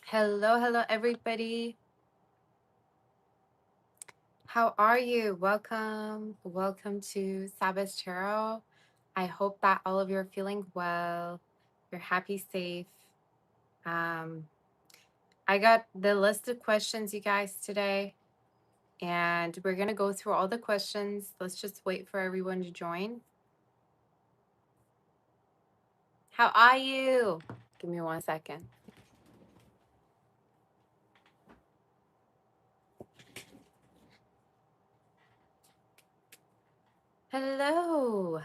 Hello, everybody. How are you? Welcome to Sabbath Tarot. I hope that all of you are feeling well. You're happy, safe. Um, I got the list of questions, you guys, today, and we're gonna go through all the questions. Let's just wait for everyone to join. How are you? Give me 1 second. Hello.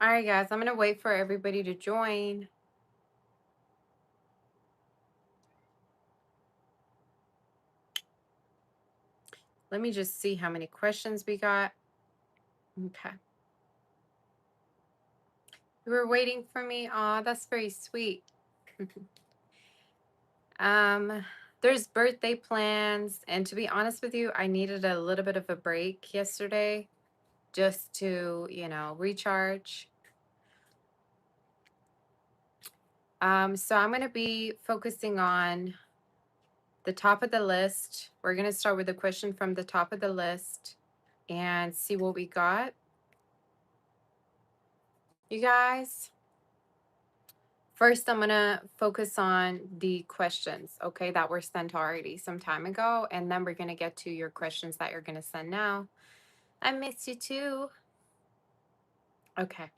All right, guys, I'm gonna wait for everybody to join. Let me just see how many questions we got. Okay. You were waiting for me. Aw, that's very sweet. um, there's birthday plans, and to be honest with you, I needed a little bit of a break yesterday just to, recharge. So I'm gonna be focusing on the top of the list. We're gonna start with a question from the top of the list and see what we got. You guys. First, I'm going to focus on the questions, okay, that were sent already some time ago. And then we're going to get to your questions that you're going to send now. I miss you too. Okay.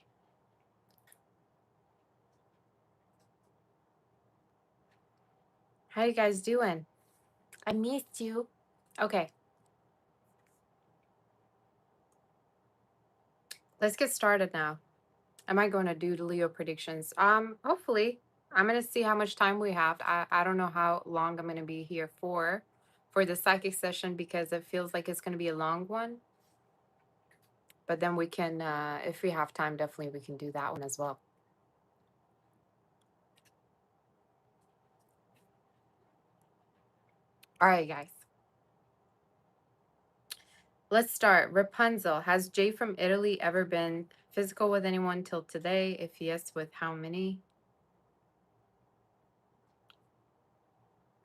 How you guys doing? I missed you. Okay. Let's get started now. Am I going to do the Leo predictions? Hopefully. I'm going to see how much time we have. I don't know how long I'm going to be here for the psychic session because it feels like it's going to be a long one. But then we can, if we have time, definitely we can do that one as well. All right, guys. Let's start. Rapunzel. Has Jay from Italy ever been physical with anyone till today? If yes, with how many?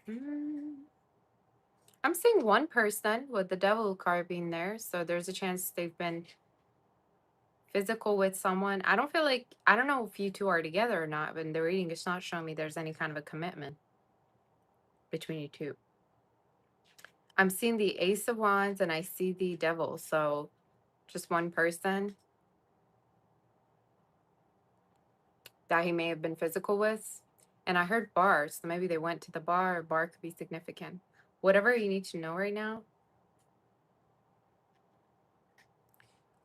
I'm seeing one person with the devil card being there. So there's a chance they've been physical with someone. I don't know if you two are together or not, but in the reading, it's not showing me there's any kind of a commitment between you two. I'm seeing the Ace of Wands and I see the devil. So just one person that he may have been physical with. And I heard bar, so maybe they went to the bar, or bar could be significant. Whatever you need to know right now.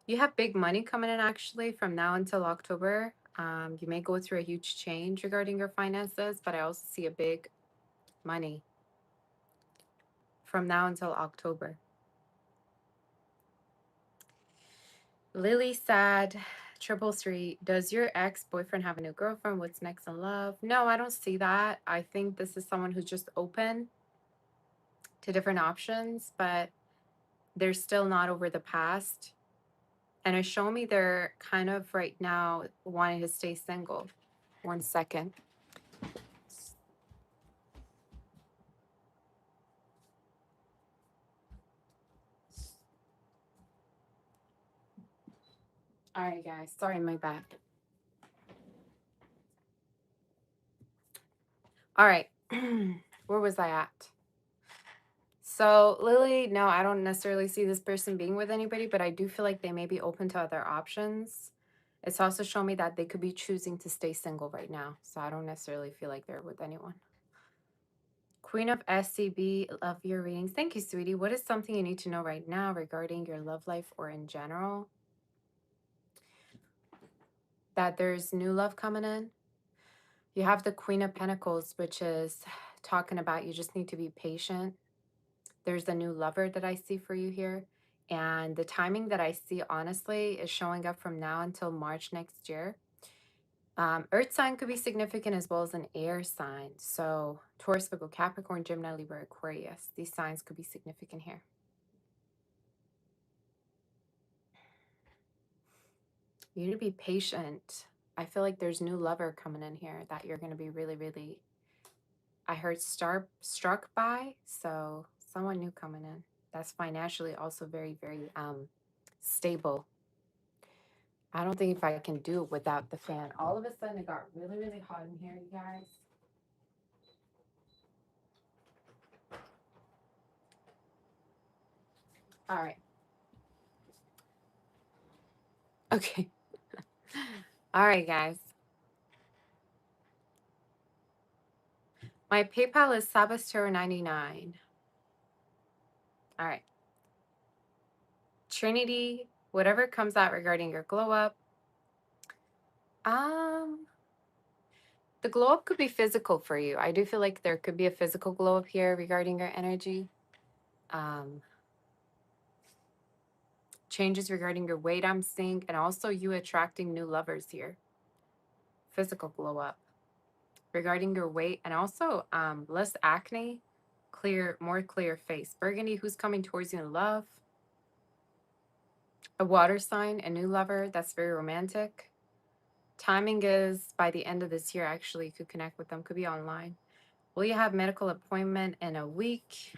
You have big money coming in actually from now until October. You may go through a huge change regarding your finances, but I also see a big money from now until October. Lily sad. 333. Does your ex-boyfriend have a new girlfriend? What's next in love? No, I don't see that. I think this is someone who's just open to different options, but they're still not over the past. And it's showing me they're kind of right now wanting to stay single. 1 second. All right, guys. Sorry, my bad. All right. Where was I at? So, Lily, no, I don't necessarily see this person being with anybody, but I do feel like they may be open to other options. It's also showing me that they could be choosing to stay single right now. So, I don't necessarily feel like they're with anyone. Queen of SCB, love your readings. Thank you, sweetie. What is something you need to know right now regarding your love life or in general? That there's new love coming in. You have the Queen of Pentacles, which is talking about you just need to be patient. There's a new lover that I see for you here. And the timing that I see, honestly, is showing up from now until March next year. Earth sign could be significant as well as an air sign. So Taurus, Virgo, Capricorn, Gemini, Libra, Aquarius. These signs could be significant here. You need to be patient. I feel like there's new lover coming in here that you're going to be really, really, I heard struck by. So someone new coming in. That's financially also very, very stable. I don't think if I can do it without the fan. All of a sudden it got really, really hot in here, you guys. All right. Okay. All right, guys. My PayPal is Sabastero99. All right. Trinity, whatever comes out regarding your glow up. Um, the glow up could be physical for you. I do feel like there could be a physical glow up here regarding your energy. Um, changes regarding your weight, I'm seeing, and also you attracting new lovers here. Physical glow up regarding your weight, and also less acne, more clear face. Burgundy, who's coming towards you in love? A water sign, a new lover. That's very romantic. Timing is by the end of this year, actually, you could connect with them, could be online. Will you have medical appointment in a week?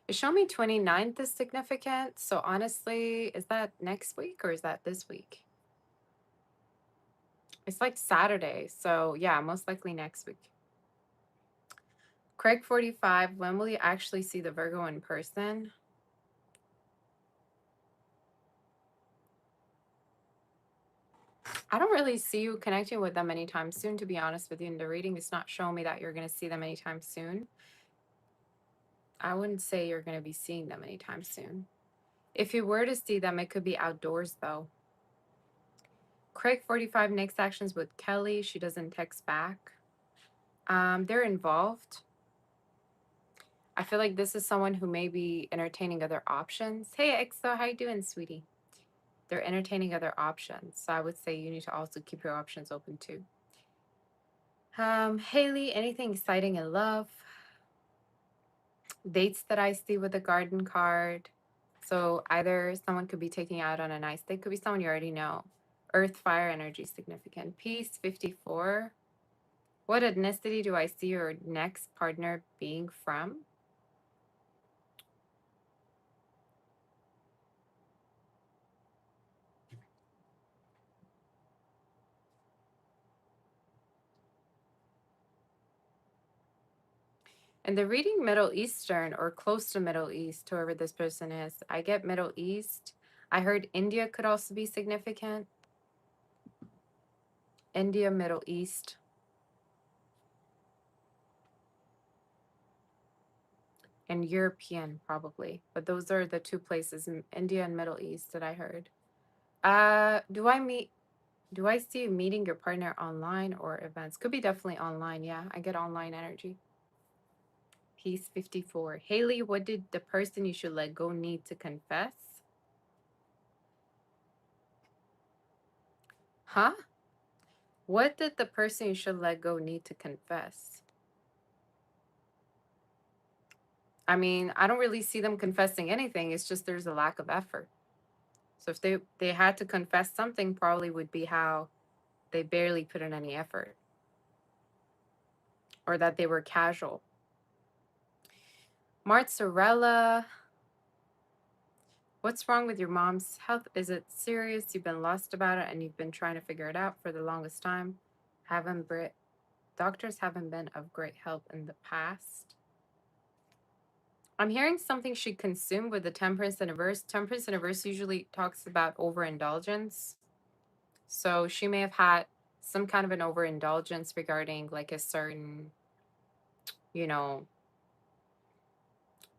It showed me 29th is significant. So honestly, is that next week or is that this week? It's like Saturday. So yeah, most likely next week. Craig 45, when will you actually see the Virgo in person? I don't really see you connecting with them anytime soon, to be honest with you. In the reading, it's not showing me that you're going to see them anytime soon. I wouldn't say you're going to be seeing them anytime soon. If you were to see them, it could be outdoors, though. Craig 45, next actions with Kelly. She doesn't text back. They're involved. I feel like this is someone who may be entertaining other options. Hey, EXO, how you doing, sweetie? They're entertaining other options. So I would say you need to also keep your options open, too. Haley, anything exciting in love? Dates that I see with the garden card. So either someone could be taking you out on a nice date, could be someone you already know. Earth, fire, energy, significant. Peace, 54. What ethnicity do I see your next partner being from? And the reading Middle Eastern or close to Middle East, whoever this person is, I get Middle East. I heard India could also be significant. India, Middle East. And European, probably. But those are the two places, in India and Middle East, that I heard. Do I see you meeting your partner online or events? Could be definitely online. Yeah, I get online energy. Piece 54. Haley, what did the person you should let go need to confess? Huh? What did the person you should let go need to confess? I mean, I don't really see them confessing anything. It's just there's a lack of effort. So if they had to confess something, probably would be how they barely put in any effort or that they were casual. Mozzarella. What's wrong with your mom's health? Is it serious? You've been lost about it and you've been trying to figure it out for the longest time. Doctors haven't been of great help in the past. I'm hearing something she consumed with the temperance and averse. Temperance and averse usually talks about overindulgence. So she may have had some kind of an overindulgence regarding like a certain, you know,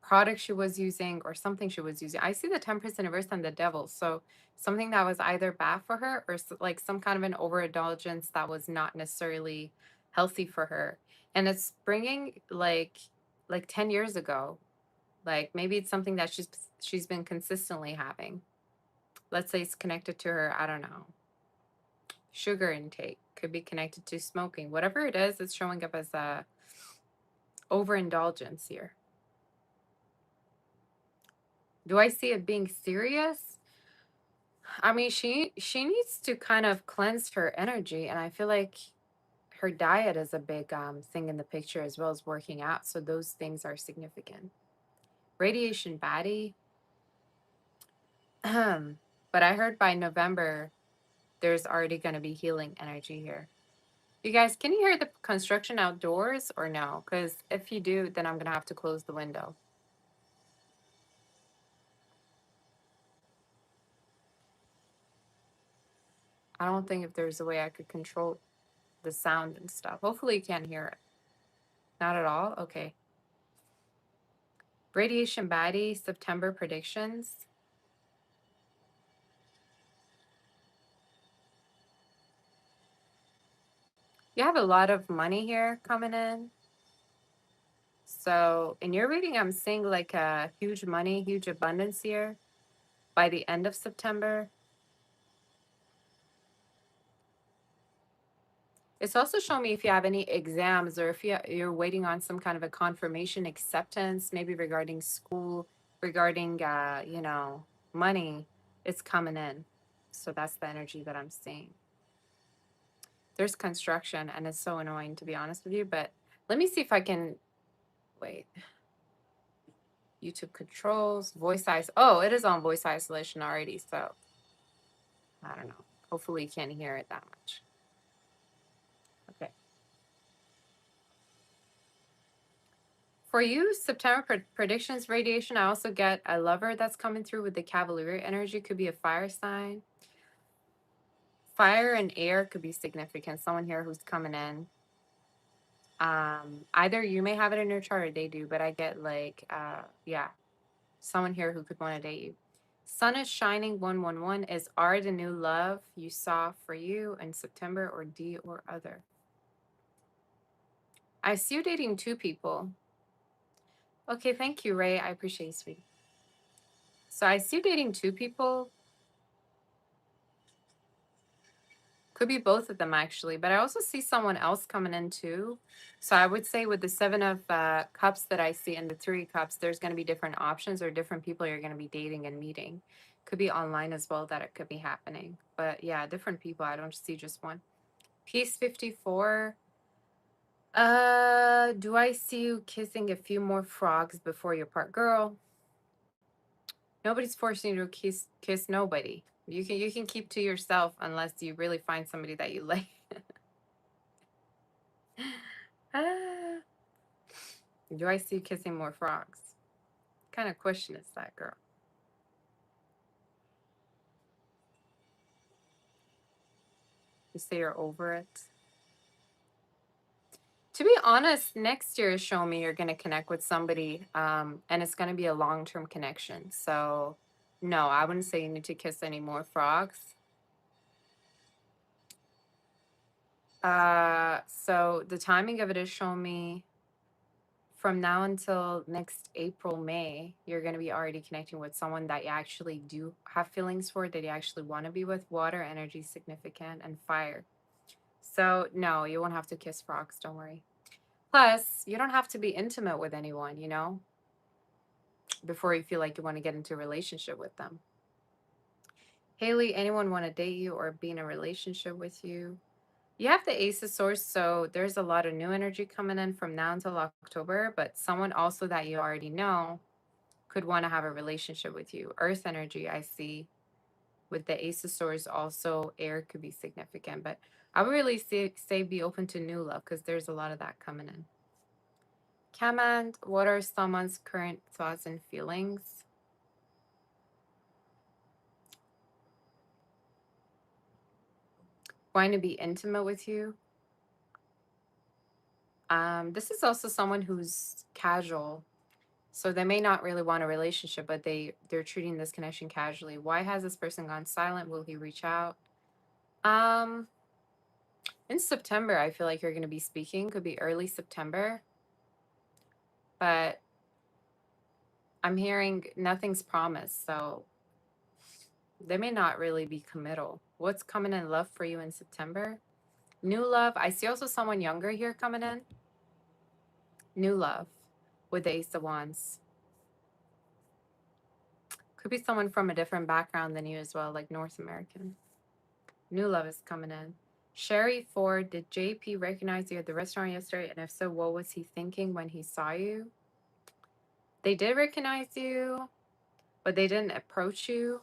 product she was using or something she was using. I see the temperance and reverse and the devil. So something that was either bad for her or like some kind of an overindulgence that was not necessarily healthy for her. And it's bringing like 10 years ago. Like maybe it's something that she's been consistently having. Let's say it's connected to her, I don't know. Sugar intake could be connected to smoking. Whatever it is, it's showing up as a overindulgence here. Do I see it being serious? I mean, she needs to kind of cleanse her energy, and I feel like her diet is a big thing in the picture as well as working out. So those things are significant. Radiation baddie. But I heard by November there's already going to be healing energy here. You guys, can you hear the construction outdoors or no? Because if you do, then I'm going to have to close the window. I don't think if there's a way I could control the sound and stuff. Hopefully you can't hear it. Not at all? Okay. Radiation baddie, September predictions. You have a lot of money here coming in. So in your reading, I'm seeing like a huge money, huge abundance here by the end of September. It's also showing me if you have any exams or if you're waiting on some kind of a confirmation acceptance, maybe regarding school, regarding, money, it's coming in. So that's the energy that I'm seeing. There's construction and it's so annoying to be honest with you, but let me see if I can, wait, YouTube controls, oh, it is on voice isolation already. So I don't know. Hopefully you can't hear it that much. Okay. For you, September predictions, radiation, I also get a lover that's coming through with the Cavalier energy. Could be a fire sign. Fire and air could be significant. Someone here who's coming in. Either you may have it in your chart or they do, but I get like, yeah, someone here who could want to date you. Sun is shining 111 is R the new love you saw for you in September or D or other. I see you dating two people. Okay, thank you, Ray. I appreciate you, sweetie. So I see you dating two people. Could be both of them actually, but I also see someone else coming in too. So I would say with the Seven of Cups that I see and the Three Cups, there's going to be different options or different people you're going to be dating and meeting. Could be online as well that it could be happening. But yeah, different people. I don't see just one. Piece 54. Do I see you kissing a few more frogs before your part? Girl, nobody's forcing you to kiss nobody. You can keep to yourself unless you really find somebody that you like. Ah, do I see you kissing more frogs? What kind of question is that, girl? You say you're over it. To be honest, next year is showing me you're going to connect with somebody, and it's going to be a long-term connection. So, no, I wouldn't say you need to kiss any more frogs. So the timing of it is showing me from now until next April, May, you're going to be already connecting with someone that you actually do have feelings for, that you actually want to be with. Water energy significant and fire. So no, you won't have to kiss frogs, don't worry. Plus, you don't have to be intimate with anyone, before you feel like you want to get into a relationship with them. Haley, anyone want to date you or be in a relationship with you? You have the Ace of Swords, so there's a lot of new energy coming in from now until October, but someone also that you already know could want to have a relationship with you. Earth energy, I see with the Ace of Swords, also air could be significant, but I would really say be open to new love because there's a lot of that coming in. Command, what are someone's current thoughts and feelings? Going to be intimate with you. This is also someone who's casual. So they may not really want a relationship, but they're treating this connection casually. Why has this person gone silent? Will he reach out? Um, in September, I feel like you're going to be speaking. Could be early September, but I'm hearing nothing's promised, so they may not really be committal. What's coming in love for you in September? New love. I see also someone younger here coming in. New love with the Ace of Wands. Could be someone from a different background than you as well, like North American. New love is coming in. Sherry Ford, did JP recognize you at the restaurant yesterday? And if so, what was he thinking when he saw you? They did recognize you, but they didn't approach you.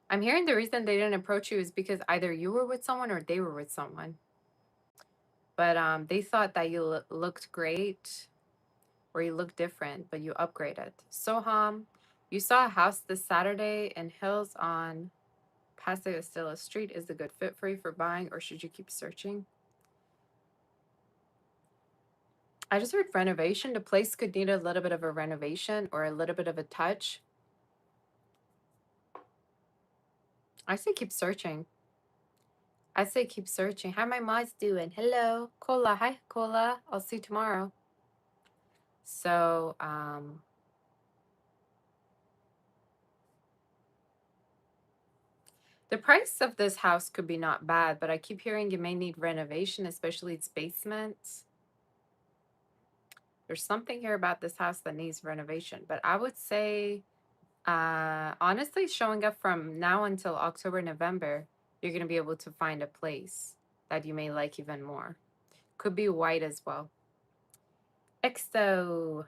I'm hearing the reason they didn't approach you is because either you were with someone or they were with someone. But they thought that you looked great or you looked different, but you upgraded. Soham, you saw a house this Saturday in Hills on Paseo Estela Street. Is a good fit for you for buying, or should you keep searching? I just heard renovation. The place could need a little bit of a renovation or a little bit of a touch. I say keep searching. I say keep searching. How my mods doing? Hello, Cola. Hi, Cola. I'll see you tomorrow. So, the price of this house could be not bad, but I keep hearing you may need renovation, especially its basement. There's something here about this house that needs renovation, but I would say, honestly, showing up from now until October, November, you're going to be able to find a place that you may like even more. Could be white as well. EXO.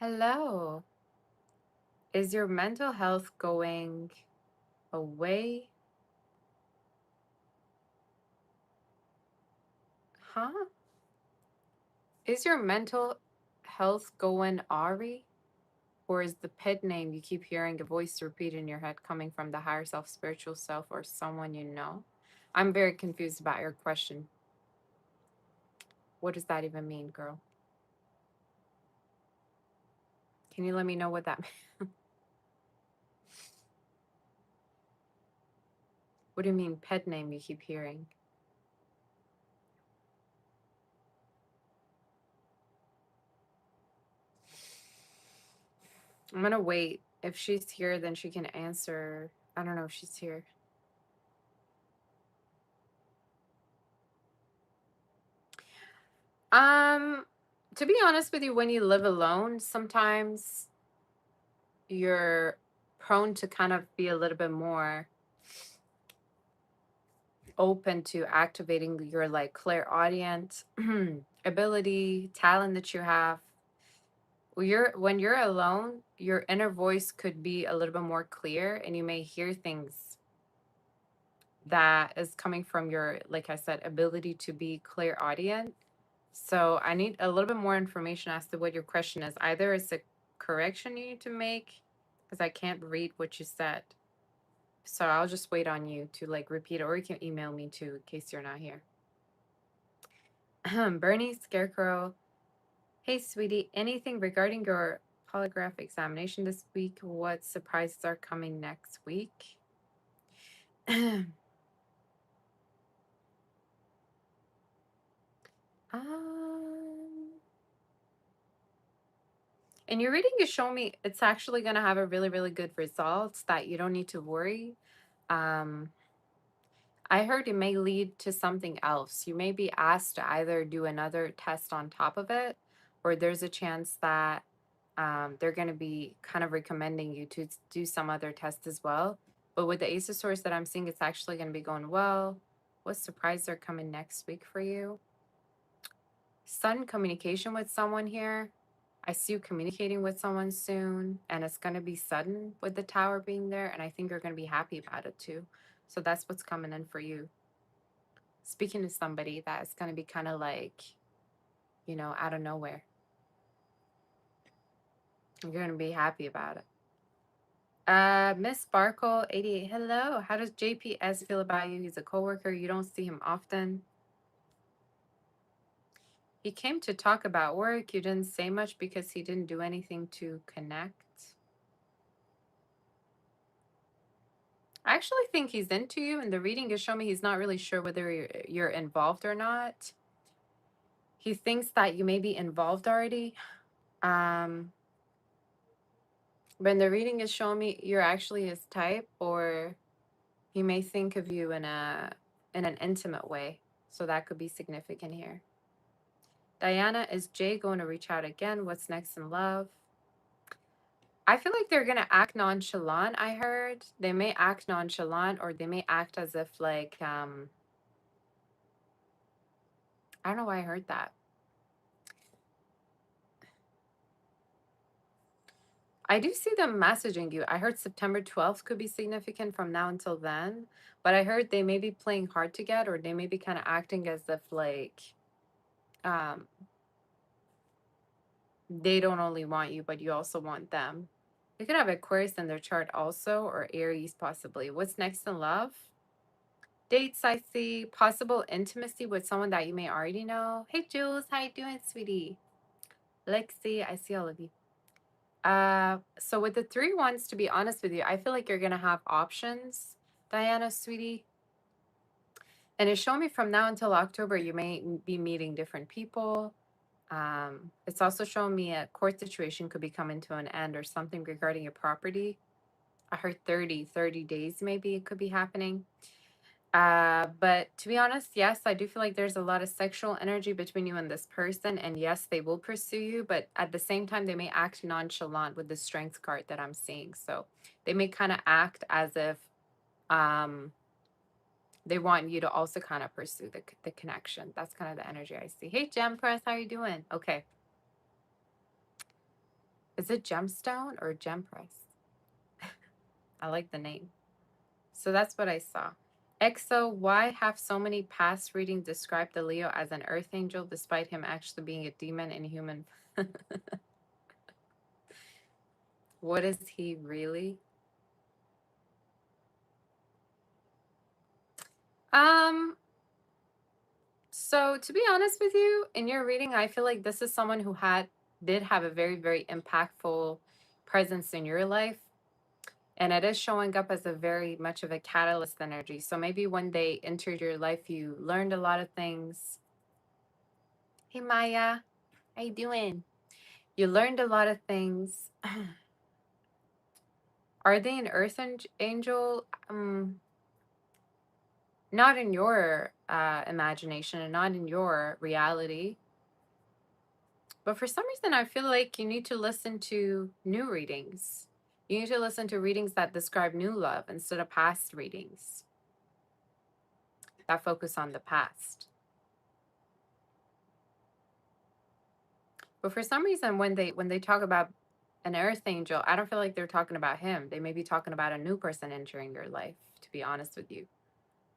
Hello. Is your mental health going away? Huh? Is your mental health going Ari? Or is the pet name you keep hearing a voice repeat in your head coming from the higher self, spiritual self, or someone you know? I'm very confused about your question. What does that even mean, girl? Can you let me know what that means? What do you mean, pet name you keep hearing? I'm gonna wait. If she's here, then she can answer. I don't know if she's here. Um, to be honest with you, when you live alone, sometimes you're prone to kind of be a little bit more open to activating your like clairaudient ability, talent that you have. When you're alone, your inner voice could be a little bit more clear and you may hear things that is coming from your, like I said, ability to be clairaudient. So I need a little bit more information as to what your question is. Either it's a correction you need to make, because I can't read what you said. So I'll just wait on you to like repeat it, or you can email me too in case you're not here. Bernie Scarecrow. Hey, sweetie, anything regarding your polygraph examination this week? What surprises are coming next week? um, and your reading is showing me it's actually going to have a really, really good results that you don't need to worry. Um, I heard it may lead to something else. You may be asked to either do another test on top of it, or there's a chance that they're going to be kind of recommending you to do some other test as well. But with the Ace of Swords that I'm seeing, it's actually going to be going well. What surprises are coming next week for you? Sun communication with someone here. I see you communicating with someone soon, and it's going to be sudden with the tower being there, and I think you're going to be happy about it too. So that's what's coming in for you. Speaking to somebody that's going to be kind of like, out of nowhere. You're going to be happy about it. Miss Sparkle 88. Hello. How does JPS feel about you? He's a coworker. You don't see him often. He came to talk about work. You didn't say much because he didn't do anything to connect. I actually think he's into you, and the reading is showing me he's not really sure whether you're involved or not. He thinks that you may be involved already. When the reading is showing me you're actually his type, or he may think of you in an intimate way. So that could be significant here. Diana, is Jay going to reach out again? What's next in love? I feel like they're going to act nonchalant, I heard. They may act nonchalant or they may act as if like I don't know why I heard that. I do see them messaging you. I heard September 12th could be significant from now until then, but I heard they may be playing hard to get or they may be kind of acting as if like um they don't only want you, but you also want them. They could have Aquarius in their chart also, or Aries possibly. What's next in love? Dates, I see. Possible intimacy with someone that you may already know. Hey, Jules, how you doing, sweetie? Lexi, I see all of you. So with the 3 ones, to be honest with you, I feel like you're gonna have options, Diana, sweetie. And it's showing me from now until October, you may be meeting different people. It's also showing me a court situation could be coming to an end or something regarding your property. I heard 30 days maybe it could be happening. But to be honest, yes, I do feel like there's a lot of sexual energy between you and this person. And yes, they will pursue you, but at the same time, they may act nonchalant with the strength card that I'm seeing. So they may kind of act as if um they want you to also kind of pursue the connection. That's kind of the energy I see. Hey, Gem Press, how you doing? Okay. Is it Gemstone or Gem Press? I like the name. So that's what I saw. EXO, why have so many past readings described the Leo as an earth angel despite him actually being a demon in human? What is he really? Um, so to be honest with you, in your reading, I feel like this is someone who did have a very, very impactful presence in your life. And it is showing up as a very much of a catalyst energy. So maybe when they entered your life, you learned a lot of things. Hey Maya, how you doing? You learned a lot of things. Are they an earth angel? Not in your imagination and not in your reality. But for some reason, I feel like you need to listen to new readings. You need to listen to readings that describe new love instead of past readings that focus on the past. But for some reason, when they talk about an earth angel, I don't feel like they're talking about him. They may be talking about a new person entering your life, to be honest with you.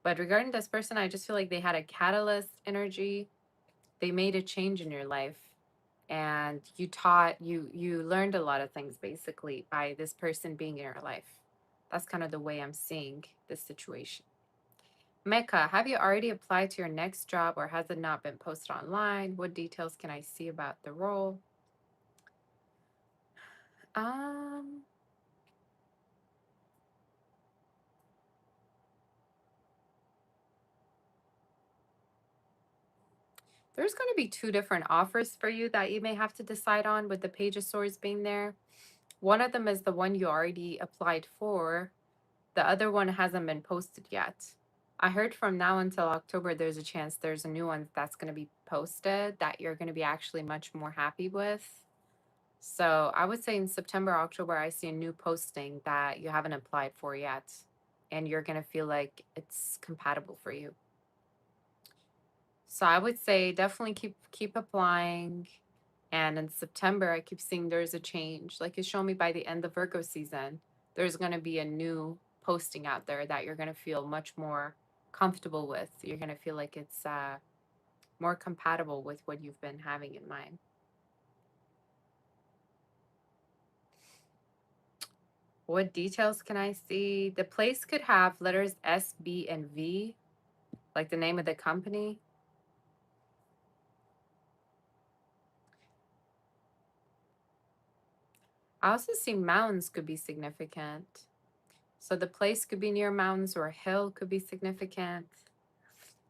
But regarding this person, I just feel like they had a catalyst energy. They made a change in your life. And you learned a lot of things basically by this person being in your life. That's kind of the way I'm seeing this situation. Mecca, have you already applied to your next job or has it not been posted online? What details can I see about the role? Um, there's going to be 2 different offers for you that you may have to decide on with the Page of Swords being there. One of them is the one you already applied for. The other one hasn't been posted yet. I heard from now until October, there's a chance there's a new one that's going to be posted that you're going to be actually much more happy with. So I would say in September, October, I see a new posting that you haven't applied for yet. And you're going to feel like it's compatible for you. So I would say definitely keep applying. And in September, I keep seeing there's a change. Like it's showing me by the end of Virgo season, there's going to be a new posting out there that you're going to feel much more comfortable with. You're going to feel like it's more compatible with what you've been having in mind. What details can I see? The place could have letters S, B, and V, like the name of the company. I also see mountains could be significant. So the place could be near mountains or a hill could be significant.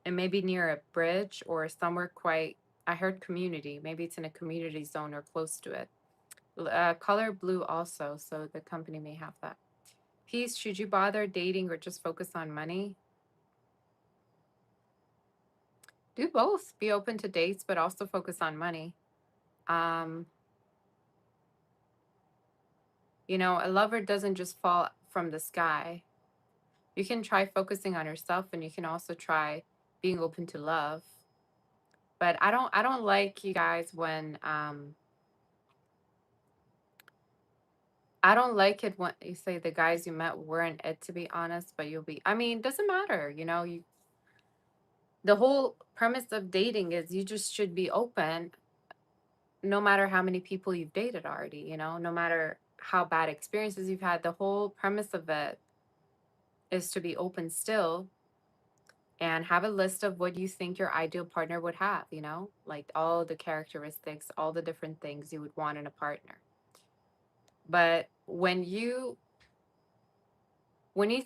It may be near a bridge or somewhere quite, I heard community. Maybe it's in a community zone or close to it. Color blue also, so the company may have that. Peace, should you bother dating or just focus on money? Do both. Be open to dates, but also focus on money. Um, a lover doesn't just fall from the sky. You can try focusing on yourself, and you can also try being open to love. But I don't like you guys when I don't like it when you say the guys you met weren't it, to be honest, but you'll be, I mean, doesn't matter, the whole premise of dating is you just should be open no matter how many people you've dated already, no matter how bad experiences you've had. The whole premise of it is to be open still and have a list of what you think your ideal partner would have, like all the characteristics, all the different things you would want in a partner. But when you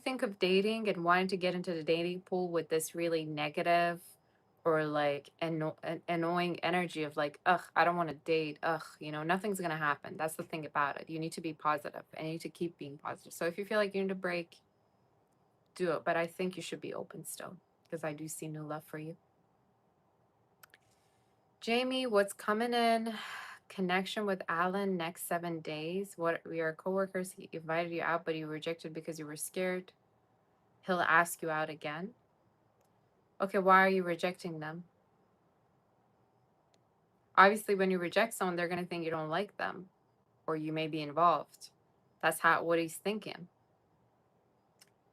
think of dating and wanting to get into the dating pool with this really negative or like annoying energy of like, ugh, I don't want to date, ugh, nothing's gonna happen. That's the thing about it. You need to be positive and you need to keep being positive. So if you feel like you need a break, do it. But I think you should be open still because I do see new love for you. Jamie, what's coming in? Connection with Alan next 7 days. What, we are coworkers. He invited you out, but you rejected because you were scared. He'll ask you out again. Okay, why are you rejecting them? Obviously, when you reject someone, they're gonna think you don't like them, or you may be involved. That's what he's thinking.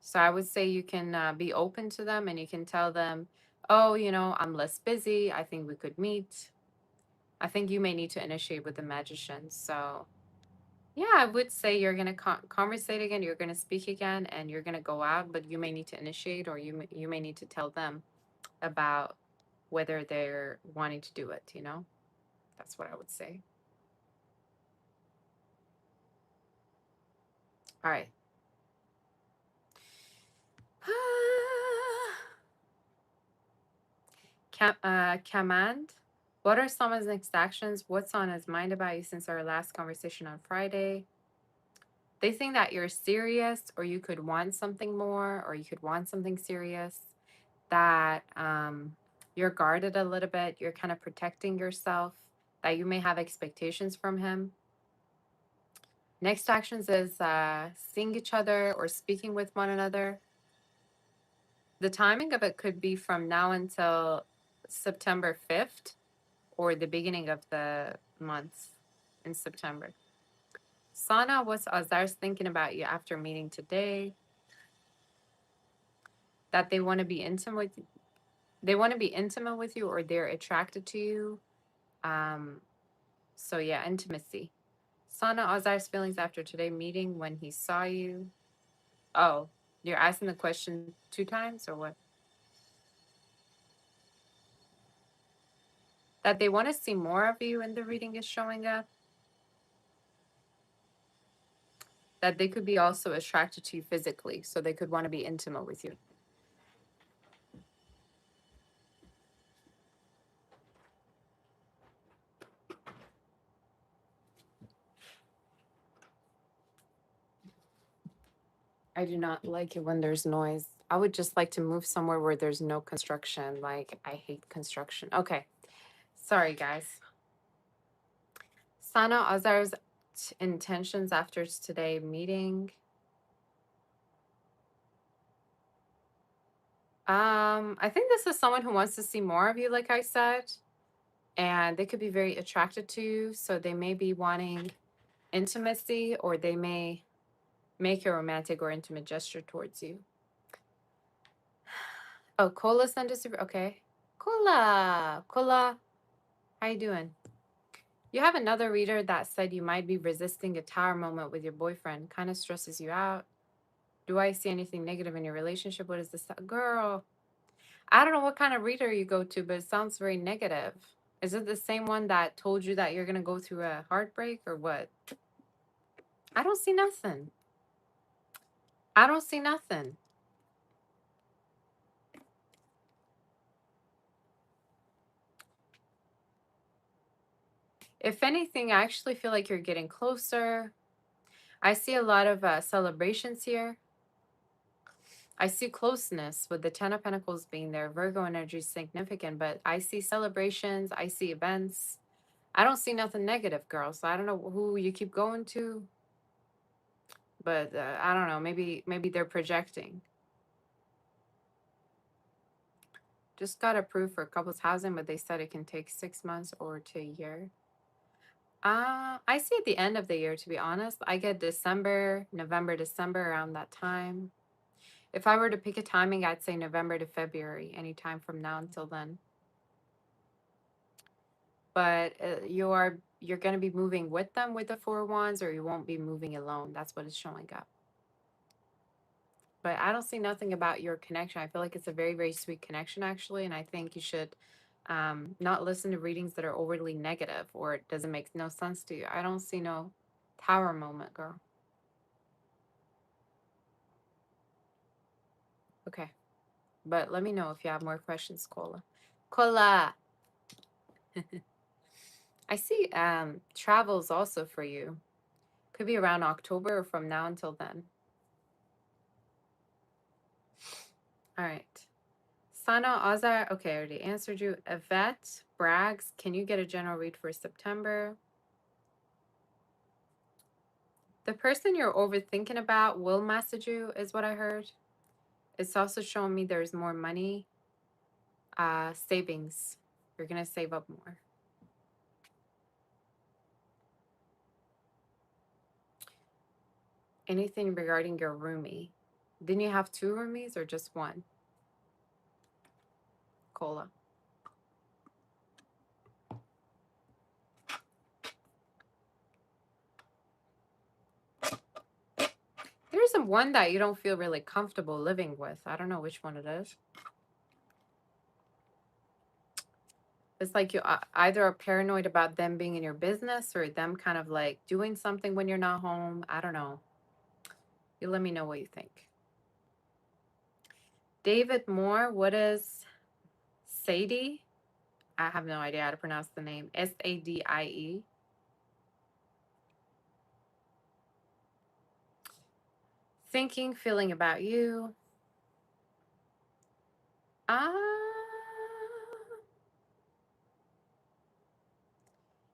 So I would say you can be open to them, and you can tell them, "Oh, I'm less busy. I think we could meet." I think you may need to initiate with the magician. So yeah, I would say you're gonna conversate again. You're gonna speak again, and you're gonna go out. But you may need to initiate, or you may need to tell them about whether they're wanting to do it. That's what I would say. All right. Command. What are some of his next actions? What's on his mind about you since our last conversation on Friday? They think that you're serious, or you could want something more, or you could want something serious. That you're guarded a little bit. You're kind of protecting yourself. That you may have expectations from him. Next actions is seeing each other or speaking with one another. The timing of it could be from now until September 5th or the beginning of the month in September. Sana, what's Azar's thinking about you after meeting today? That they want to be intimate with you. They want to be intimate with you, or they're attracted to you. Um, so yeah, intimacy. Sana, Azar's feelings after today meeting when he saw you. Oh, you're asking the question 2 times or what? That they want to see more of you in the reading is showing up. That they could be also attracted to you physically, so they could want to be intimate with you. I do not like it when there's noise. I would just like to move somewhere where there's no construction. Like, I hate construction. Okay. Sorry, guys. Sana Azar's intentions after today meeting. I think this is someone who wants to see more of you, like I said, and they could be very attracted to you. So they may be wanting intimacy, or they may make a romantic or intimate gesture towards you. Oh, Kola sent us. Okay, Kola, how you doing? You have another reader that said you might be resisting a tower moment with your boyfriend. Kind of stresses you out. Do I see anything negative in your relationship? What is this? Girl, I don't know what kind of reader you go to, but it sounds very negative. Is it the same one that told you that you're going to go through a heartbreak or what? I don't see nothing. I don't see nothing. If anything, I actually feel like you're getting closer. I see a lot of celebrations here. I see closeness with the Ten of Pentacles being there. Virgo energy is significant, but I see celebrations. I see events. I don't see nothing negative, girl. So I don't know who you keep going to, but I don't know. Maybe they're projecting. Just got approved for couples housing, but they said it can take 6 months or to a year. I see at the end of the year, to be honest. I get December, November, December around that time. If I were to pick a timing, I'd say November to February, anytime from now until then. But you're going to be moving with them with the Four of Wands, or you won't be moving alone. That's what it's showing up. But I don't see nothing about your connection. I feel like it's a very, very sweet connection, actually. And I think you should not listen to readings that are overly negative or it doesn't make no sense to you. I don't see no tower moment, girl. Okay. But let me know if you have more questions, Kola. Kola! I see travels also for you. Could be around October or from now until then. All right. Sana, Azar, okay, I already answered you. Yvette, Braggs, can you get a general read for September? The person you're overthinking about will message you, is what I heard. It's also showing me there's more money. Savings. You're going to save up more. Anything regarding your roomie. Didn't you have 2 roomies or just 1? Cola. There's one that you don't feel really comfortable living with. I don't know which one it is. It's like you either are paranoid about them being in your business or them kind of like doing something when you're not home. I don't know. You let me know what you think. David Moore, what is Sadie? I have no idea how to pronounce the name. Sadie. Thinking, feeling about you.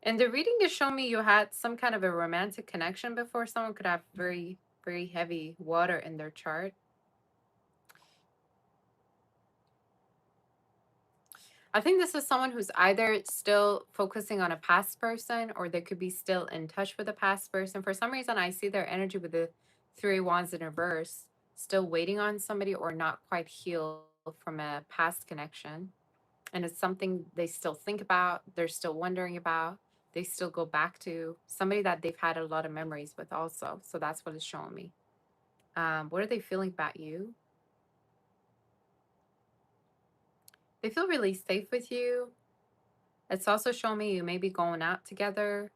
And the reading is showing me you had some kind of a romantic connection before. Someone could have very, very heavy water in their chart. I think this is someone who's either still focusing on a past person or they could be still in touch with a past person. For some reason, I see their energy with the 3 wands in reverse, still waiting on somebody or not quite healed from a past connection. And it's something they still think about, they're still wondering about, they still go back to somebody that they've had a lot of memories with also. So that's what it's showing me. What are they feeling about you? They feel really safe with you. It's also showing me you may be going out together.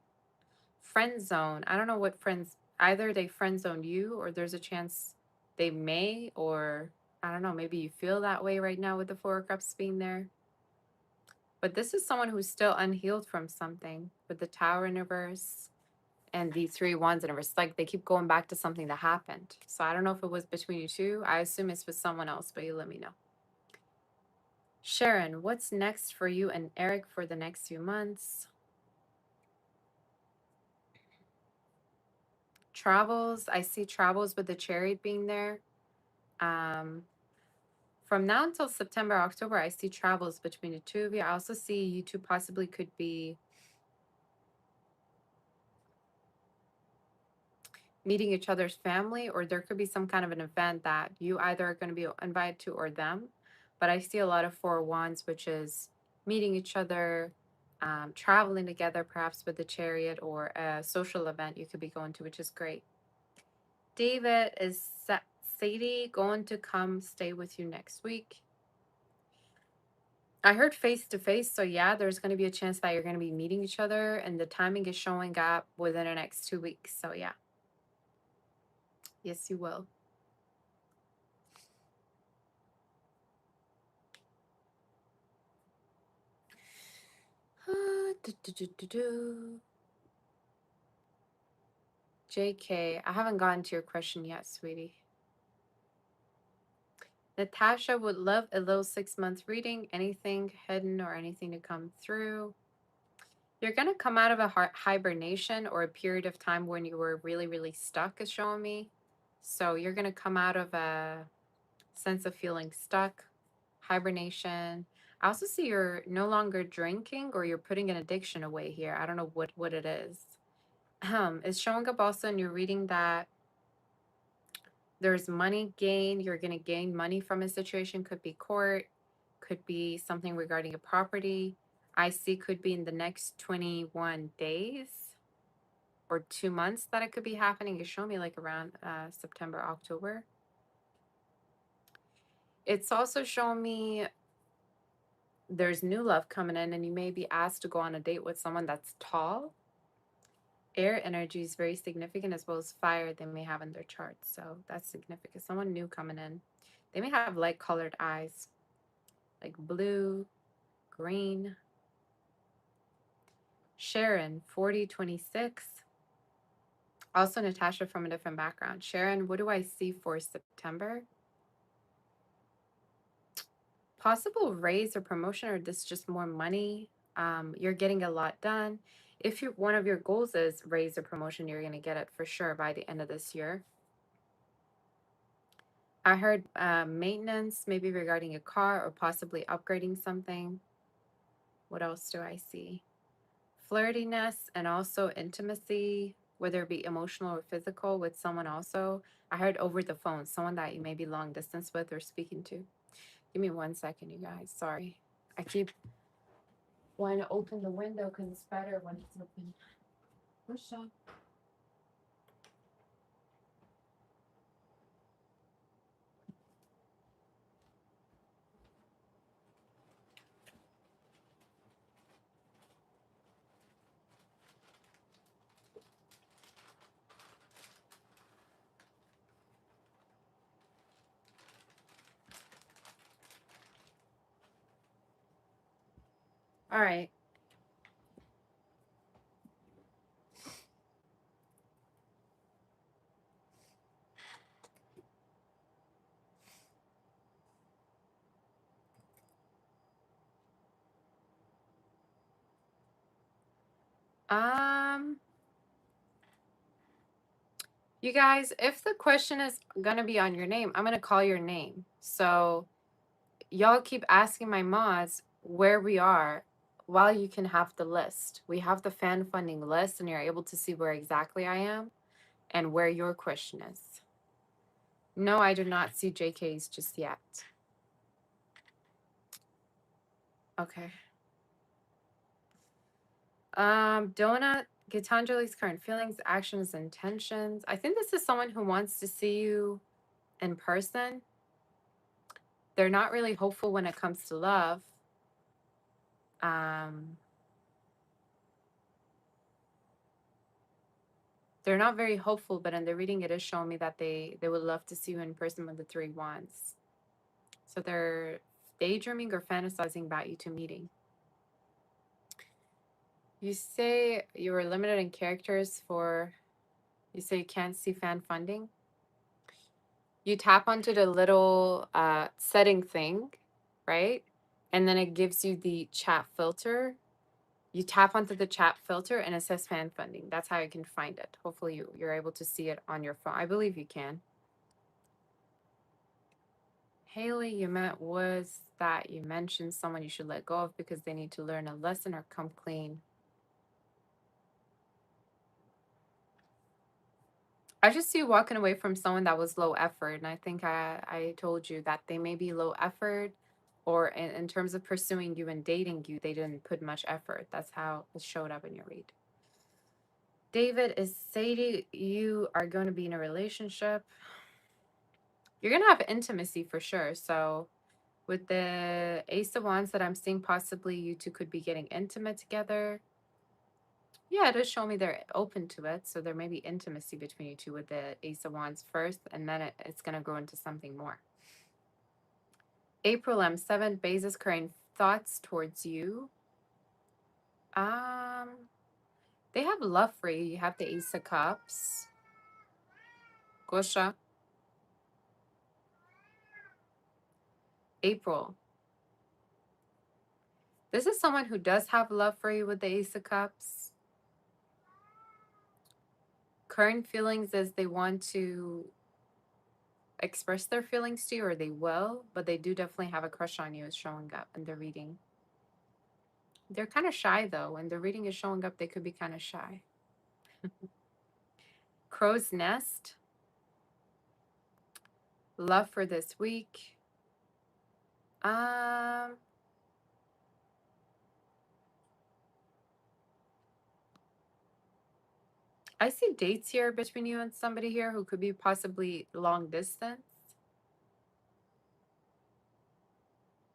Friend zone. I don't know what friends, either they friend zone you or there's a chance they may, or I don't know, maybe you feel that way right now with the 4 of Cups being there. But this is someone who's still unhealed from something with the Tower in reverse and the 3 wands in reverse. Like they keep going back to something that happened. So I don't know if it was between you two. I assume it's with someone else, but you let me know. Sharon, what's next for you and Eric for the next few months? Travels. I see travels with the Chariot being there. From now until September, October, I see travels between the two of you. I also see you two possibly could be meeting each other's family, or there could be some kind of an event that you either are going to be invited to or them. But I see a lot of 4 wands, which is meeting each other, traveling together, perhaps with the Chariot, or a social event you could be going to, which is great. David, is Sadie going to come stay with you next week? I heard face to face, so yeah, there's going to be a chance that you're going to be meeting each other, and the timing is showing up within the next 2 weeks. So yeah. Yes, you will. JK, I haven't gotten to your question yet, sweetie. Natasha would love a little 6 month reading. Anything hidden or anything to come through. You're going to come out of a hibernation or a period of time when you were really, really stuck, is showing me. So you're going to come out of a sense of feeling stuck, hibernation. I also see you're no longer drinking or you're putting an addiction away here. I don't know what it is. It's showing up also in your reading that there's money gain. You're going to gain money from a situation. Could be court, could be something regarding a property. I see could be in the next 21 days or 2 months that it could be happening. You show me like around September, October. It's also showing me there's new love coming in, and you may be asked to go on a date with someone that's tall. Air energy is very significant, as well as fire they may have in their chart. So that's significant. Someone new coming in. They may have light colored eyes, like blue, green. Sharon, 4026. Also Natasha from a different background. Sharon, what do I see for September? Possible raise or promotion, or this just more money. You're getting a lot done. If one of your goals is raise or promotion, you're going to get it for sure by the end of this year. I heard maintenance, maybe regarding a car or possibly upgrading something. What else do I see? Flirtiness and also intimacy, whether it be emotional or physical, with someone also. I heard over the phone, someone that you may be long distance with or speaking to. Give me 1 second, you guys. Sorry. I keep wanting to open the window because it's better when it's open. Push up. All right. Um, you guys, if the question is gonna be on your name, I'm gonna call your name. So y'all keep asking my mods where we are while you can have the list. We have the fan funding list, and you're able to see where exactly I am and where your question is. No, I do not see JKs just yet. Okay. Donut, Gitanjali's current feelings, actions, intentions. I think this is someone who wants to see you in person. They're not really hopeful when it comes to love. Um, they're not very hopeful, but in the reading, it is showing me that they would love to see you in person with the 3 wands. So they're daydreaming or fantasizing about you two meeting. You say you were limited in characters for. You say you can't see fan funding. You tap onto the little setting thing, right? And then it gives you the chat filter. You tap onto the chat filter and it says fan funding. That's how you can find it. Hopefully you're able to see it on your phone. I believe you can. Haley, you meant was that you mentioned someone you should let go of because they need to learn a lesson or come clean. I just see you walking away from someone that was low effort. And I think I told you that they may be low effort, or in terms of pursuing you and dating you, they didn't put much effort. That's how it showed up in your read. David, is Sadie, you are going to be in a relationship. You're going to have intimacy for sure. So with the Ace of Wands that I'm seeing, possibly you two could be getting intimate together. Yeah, it does show me they're open to it. So there may be intimacy between you two with the Ace of Wands first, and then it's going to grow into something more. April M7, Bezos current thoughts towards you. Um, they have love for you. You have the Ace of Cups. Gosha. April. This is someone who does have love for you with the Ace of Cups. Current feelings is they want to express their feelings to you, or they will, but they do definitely have a crush on you is showing up in the reading. They're kind of shy though. When the reading is showing up, they could be kind of shy. Crow's Nest. Love for this week. Um, I see dates here between you and somebody here who could be possibly long distance.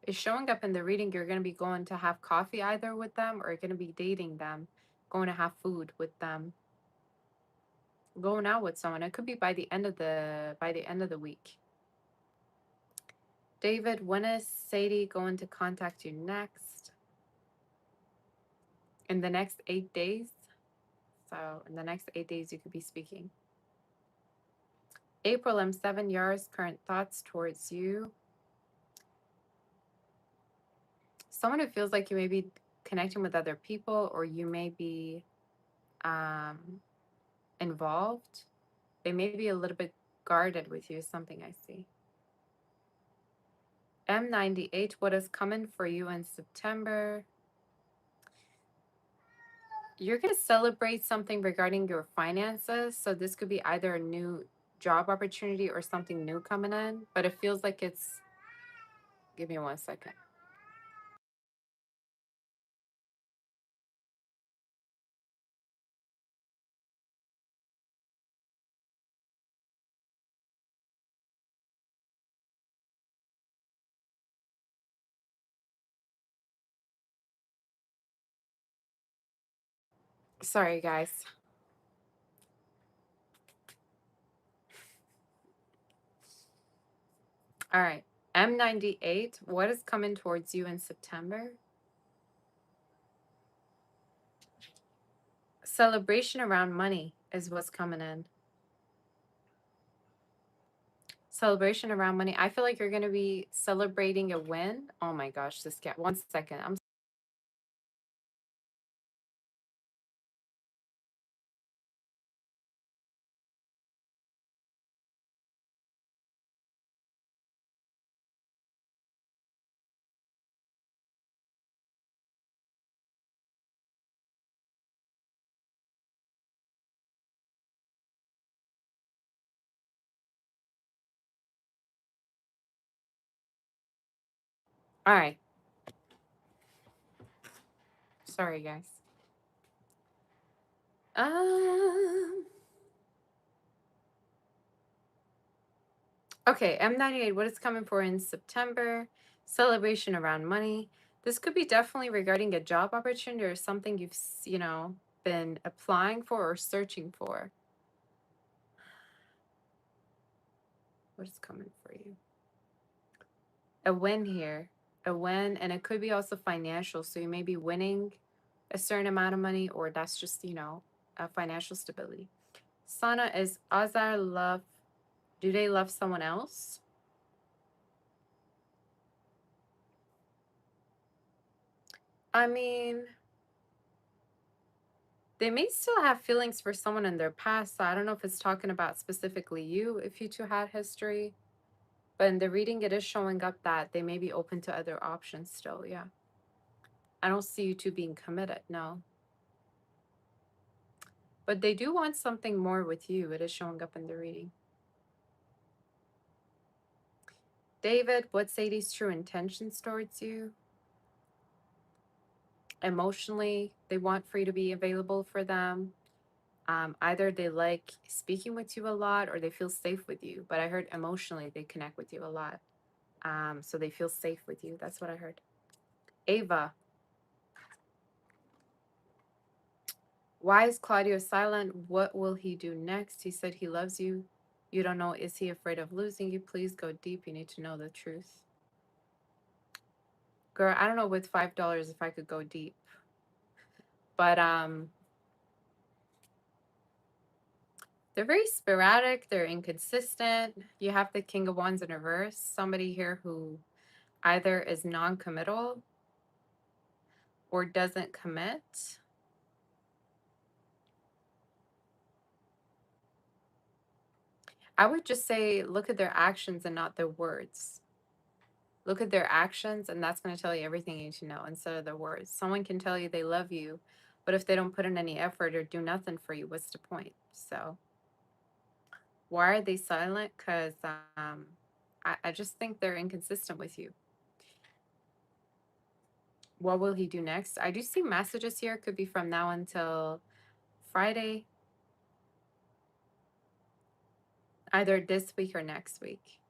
It's showing up in the reading. You're going to be going to have coffee either with them, or you're going to be dating them, going to have food with them, going out with someone. It could be by the end of the week. David, when is Sadie going to contact you next? In the next 8 days. So in the next 8 days, you could be speaking. April M7, yours, current thoughts towards you. Someone who feels like you may be connecting with other people, or you may be involved. They may be a little bit guarded with you, is something I see. M98, what is coming for you in September? You're going to celebrate something regarding your finances. So this could be either a new job opportunity or something new coming in, but it feels like it's, give me 1 second. Sorry, guys. All right. M98, what is coming towards you in September? Celebration around money is what's coming in. Celebration around money. I feel like you're going to be celebrating a win. Oh my gosh, this cat. 1 second. All right. Sorry, guys. Okay, M98, what is coming for in September? Celebration around money. This could be definitely regarding a job opportunity or something you've, been applying for or searching for. What is coming for you? A win here. A win, and it could be also financial. So you may be winning a certain amount of money, or that's just, a financial stability. Sana, is Azar love, do they love someone else? I mean, they may still have feelings for someone in their past. So I don't know if it's talking about specifically you, if you two had history. But in the reading, it is showing up that they may be open to other options still. Yeah. I don't see you two being committed. No. But they do want something more with you. It is showing up in the reading. David, what's Sadie's true intentions towards you? Emotionally, they want for you to be available for them. Either they like speaking with you a lot or they feel safe with you. But I heard emotionally they connect with you a lot. So they feel safe with you. That's what I heard. Ava, why is Claudio silent? What will he do next? He said he loves you. You don't know. Is he afraid of losing you? Please go deep. You need to know the truth. Girl, I don't know with $5 if I could go deep. But they're very sporadic, they're inconsistent. You have the King of Wands in reverse. Somebody here who either is non-committal or doesn't commit. I would just say look at their actions and not their words. Look at their actions, and that's going to tell you everything you need to know instead of their words. Someone can tell you they love you, but if they don't put in any effort or do nothing for you, what's the point? So, why are they silent? Because I just think they're inconsistent with you. What will he do next? I do see messages here. Could be from now until Friday, either this week or next week.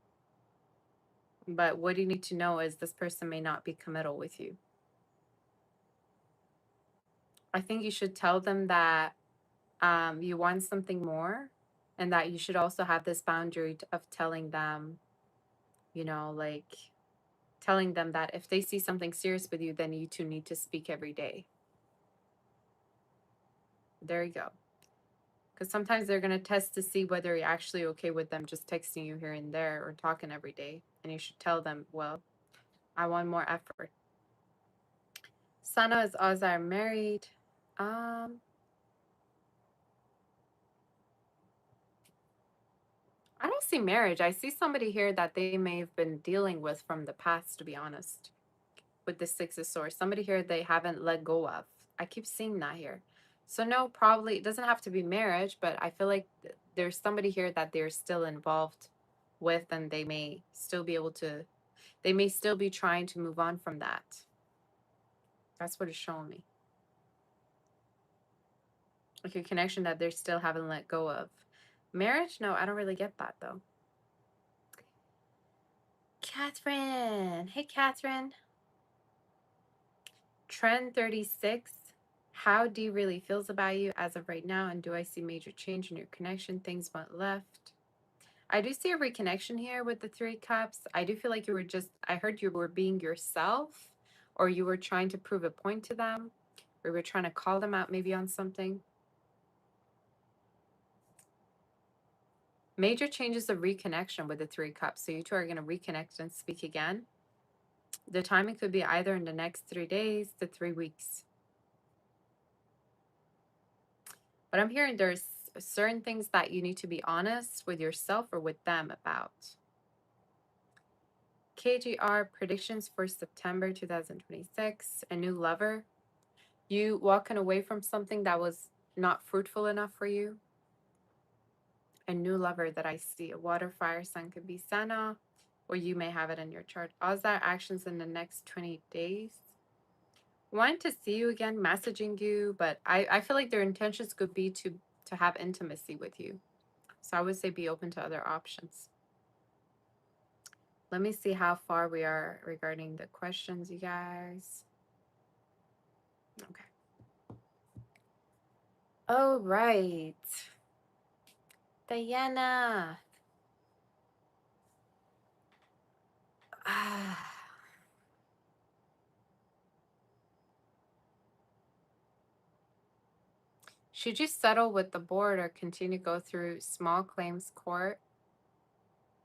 But what you need to know is this person may not be committal with you. I think you should tell them that you want something more, and that you should also have this boundary of telling them, like telling them that if they see something serious with you, then you two need to speak every day. There you go. Because sometimes they're going to test to see whether you're actually okay with them just texting you here and there or talking every day. And you should tell them, well, I want more effort. Sana is Ozar married. Um, I don't see marriage. I see somebody here that they may have been dealing with from the past, to be honest, with the Six of Swords. Somebody here they haven't let go of. I keep seeing that here. So no, probably it doesn't have to be marriage, but I feel like there's somebody here that they're still involved with, and they may still be able to, they may still be trying to move on from that. That's what it's showing me. Like a connection that they still haven't let go of. Marriage? No, I don't really get that though. Catherine. Hey, Catherine. Trend 36. How D really feels about you as of right now, and do I see major change in your connection? Things went left. I do see a reconnection here with the Three Cups. I do feel like you were just, I heard you were being yourself, or you were trying to prove a point to them, or you were trying to call them out maybe on something. Major changes of reconnection with the Three Cups. So you two are going to reconnect and speak again. The timing could be either in the next 3 days to 3 weeks. But I'm hearing there's certain things that you need to be honest with yourself or with them about. KGR predictions for September 2026. A new lover. You walking away from something that was not fruitful enough for you. A new lover that I see. A water fire sign could be Sana, or you may have it in your chart. Ozar actions in the next 20 days. Want to see you again, messaging you, but I feel like their intentions could be to have intimacy with you. So I would say be open to other options. Let me see how far we are regarding the questions, you guys. Okay. Oh, right. Diana. Ah. Should you settle with the board or continue to go through small claims court?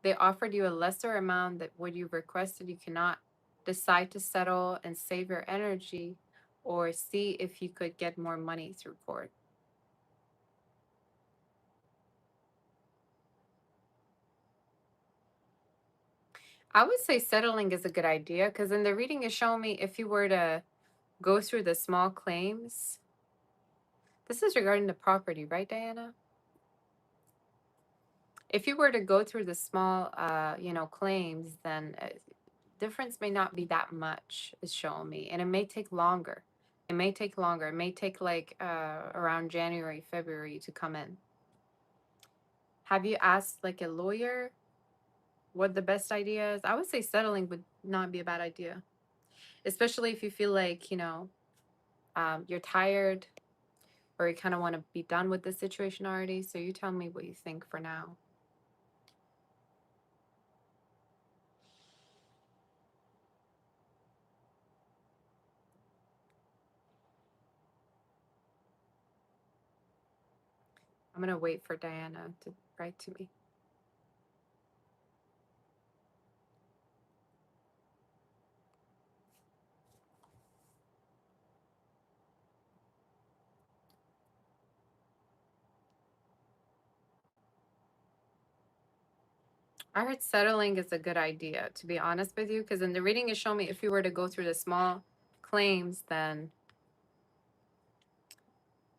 They offered you a lesser amount that what you requested. You cannot decide to settle and save your energy, or see if you could get more money through court. I would say settling is a good idea, because in the reading is showing me if you were to go through the small claims. This is regarding the property, right, Diana? If you were to go through the small, claims, then difference may not be that much, is showing me, and it may take longer. It may take longer. It may take like around January, February to come in. Have you asked like a lawyer what the best idea is? I would say settling would not be a bad idea, especially if you feel like you're tired, or you kind of want to be done with this situation already. So you tell me what you think for now. I'm gonna wait for Diana to write to me. I heard settling is a good idea, to be honest with you, because in the reading it showed me if you were to go through the small claims, then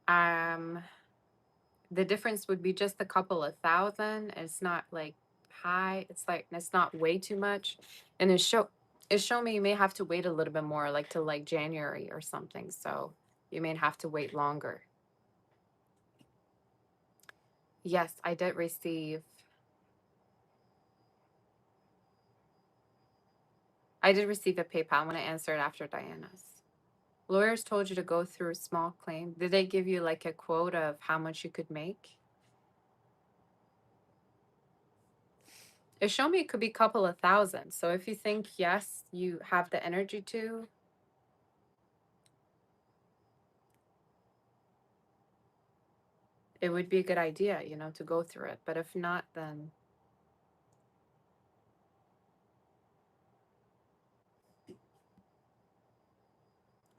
um the difference would be just a couple of thousand. It's not like high. It's like it's not way too much. And it showed me you may have to wait a little bit more, like till like January or something. So you may have to wait longer. Yes, I did receive. I did receive a PayPal. I'm gonna answer it after Diana's. Lawyers told you to go through a small claim. Did they give you like a quote of how much you could make? It showed me it could be a couple of thousand. So if you think yes, you have the energy to, it would be a good idea, to go through it. But if not, then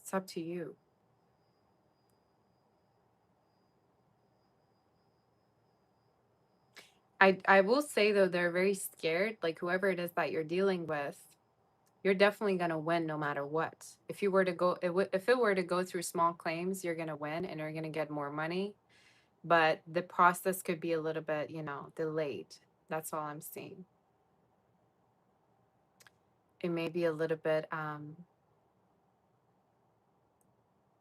it's up to you. I will say though, they're very scared. Like whoever it is that you're dealing with, you're definitely gonna win no matter what. If you were to go, if it were to go through small claims, you're gonna win and you're gonna get more money. But the process could be a little bit, delayed. That's all I'm seeing. It may be a little bit.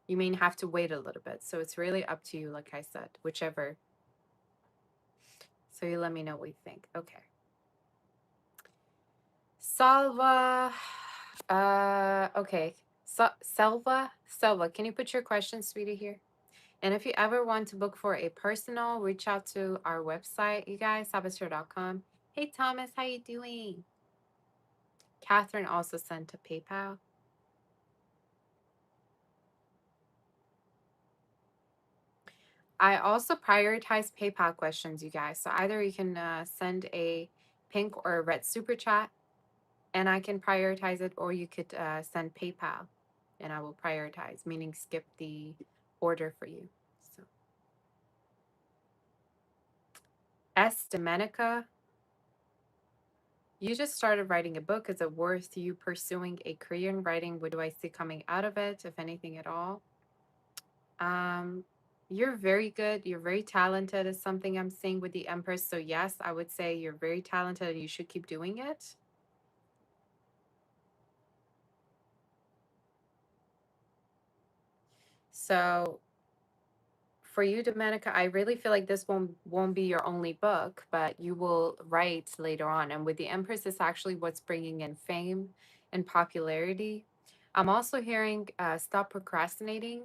You may have to wait a little bit. So it's really up to you, like I said, whichever. So you let me know what you think. Okay. Salva. Okay. Selva, can you put your question, sweetie, here? And if you ever want to book for a personal, reach out to our website, you guys, sabasur.com. Hey, Thomas, how you doing? Catherine also sent a PayPal. I also prioritize PayPal questions, you guys. So either you can send a pink or a red super chat, and I can prioritize it, or you could send PayPal, and I will prioritize, meaning skip the order for you. So, S. Domenica, you just started writing a book. Is it worth you pursuing a career in writing? What do I see coming out of it, if anything at all? Um, you're very good. You're very talented, is something I'm seeing with the Empress. So, yes, I would say you're very talented and you should keep doing it. So, for you, Domenica, I really feel like this won't be your only book, but you will write later on. And with the Empress, it's actually what's bringing in fame and popularity. I'm also hearing stop procrastinating.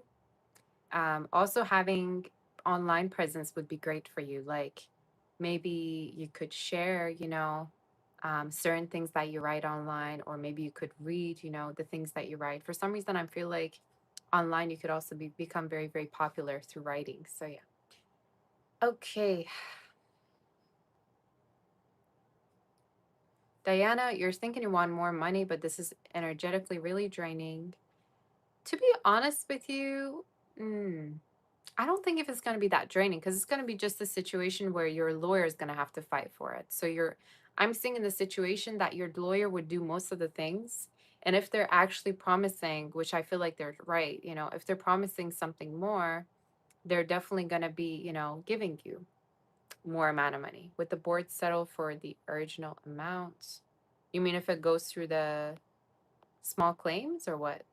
Also, having online presence would be great for you. Like maybe you could share, certain things that you write online, or maybe you could read, the things that you write. For some reason, I feel like online you could also become very, very popular through writing. So, yeah. Okay. Diana, you're thinking you want more money, but this is energetically really draining. To be honest with you, I don't think if it's going to be that draining because it's going to be just a situation where your lawyer is going to have to fight for it. So I'm seeing in the situation that your lawyer would do most of the things. And if they're actually promising, which I feel like they're right, if they're promising something more, they're definitely going to be, giving you more amount of money. Would the board settle for the original amount? You mean if it goes through the small claims or what?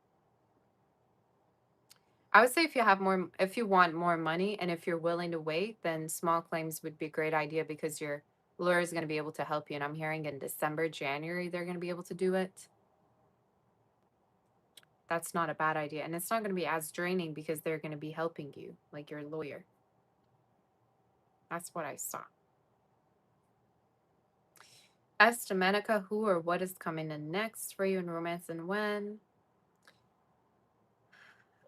I would say if you want more money and if you're willing to wait, then small claims would be a great idea because your lawyer is going to be able to help you. And I'm hearing in December, January, they're going to be able to do it. That's not a bad idea. And it's not going to be as draining because they're going to be helping you, like your lawyer. That's what I saw. As Domenica, who or what is coming in next for you in romance and when?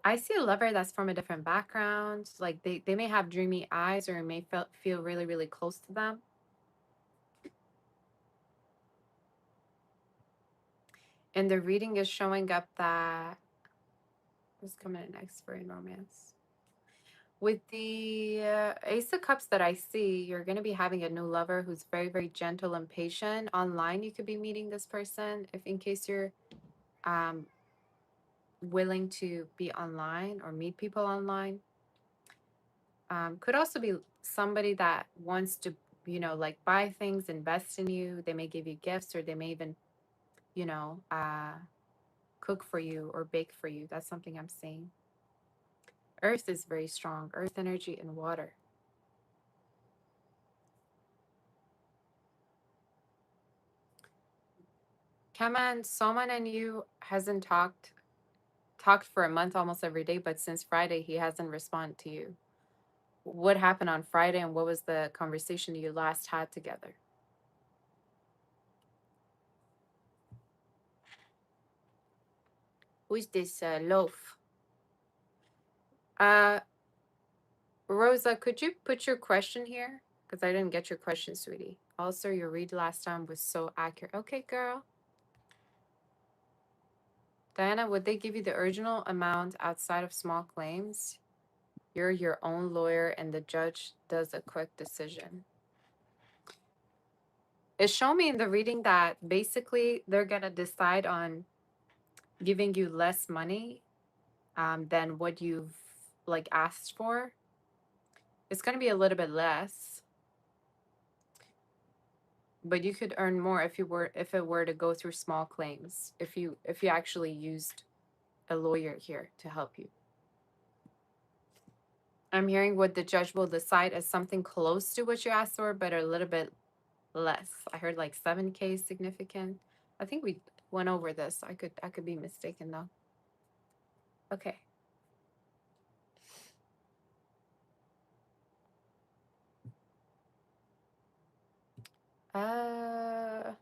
I see a lover that's from a different background. Like they may have dreamy eyes or may feel really, really close to them. And the reading is showing up that who's coming in next for in romance? With the Ace of Cups that I see, you're going to be having a new lover who's very, very gentle and patient. Online, you could be meeting this person if in case you're um, willing to be online or meet people online. Could also be somebody that wants to, like buy things, invest in you. They may give you gifts or they may even, you know, uh, cook for you or bake for you. That's something I'm seeing. Earth is very strong, earth energy and water. Come on, someone and you hasn't talked for a month almost every day, but since Friday he hasn't responded to you. What happened on Friday and what was the conversation you last had together? Who's this loaf? Uh, Rosa, could you put your question here? Because I didn't get your question, sweetie. Also, your read last time was so accurate. Okay, girl. Diana, would they give you the original amount outside of small claims? You're your own lawyer and the judge does a quick decision. It showed me in the reading that basically they're going to decide on giving you less money than what you've like asked for. It's going to be a little bit less, but you could earn more if it were to go through small claims, if you actually used a lawyer here to help you. I'm hearing what the judge will decide as something close to what you asked for, but a little bit less. I heard like 7K is significant. I think we went over this. I could be mistaken though. Okay. Uh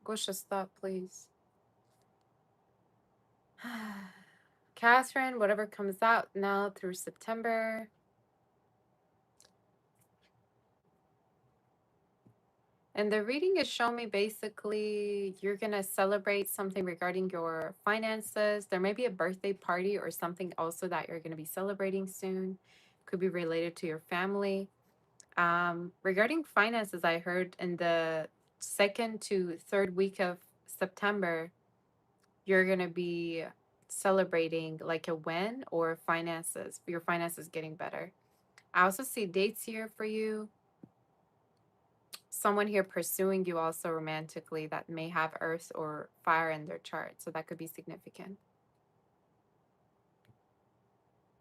Gosha, stop, please. Catherine, whatever comes out now through September. And the reading is showing me basically you're going to celebrate something regarding your finances. There may be a birthday party or something also that you're going to be celebrating soon. Could be related to your family. Regarding finances, I heard in the second to third week of September, you're going to be celebrating like a win or finances, your finances getting better. I also see dates here for you. Someone here pursuing you also romantically that may have earth or fire in their chart. So that could be significant.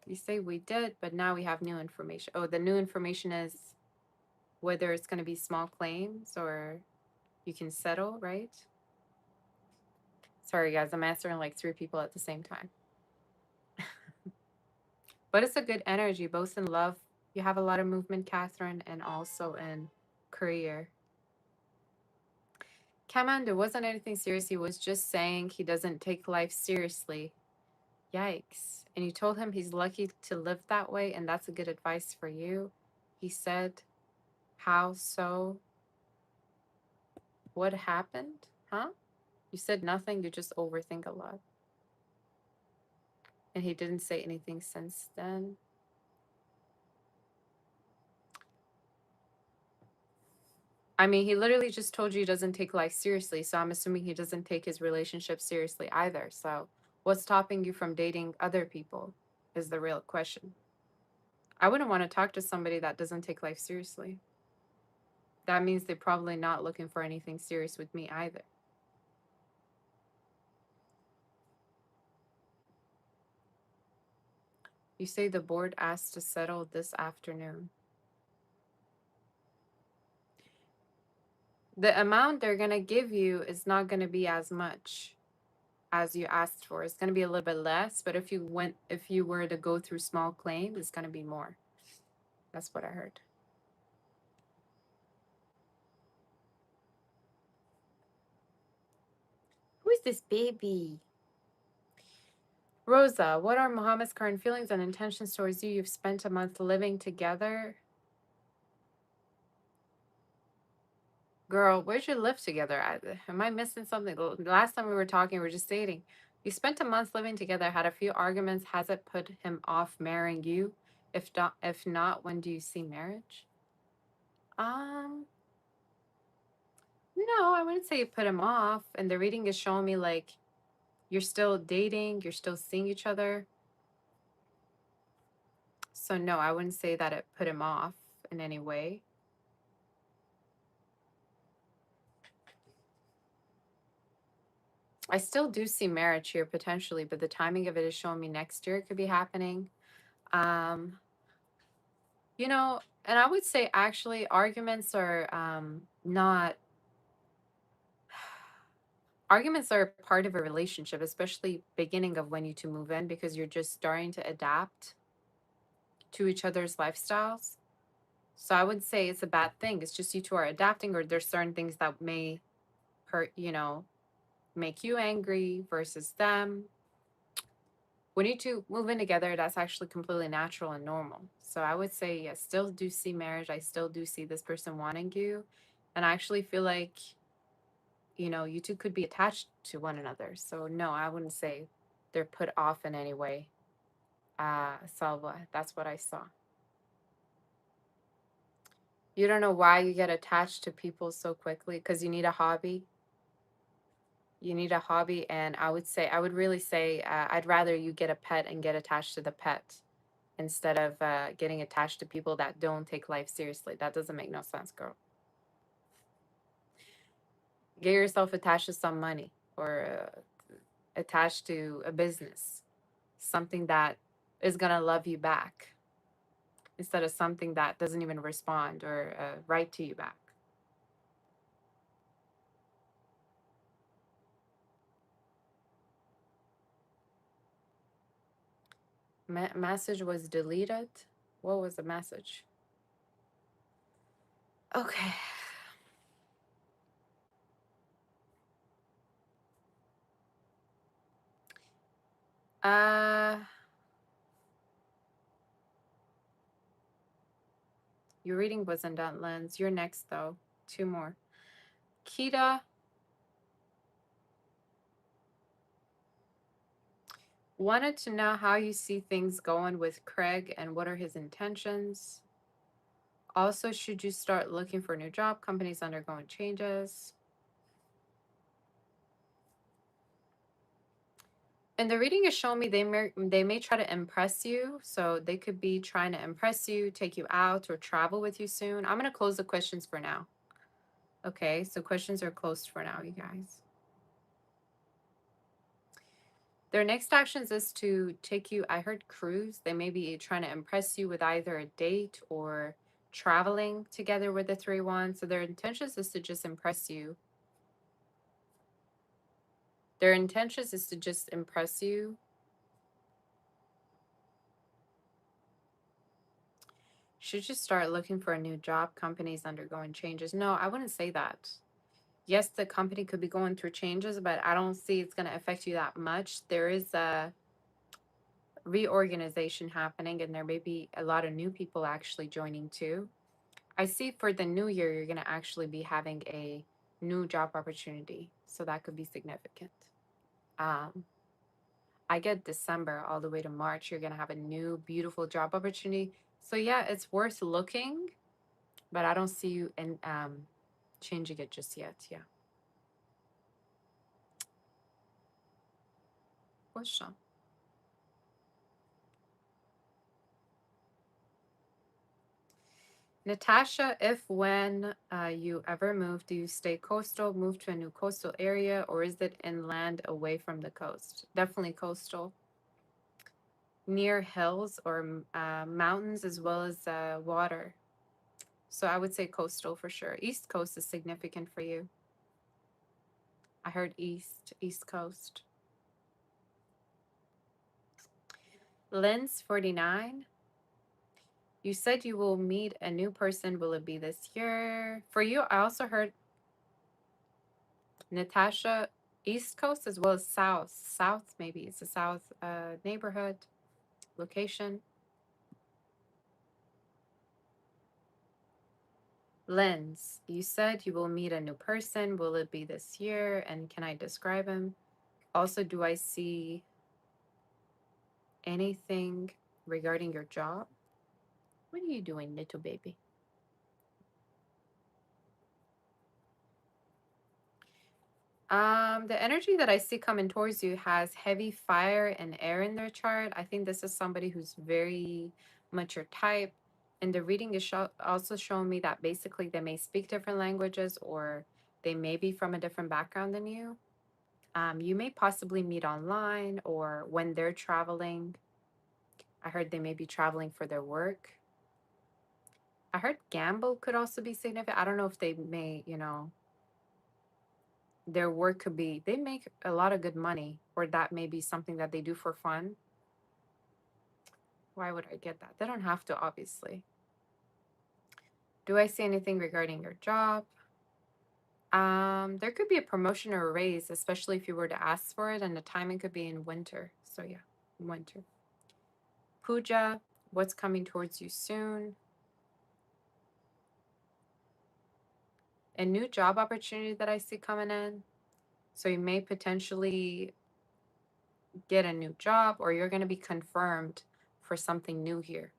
You say we did, but now we have new information. Oh, the new information is whether it's going to be small claims or you can settle, right? Sorry, guys, I'm answering like 3 people at the same time. But it's a good energy, both in love. You have a lot of movement, Catherine, and also in career. Cameron, there wasn't anything serious. He was just saying he doesn't take life seriously. Yikes. And you told him he's lucky to live that way, and that's a good advice for you. He said, how so? What happened? Huh? You said nothing, you just overthink a lot. And he didn't say anything since then. I mean, he literally just told you he doesn't take life seriously, so I'm assuming he doesn't take his relationship seriously either. So, what's stopping you from dating other people is the real question. I wouldn't want to talk to somebody that doesn't take life seriously. That means they're probably not looking for anything serious with me either. You say the board asked to settle this afternoon. The amount they're going to give you is not going to be as much as you asked for. It's going to be a little bit less, but if you were to go through small claim, it's going to be more. That's what I heard. Who is this baby? Rosa, what are Muhammad's current feelings and intentions towards you? You've spent a month living together. Girl, where'd you live together? Am I missing something? The last time we were talking, we were just dating. You spent a month living together, had a few arguments. Has it put him off marrying you? If not, when do you see marriage? Um, no, I wouldn't say it put him off. And the reading is showing me like you're still dating, you're still seeing each other. So no, I wouldn't say that it put him off in any way. I still do see marriage here potentially, but the timing of it is showing me next year it could be happening. Um, and I would say actually arguments are not arguments are part of a relationship, especially beginning of when you two move in because you're just starting to adapt to each other's lifestyles. So I would say it's a bad thing. It's just you two are adapting, or there's certain things that may hurt, make you angry versus them. When you two move in together, that's actually completely natural and normal. So I would say, yes, still do see marriage. I still do see this person wanting you. And I actually feel like, you two could be attached to one another. So no, I wouldn't say they're put off in any way. Salva, that's what I saw. You don't know why you get attached to people so quickly because you need a hobby. You need a hobby, and I would really say, I'd rather you get a pet and get attached to the pet instead of getting attached to people that don't take life seriously. That doesn't make no sense, girl. Get yourself attached to some money or attached to a business, something that is going to love you back instead of something that doesn't even respond or write to you back. Message was deleted. What was the message? Okay. Uh, your reading wasn't done, Lens. You're next, though. Two more. Kita wanted to know how you see things going with Craig and what are his intentions. Also, should you start looking for a new job? Companies undergoing changes. And the reading is showing me they may try to impress you. So they could be trying to impress you, take you out, or travel with you soon. I'm going to close the questions for now. Okay, so questions are closed for now, you guys. Their next actions is to take you, I heard cruise. They may be trying to impress you with either a date or traveling together with the 3-1. So their intentions is to just impress you. Their intentions is to just impress you. Should you start looking for a new job? Companies undergoing changes. No, I wouldn't say that. Yes, the company could be going through changes, but I don't see it's going to affect you that much. There is a reorganization happening, and there may be a lot of new people actually joining too. I see for the new year, you're going to actually be having a new job opportunity. So that could be significant. Um, I get December all the way to March. You're going to have a new, beautiful job opportunity. So, yeah, it's worth looking, but I don't see you in changing it just yet. Yeah. What's up? Natasha, if when you ever move, do you stay coastal, move to a new coastal area, or is it inland away from the coast? Definitely coastal, near hills or mountains as well as water. So I would say coastal for sure. East Coast is significant for you. I heard East Coast. Lens 49. You said you will meet a new person. Will it be this year? For you, I also heard Natasha, East Coast as well as South. South, maybe. It's a South neighborhood location. Lens, you said you will meet a new person. Will it be this year? And can I describe him? Also, do I see anything regarding your job? What are you doing, little baby? The energy that I see coming towards you has heavy fire and air in their chart. I think this is somebody who's very much your type. And the reading is also showing me that basically they may speak different languages or they may be from a different background than you. You may possibly meet online or when they're traveling. I heard they may be traveling for their work. I heard gamble could also be significant. I don't know if they may, their work could be, they make a lot of good money, or that may be something that they do for fun. Why would I get that? They don't have to, obviously. Do I see anything regarding your job? There could be a promotion or a raise, especially if you were to ask for it, and the timing could be in winter. So yeah, winter. Puja, what's coming towards you soon? A new job opportunity that I see coming in. So you may potentially get a new job, or you're going to be confirmed for something new here,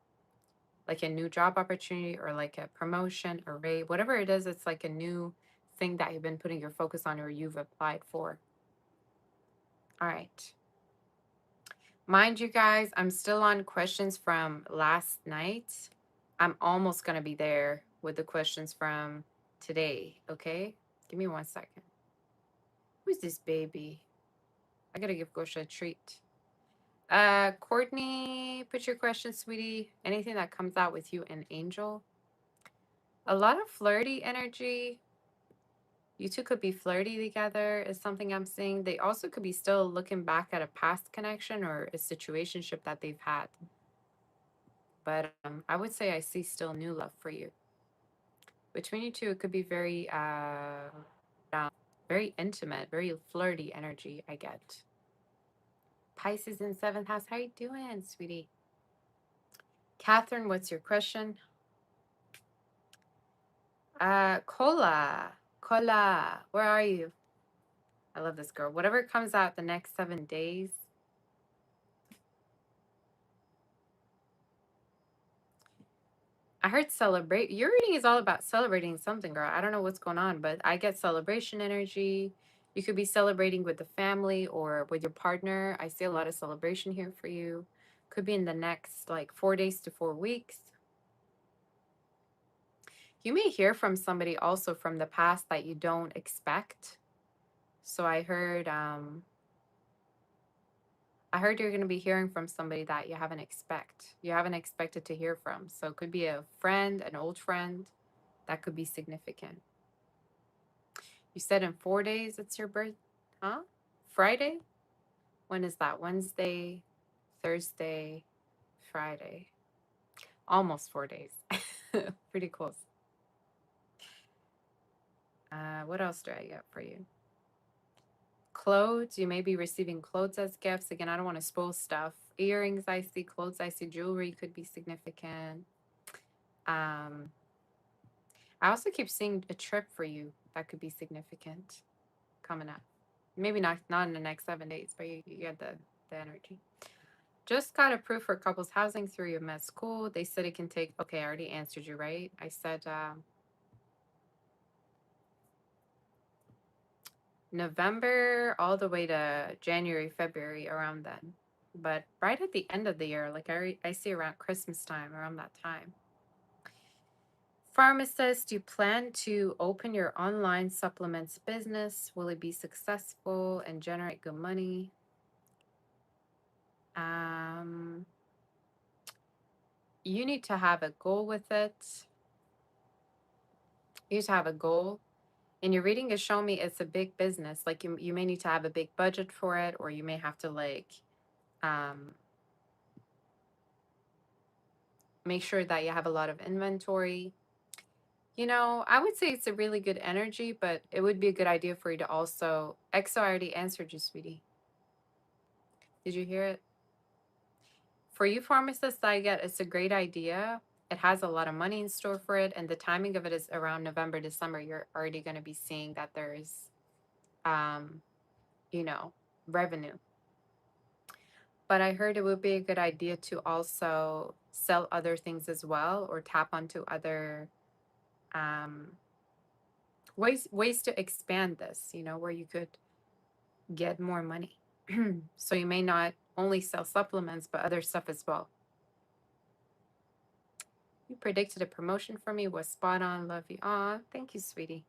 like a new job opportunity or like a promotion or rate, whatever it is. It's like a new thing that you've been putting your focus on or you've applied for. All right. Mind you guys, I'm still on questions from last night. I'm almost going to be there with the questions from today. Okay. Give me 1 second. Who's this baby? I got to give Gosha a treat. Courtney, put your question, sweetie. Anything that comes out with you and Angel. A lot of flirty energy. You two could be flirty together is something I'm seeing. They also could be still looking back at a past connection or a situationship that they've had. But I would say I see still new love for you. Between you two, it could be very intimate, very flirty energy I get. Pisces in 7th house. How you doing, sweetie? Catherine, what's your question? Kola, where are you? I love this girl. Whatever comes out the next 7 days. I heard celebrate. Your reading is all about celebrating something, girl. I don't know what's going on, but I get celebration energy. You could be celebrating with the family or with your partner. I see a lot of celebration here for you. Could be in the next like 4 days to 4 weeks. You may hear from somebody also from the past that you don't expect. So I heard you're going to be hearing from somebody that you haven't expected to hear from. So it could be a friend, an old friend. That could be significant. You said in 4 days it's your birth, huh? Friday? When is that? Wednesday, Thursday, Friday. Almost 4 days. Pretty close. What else do I get for you? Clothes. You may be receiving clothes as gifts. Again, I don't want to spoil stuff. Earrings, I see. Clothes, I see. Jewelry could be significant. Um, I also keep seeing a trip for you that could be significant coming up. Maybe not in the next 7 days, but you get the energy. Just got approved for couples housing through your med school. They said it can take. Okay, I already answered you, right? I said November all the way to January, February, around then. But right at the end of the year, like I see around Christmas time, around that time. Pharmacist, you plan to open your online supplements business. Will it be successful and generate good money? Um, you need to have a goal with it. You need to have a goal. And your reading is showing me it's a big business. Like you may need to have a big budget for it, or you may have to um, make sure that you have a lot of inventory. I would say it's a really good energy, but it would be a good idea for you to also. EXO already answered you, sweetie. Did you hear it? For you pharmacists, I get it's a great idea. It has a lot of money in store for it, and the timing of it is around November, December. You're already going to be seeing that there's, um, you know, revenue. But I heard it would be a good idea to also sell other things as well, or tap onto other um, ways to expand this, where you could get more money. So you may not only sell supplements, but other stuff as well. You predicted a promotion for me, was spot on. Love you. Aw, thank you, sweetie.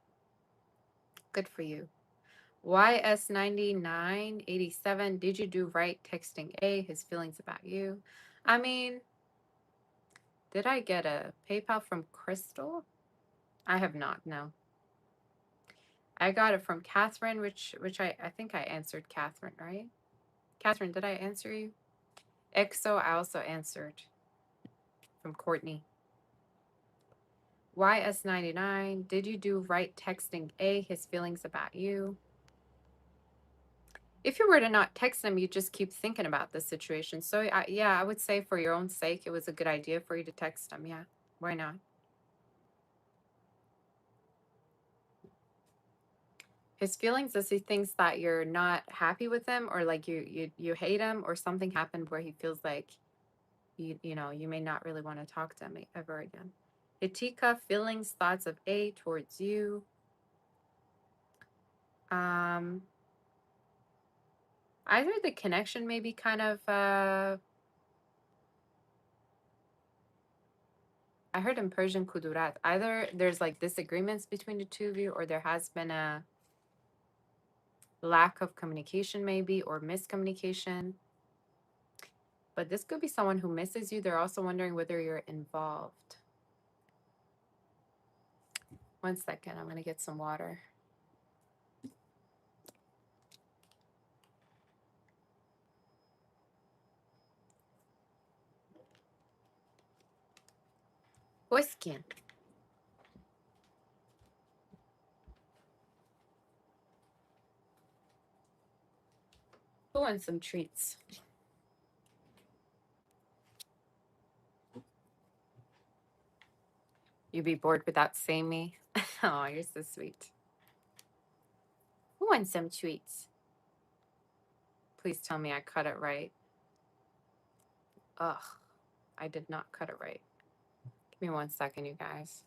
Good for you. YS9987, did you do right texting A, his feelings about you? I mean, did I get a PayPal from Crystal? I have not, no. I got it from Catherine, which I think I answered Catherine, right? Catherine, did I answer you? EXO, I also answered from Courtney. YS99, did you do right texting A, his feelings about you? If you were to not text them, you just keep thinking about the situation. So yeah, I would say for your own sake, it was a good idea for you to text them. Yeah, why not? His feelings is he thinks that you're not happy with him, or like you hate him, or something happened where he feels like you may not really want to talk to him ever again. Itika, feelings, thoughts of A towards you. Either the connection may be kind of I heard in Persian kudurat. Either there's like disagreements between the two of you, or there has been a lack of communication maybe, or miscommunication. But this could be someone who misses you. They're also wondering whether you're involved. 1 second, I'm gonna get some water. Whiskey. Who wants some treats? You'd be bored without saying me. Oh, you're so sweet. Who wants some treats? Please tell me I cut it right. Ugh, I did not cut it right. Give me 1 second, you guys.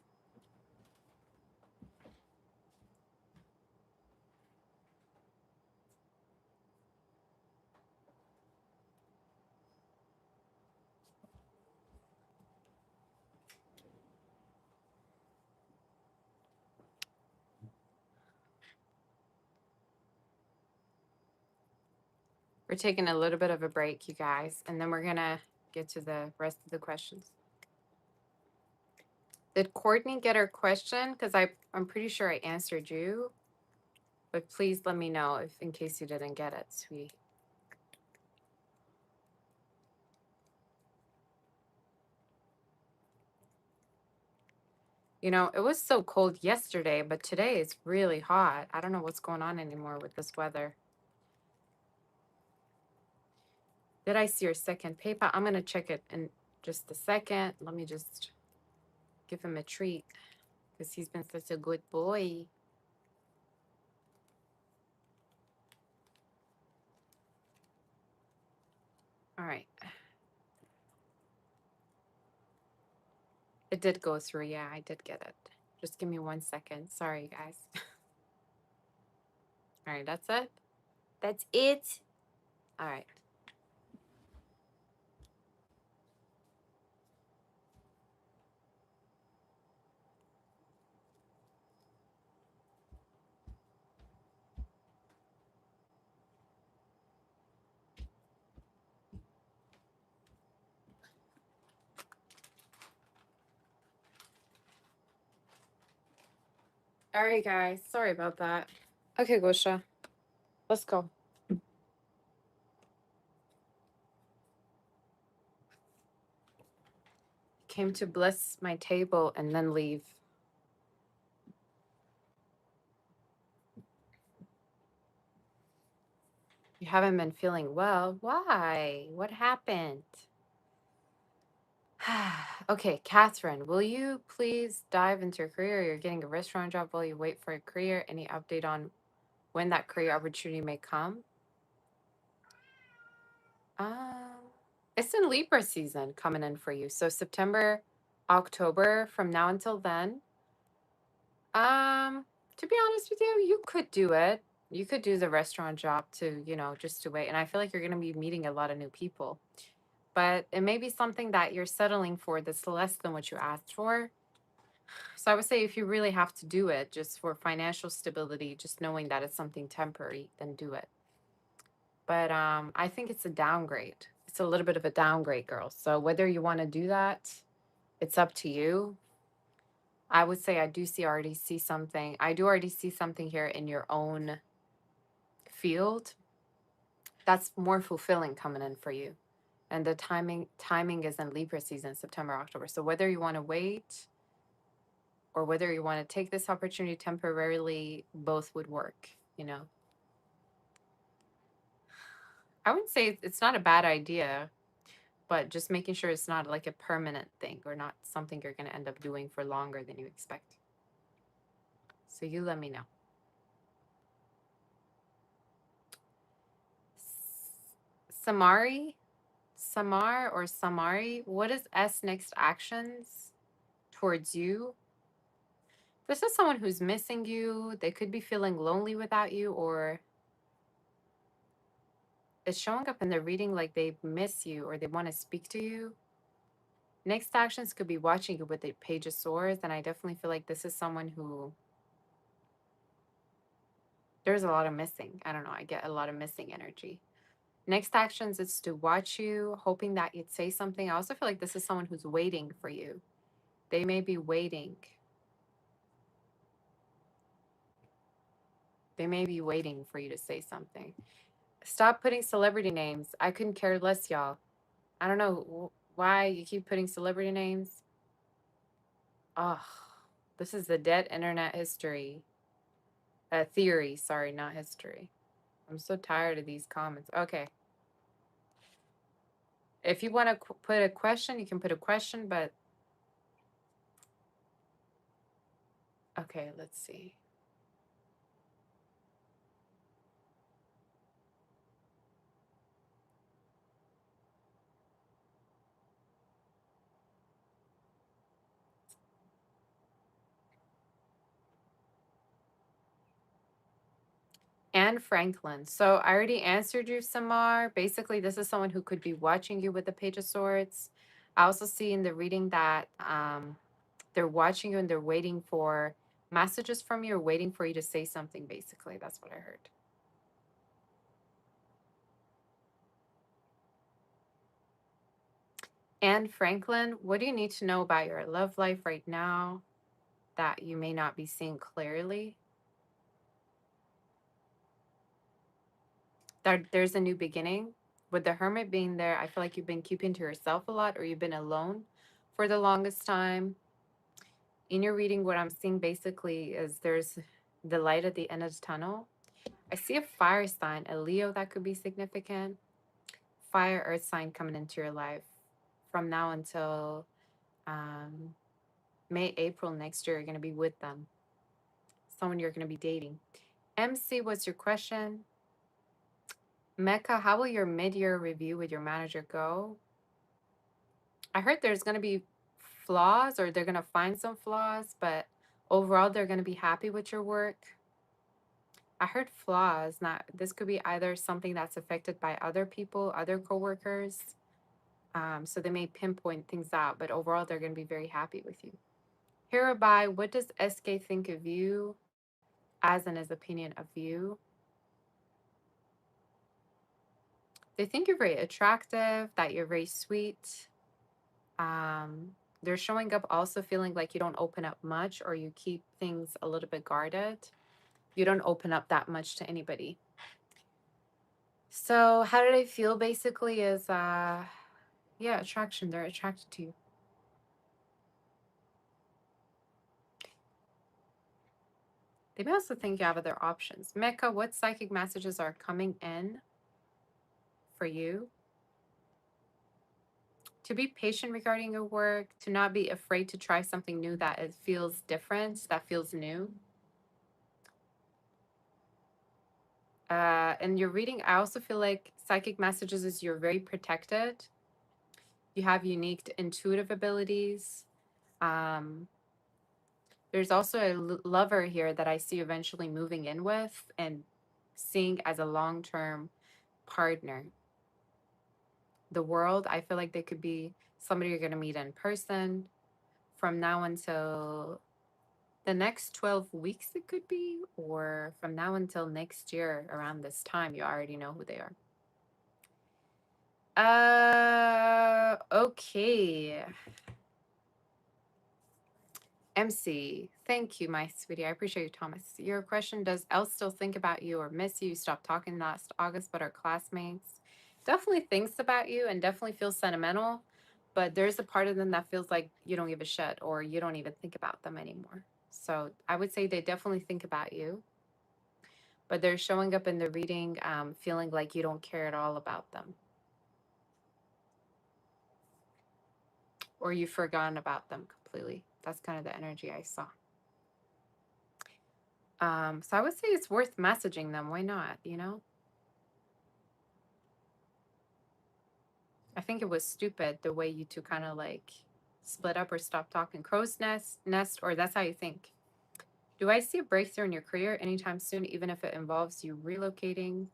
We're taking a little bit of a break, you guys, and then we're gonna get to the rest of the questions. Did Courtney get her question? Because I'm pretty sure I answered you. But please let me know if in case you didn't get it, sweet. It was so cold yesterday, but today it's really hot. I don't know what's going on anymore with this weather. Did I see your second PayPal? I'm going to check it in just a second. Let me just give him a treat because he's been such a good boy. All right. It did go through. Yeah, I did get it. Just give me 1 second. Sorry, guys. All right, that's it. That's it. All right. All right, guys. Sorry about that. Okay, Gosha. Let's go. Came to bless my table and then leave. You haven't been feeling well. Why? What happened? Okay, Catherine, will you please dive into your career? You're getting a restaurant job while you wait for a career. Any update on when that career opportunity may come? Um, it's in Libra season coming in for you. So September, October, from now until then. Um, to be honest with you, you could do it. You could do the restaurant job to, just to wait. And I feel like you're going to be meeting a lot of new people. But it may be something that you're settling for that's less than what you asked for. So I would say if you really have to do it just for financial stability, just knowing that it's something temporary, then do it. But I think it's a downgrade. It's a little bit of a downgrade, girl. So whether you want to do that, it's up to you. I would say I do see already see something. I do already see something here in your own field that's more fulfilling coming in for you. And the timing is in Libra season, September, October. So whether you want to wait or whether you want to take this opportunity temporarily, both would work. I would say it's not a bad idea, but just making sure it's not like a permanent thing or not something you're going to end up doing for longer than you expect. So you let me know. Samari, Samar or Samari, what is S next actions towards you? This is someone who's missing you. They could be feeling lonely without you, or it's showing up in their reading like they miss you or they want to speak to you. Next actions could be watching you with the Page of Swords, and I definitely feel like this is someone who there's a lot of missing. I don't know. I get a lot of missing energy. Next actions is to watch you, hoping that you'd say something. I also feel like this is someone who's waiting for you. They may be waiting. They may be waiting for you to say something. Stop putting celebrity names. I couldn't care less, y'all. I don't know why you keep putting celebrity names. Ugh, this is the dead internet history. Theory, sorry, not history. I'm so tired of these comments. Okay. If you want to put a question, you can put a question, but okay, let's see. Anne Franklin. So I already answered you, Samar. Basically, this is someone who could be watching you with the Page of Swords. I also see in the reading that they're watching you and they're waiting for messages from you or waiting for you to say something, basically. That's what I heard. Anne Franklin, what do you need to know about your love life right now that you may not be seeing clearly? There's a new beginning. With the Hermit being there, I feel like you've been keeping to yourself a lot or you've been alone for the longest time. In your reading, what I'm seeing basically is there's the light at the end of the tunnel. I see a fire sign, a Leo that could be significant. Fire, earth sign coming into your life from now until um, May, April next year. You're going to be with them, someone you're going to be dating. MC, what's your question? Mecca, how will your mid-year review with your manager go? I heard there's going to be flaws or they're going to find some flaws, but overall they're going to be happy with your work. I heard flaws. Not this could be either something that's affected by other people, other coworkers. So they may pinpoint things out, but overall they're going to be very happy with you. Hereby, what does SK think of you, as in his opinion of you? They think you're very attractive, that you're very sweet. They're showing up also feeling like you don't open up much or you keep things a little bit guarded. You don't open up that much to anybody. So how do they feel basically is yeah, attraction. They're attracted to you. They may also think you have other options. Mecca, what psychic messages are coming in for you? To be patient regarding your work, to not be afraid to try something new that it feels different, that feels new. In your reading, I also feel like psychic messages is you're very protected. You have unique intuitive abilities. Um, there's also a lover here that I see eventually moving in with and seeing as a long-term partner. The world, I feel like they could be somebody you're going to meet in person from now until the next 12 weeks, it could be, or from now until next year around this time, you already know who they are. Okay. MC, thank you, my sweetie. I appreciate you, Thomas. Your question, does Elle still think about you or miss you? Stopped talking last August, but our classmates. Definitely thinks about you and definitely feels sentimental, but there's a part of them that feels like you don't give a shit or you don't even think about them anymore. So I would say they definitely think about you, but they're showing up in the reading feeling like you don't care at all about them or you've forgotten about them completely. That's kind of the energy I saw. So I would say it's worth messaging them. Why not? You know, I think it was stupid the way you two kind of like split up or stopped talking. Crow's nest, or that's how you think. Do I see a breakthrough in your career anytime soon, even if it involves you relocating?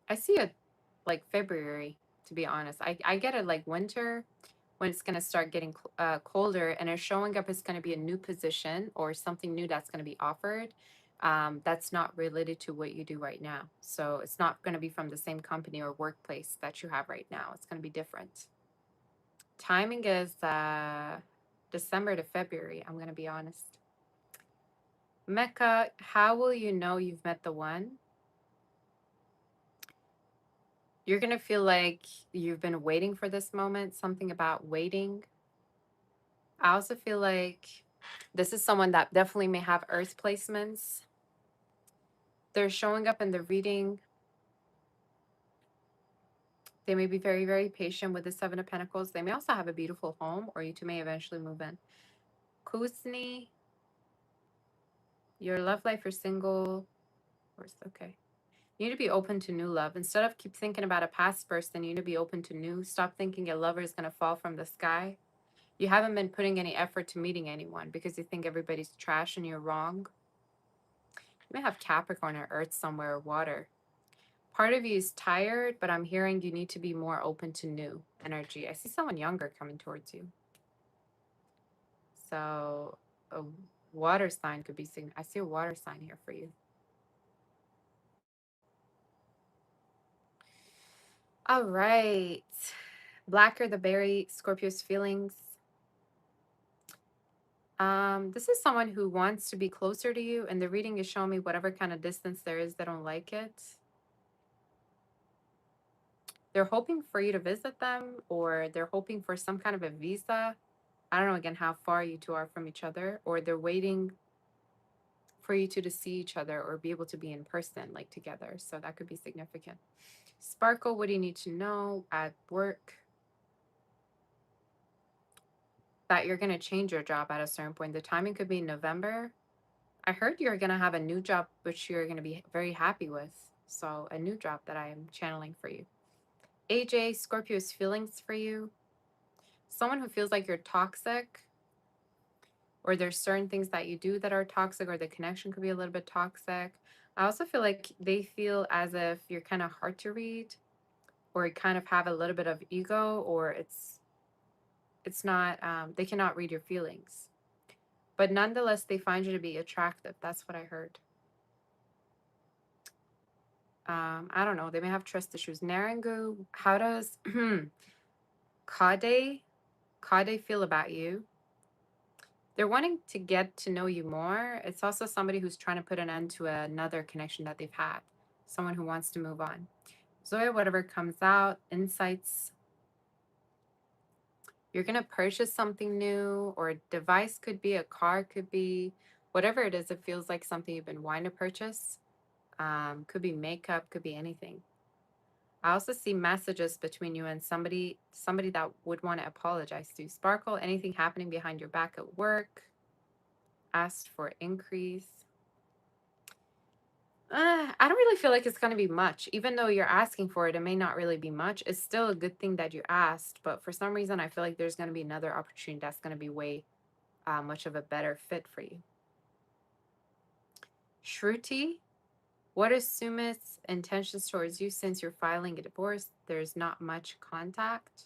I see it like February, to be honest. I get it like winter when it's going to start getting colder and it's showing up as going to be a new position or something new that's going to be offered. That's not related to what you do right now. So it's not going to be from the same company or workplace that you have right now. It's going to be different. Timing is December to February, I'm going to be honest. Mecca, how will you know you've met the one? You're going to feel like you've been waiting for this moment, something about waiting. I also feel like this is someone that definitely may have earth placements. They're showing up in the reading. They may be very, very patient with the Seven of Pentacles. They may also have a beautiful home, or you two may eventually move in. Kusni, your love life, you're single. Of course, okay. You need to be open to new love. Instead of keep thinking about a past person, you need to be open to new. Stop thinking a lover is going to fall from the sky. You haven't been putting any effort to meeting anyone because you think everybody's trash and you're wrong. You may have Capricorn or Earth somewhere or water. Part of you is tired, but I'm hearing you need to be more open to new energy. I see someone younger coming towards you. So a water sign could be saying, I see a water sign here for you. All right. Blacker the berry, Scorpio's feelings. This is someone who wants to be closer to you, and the reading is showing me whatever kind of distance there is, they don't like it. They're hoping for you to visit them, or they're hoping for some kind of a visa. I don't know again how far you two are from each other, or they're waiting for you two to see each other or be able to be in person, like together. So that could be significant. Sparkle, what do you need to know at work? That you're going to change your job at a certain point. The timing could be in November. I heard you're going to have a new job, which you're going to be very happy with. So, a new job that I am channeling for you. AJ, Scorpio's feelings for you. Someone who feels like you're toxic, or there's certain things that you do that are toxic, or the connection could be a little bit toxic. I also feel like they feel as if you're kind of hard to read, or kind of have a little bit of ego, or it's not they cannot read your feelings. But nonetheless, they find you to be attractive. That's what I heard. I don't know. They may have trust issues. Narangu, how does Kade feel about you? They're wanting to get to know you more. It's also somebody who's trying to put an end to another connection that they've had. Someone who wants to move on. Zoya, whatever comes out, insights. You're going to purchase something new, or a device could be, a car could be, whatever it is, it feels like something you've been wanting to purchase. Could be makeup, could be anything. I also see messages between you and somebody that would want to apologize to. Sparkle, anything happening behind your back at work. asked for increase. I don't really feel like it's going to be much. Even though you're asking for it, it may not really be much. It's still a good thing that you asked, but for some reason, I feel like there's going to be another opportunity that's going to be way much of a better fit for you. Shruti, what is Sumit's intentions towards you since you're filing a divorce? There's not much contact.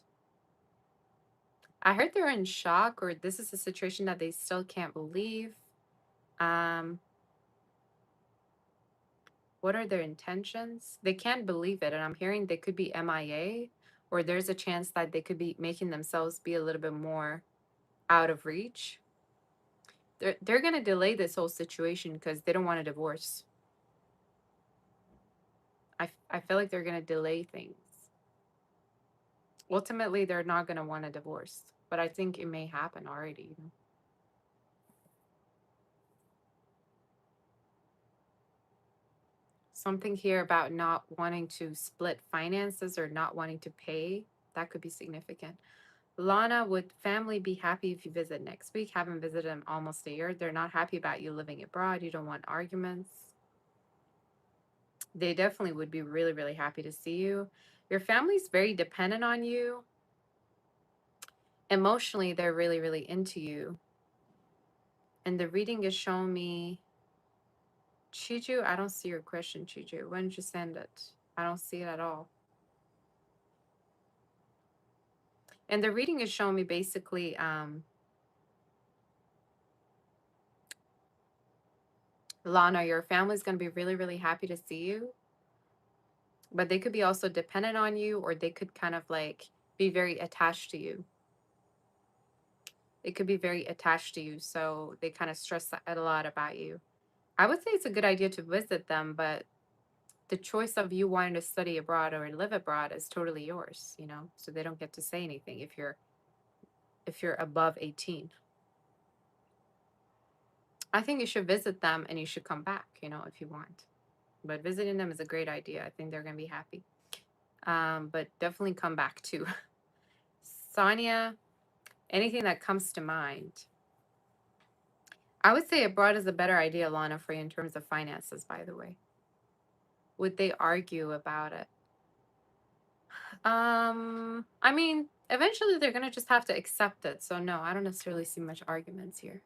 I heard they're in shock, or this is a situation that they still can't believe. Um, what are their intentions? They can't believe it, and I'm hearing they could be MIA, or there's a chance that they could be making themselves be a little bit more out of reach. They're gonna delay this whole situation because they don't want a divorce. I feel like they're gonna delay things. Ultimately, they're not gonna want a divorce, but I think it may happen already. You know? Something here about not wanting to split finances or not wanting to pay. That could be significant. Lana, would family be happy if you visit next week? Haven't visited them almost a year. They're not happy about you living abroad. You don't want arguments. They definitely would be really, really happy to see you. Your family's very dependent on you. Emotionally, they're really, really into you. And the reading is showing me Chiju. I don't see your question, Chiju. When did you send it? I don't see it at all. And the reading is showing me basically Lana, your family's going to be really, really happy to see you, but they could be also dependent on you, or they could kind of like be very attached to you. They could be very attached to you, so they kind of stress a lot about you. I would say it's a good idea to visit them, but the choice of you wanting to study abroad or live abroad is totally yours, you know, so they don't get to say anything if you're above 18. I think you should visit them and you should come back, you know, if you want. But visiting them is a great idea. I think they're going to be happy. But definitely come back too. Sonia, anything that comes to mind. I would say abroad is a better idea, Lana, for you in terms of finances, by the way. Would they argue about it? I mean, eventually they're gonna just have to accept it. So no, I don't necessarily see much arguments here.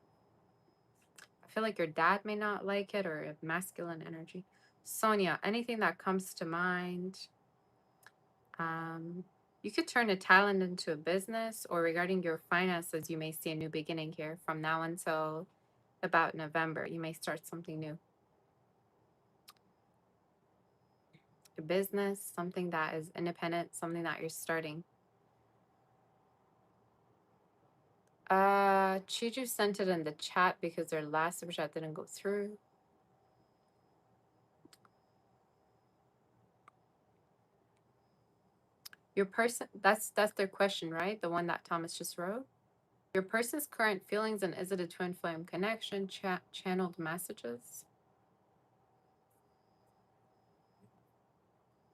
I feel like your dad may not like it or masculine energy. Sonia, anything that comes to mind? Um, you could turn a talent into a business, or regarding your finances, you may see a new beginning here from now until about November. You may start something new. A business, something that is independent, something that you're starting. Chiju sent it in the chat because their last super chat didn't go through. Your person, that's their question, right? The one that Thomas just wrote. Your person's current feelings, and is it a twin flame connection? Channeled messages.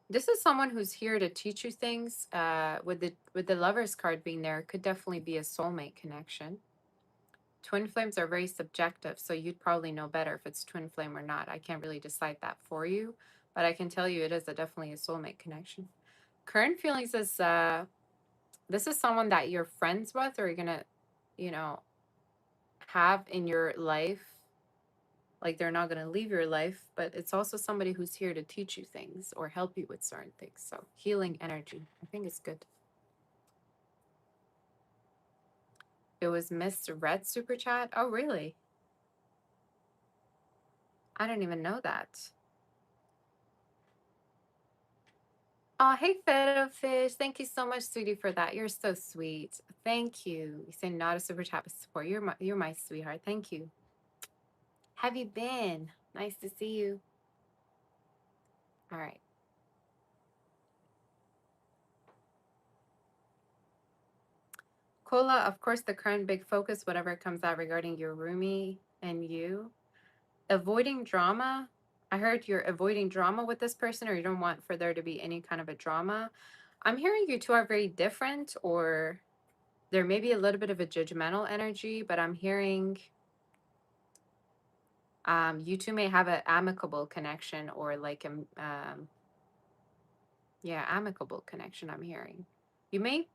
This is someone who's here to teach you things. With the Lovers card being there, it could definitely be a soulmate connection. Twin flames are very subjective, so you'd probably know better if it's twin flame or not. I can't really decide that for you, but I can tell you it is definitely a soulmate connection. Current feelings is this is someone that you're friends with, or you're gonna, you know, have in your life. Like they're not gonna leave your life, but it's also somebody who's here to teach you things or help you with certain things. So healing energy, I think it's good. It was Mr. Red Super Chat. Oh, really? I didn't even know that. Oh, hey, Fiddle Fish. Thank you so much, sweetie, for that. You're so sweet. Thank you. You say not a super chat, but support. You're my sweetheart. Thank you. Have you been? Nice to see you. All right. Kola, of course, the current big focus, whatever comes out regarding your roomie and you. Avoiding drama. I heard you're avoiding drama with this person, or you don't want for there to be any kind of a drama. I'm hearing you two are very different, or there may be a little bit of a judgmental energy, but I'm hearing You two may have an amicable connection or like yeah, amicable connection. I'm hearing. You may,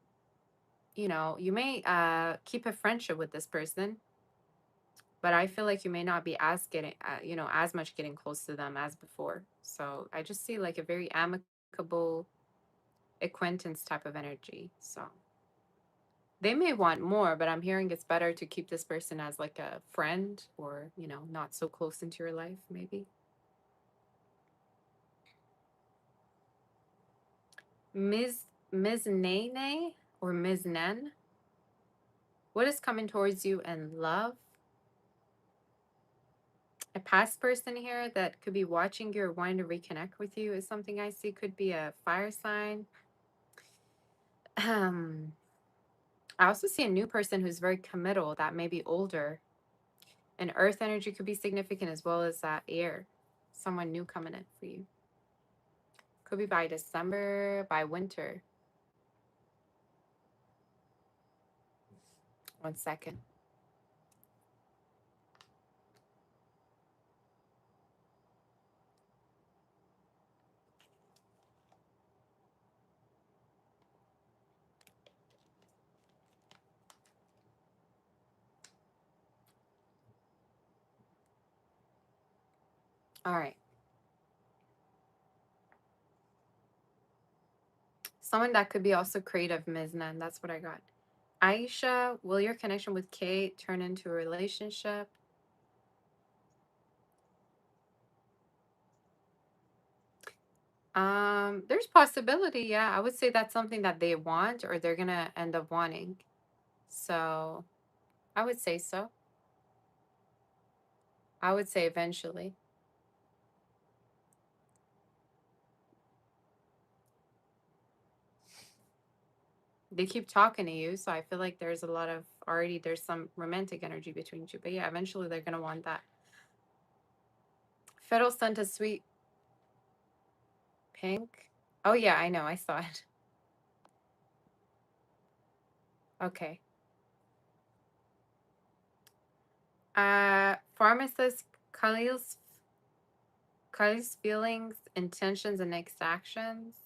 you may keep a friendship with this person, but I feel like you may not be as getting, as much getting close to them as before. So I just see like a very amicable acquaintance type of energy. So they may want more, but I'm hearing it's better to keep this person as like a friend or, not so close into your life, maybe. Ms. Nene or Ms. Nen, what is coming towards you in love? A past person here that could be watching you or wanting to reconnect with you is something I see. Could be a fire sign. I also see a new person who's very committal that may be older. And earth energy could be significant as well as that air. Someone new coming in for you. Could be by December, by winter. One second. All right. Someone that could be also creative, Ms. Nan. That's what I got. Aisha, will your connection with Kate turn into a relationship? There's possibility, yeah. I would say that's something that they want or they're gonna end up wanting. So I would say so. I would say eventually. They keep talking to you, so I feel like there's a lot of already there's some romantic energy between you. But yeah, eventually they're gonna want that. Fiddle sent a sweet pink. Oh yeah, I know, I saw it. Okay. Pharmacist Khalil's feelings, intentions, and next actions.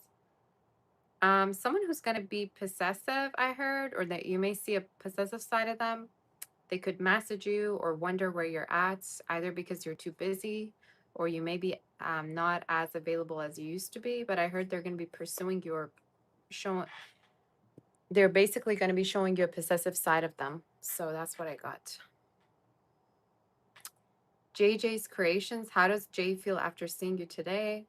Someone who's gonna be possessive, I heard, or that you may see a possessive side of them. They could message you or wonder where you're at, either because you're too busy or you may be not as available as you used to be. But I heard they're going to be pursuing you or showing, they're basically going to be showing you a possessive side of them. So that's what I got. JJ's Creations. How does Jay feel after seeing you today?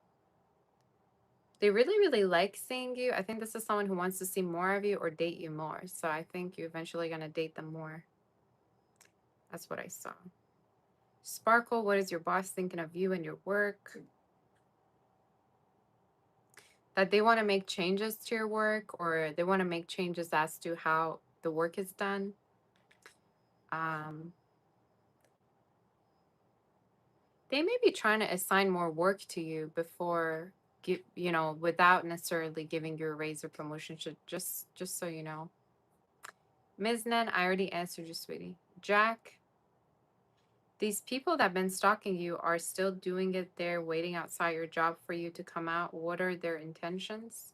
They really, really like seeing you. I think this is someone who wants to see more of you or date you more. So I think you're eventually going to date them more. That's what I saw. Sparkle, what is your boss thinking of you and your work? That they want to make changes to your work or they want to make changes as to how the work is done. Um, they may be trying to assign more work to you before, without necessarily giving you a raise or promotion. Just so you know. Ms. Nen, I already answered you, sweetie. Jack, these people that have been stalking you are still doing it there, waiting outside your job for you to come out. What are their intentions?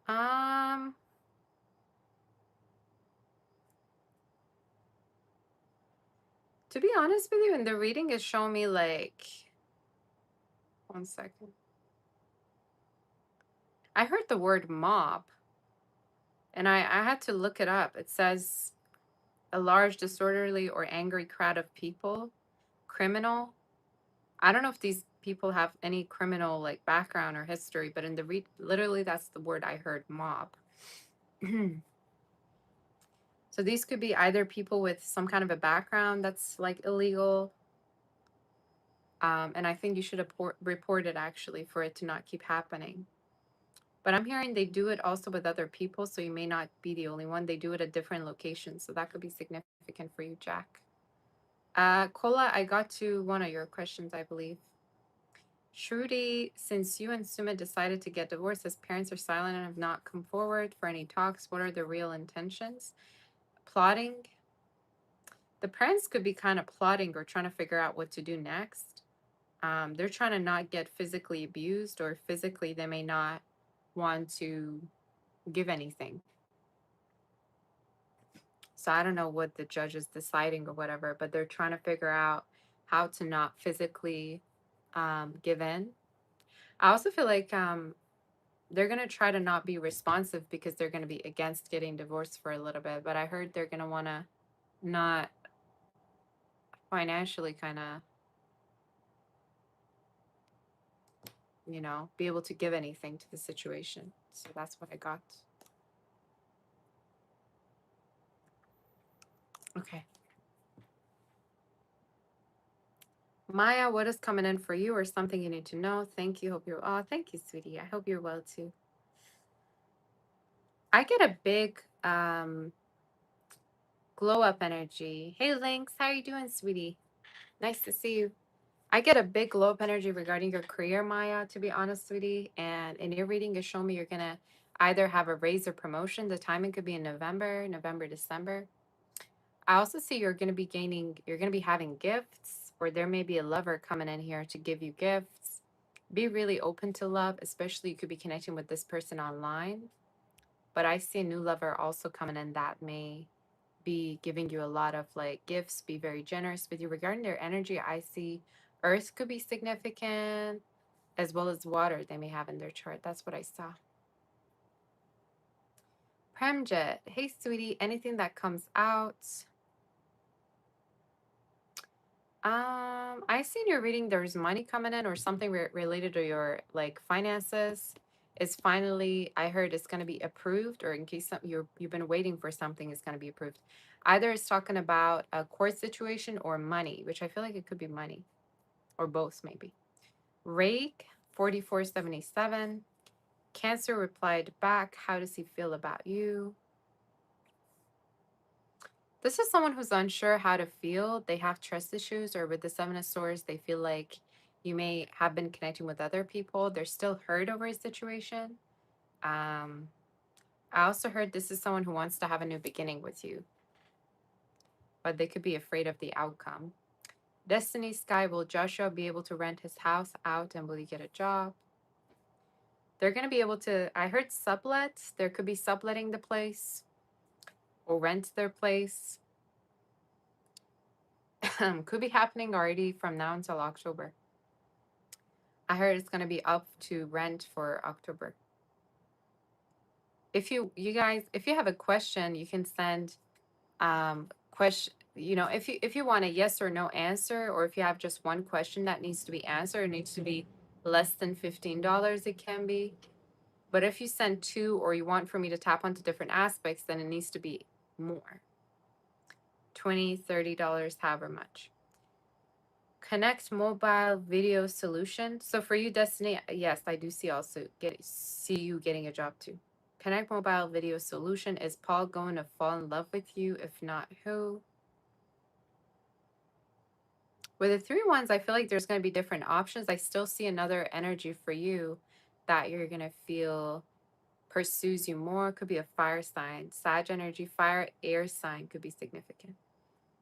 Um, to be honest with you, in the reading is showing me like, one second. I heard the word mob and I had to look it up. It says a large, disorderly, or angry crowd of people, criminal. I don't know if these people have any criminal like background or history, but in the read, literally, that's the word I heard mob. So these could be either people with some kind of a background that's like illegal. And I think you should report it actually for it to not keep happening. But I'm hearing they do it also with other people, so you may not be the only one. They do it at different locations, so that could be significant for you, Jack. Kola, I got to one of your questions, I believe. Shruti, since you and Sumit decided to get divorced, as parents are silent and have not come forward for any talks, what are the real intentions? Plotting. The parents could be kind of plotting or trying to figure out what to do next. They're trying to not get physically abused, or physically they may not want to give anything. So I don't know what the judge is deciding or whatever, but they're trying to figure out how to not physically give in. I also feel like they're going to try to not be responsive because they're going to be against getting divorced for a little bit. But I heard they're going to want to not financially kind of, be able to give anything to the situation. So that's what I got. Okay. Maya, what is coming in for you or something you need to know? Thank you. Hope you're, oh, thank you, sweetie. I hope you're well too. I get a big glow up energy. Hey, Lynx, how are you doing, sweetie? Nice to see you. I get a big glow up energy regarding your career, Maya, to be honest, sweetie. And in your reading, you show me you're going to either have a raise or promotion. The timing could be in November, December. I also see you're going to be having gifts, or there may be a lover coming in here to give you gifts. Be really open to love, especially you could be connecting with this person online. But I see a new lover also coming in that may be giving you a lot of like gifts, be very generous with you. Regarding their energy, I see earth could be significant as well as water they may have in their chart. That's what I saw. Premjet, hey sweetie, anything that comes out. I see in your reading there's money coming in or something related to your like finances. Is finally, I heard it's going to be approved, or in case you've been waiting for something is going to be approved. Either it's talking about a court situation or money, which I feel like it could be money or both maybe. Rake 4477. Cancer replied back, how does he feel about you? This is someone who's unsure how to feel. They have trust issues, or with the Seven of Swords, they feel like you may have been connecting with other people. They're still hurt over a situation. Um, I also heard this is someone who wants to have a new beginning with you, but they could be afraid of the outcome. Destiny Sky, will Joshua be able to rent his house out, and will he get a job? They're going to be able to, I heard sublet. There could be subletting the place or rent their place. Could be happening already from now until October. I heard it's going to be up to rent for October. If you guys, if you have a question, you can send question, if you want a yes or no answer, or if you have just one question that needs to be answered, it needs to be less than $15, it can be. But if you send two, or you want for me to tap onto different aspects, then it needs to be more. $20, $30, however much. Connect mobile video solution. So for you, Destiny, yes, I do see see you getting a job too. Connect mobile video solution. Is Paul going to fall in love with you? If not, who? With the three ones, I feel like there's going to be different options. I still see another energy for you that you're going to feel pursues you more. Could be a fire sign. Sag energy, fire, air sign could be significant.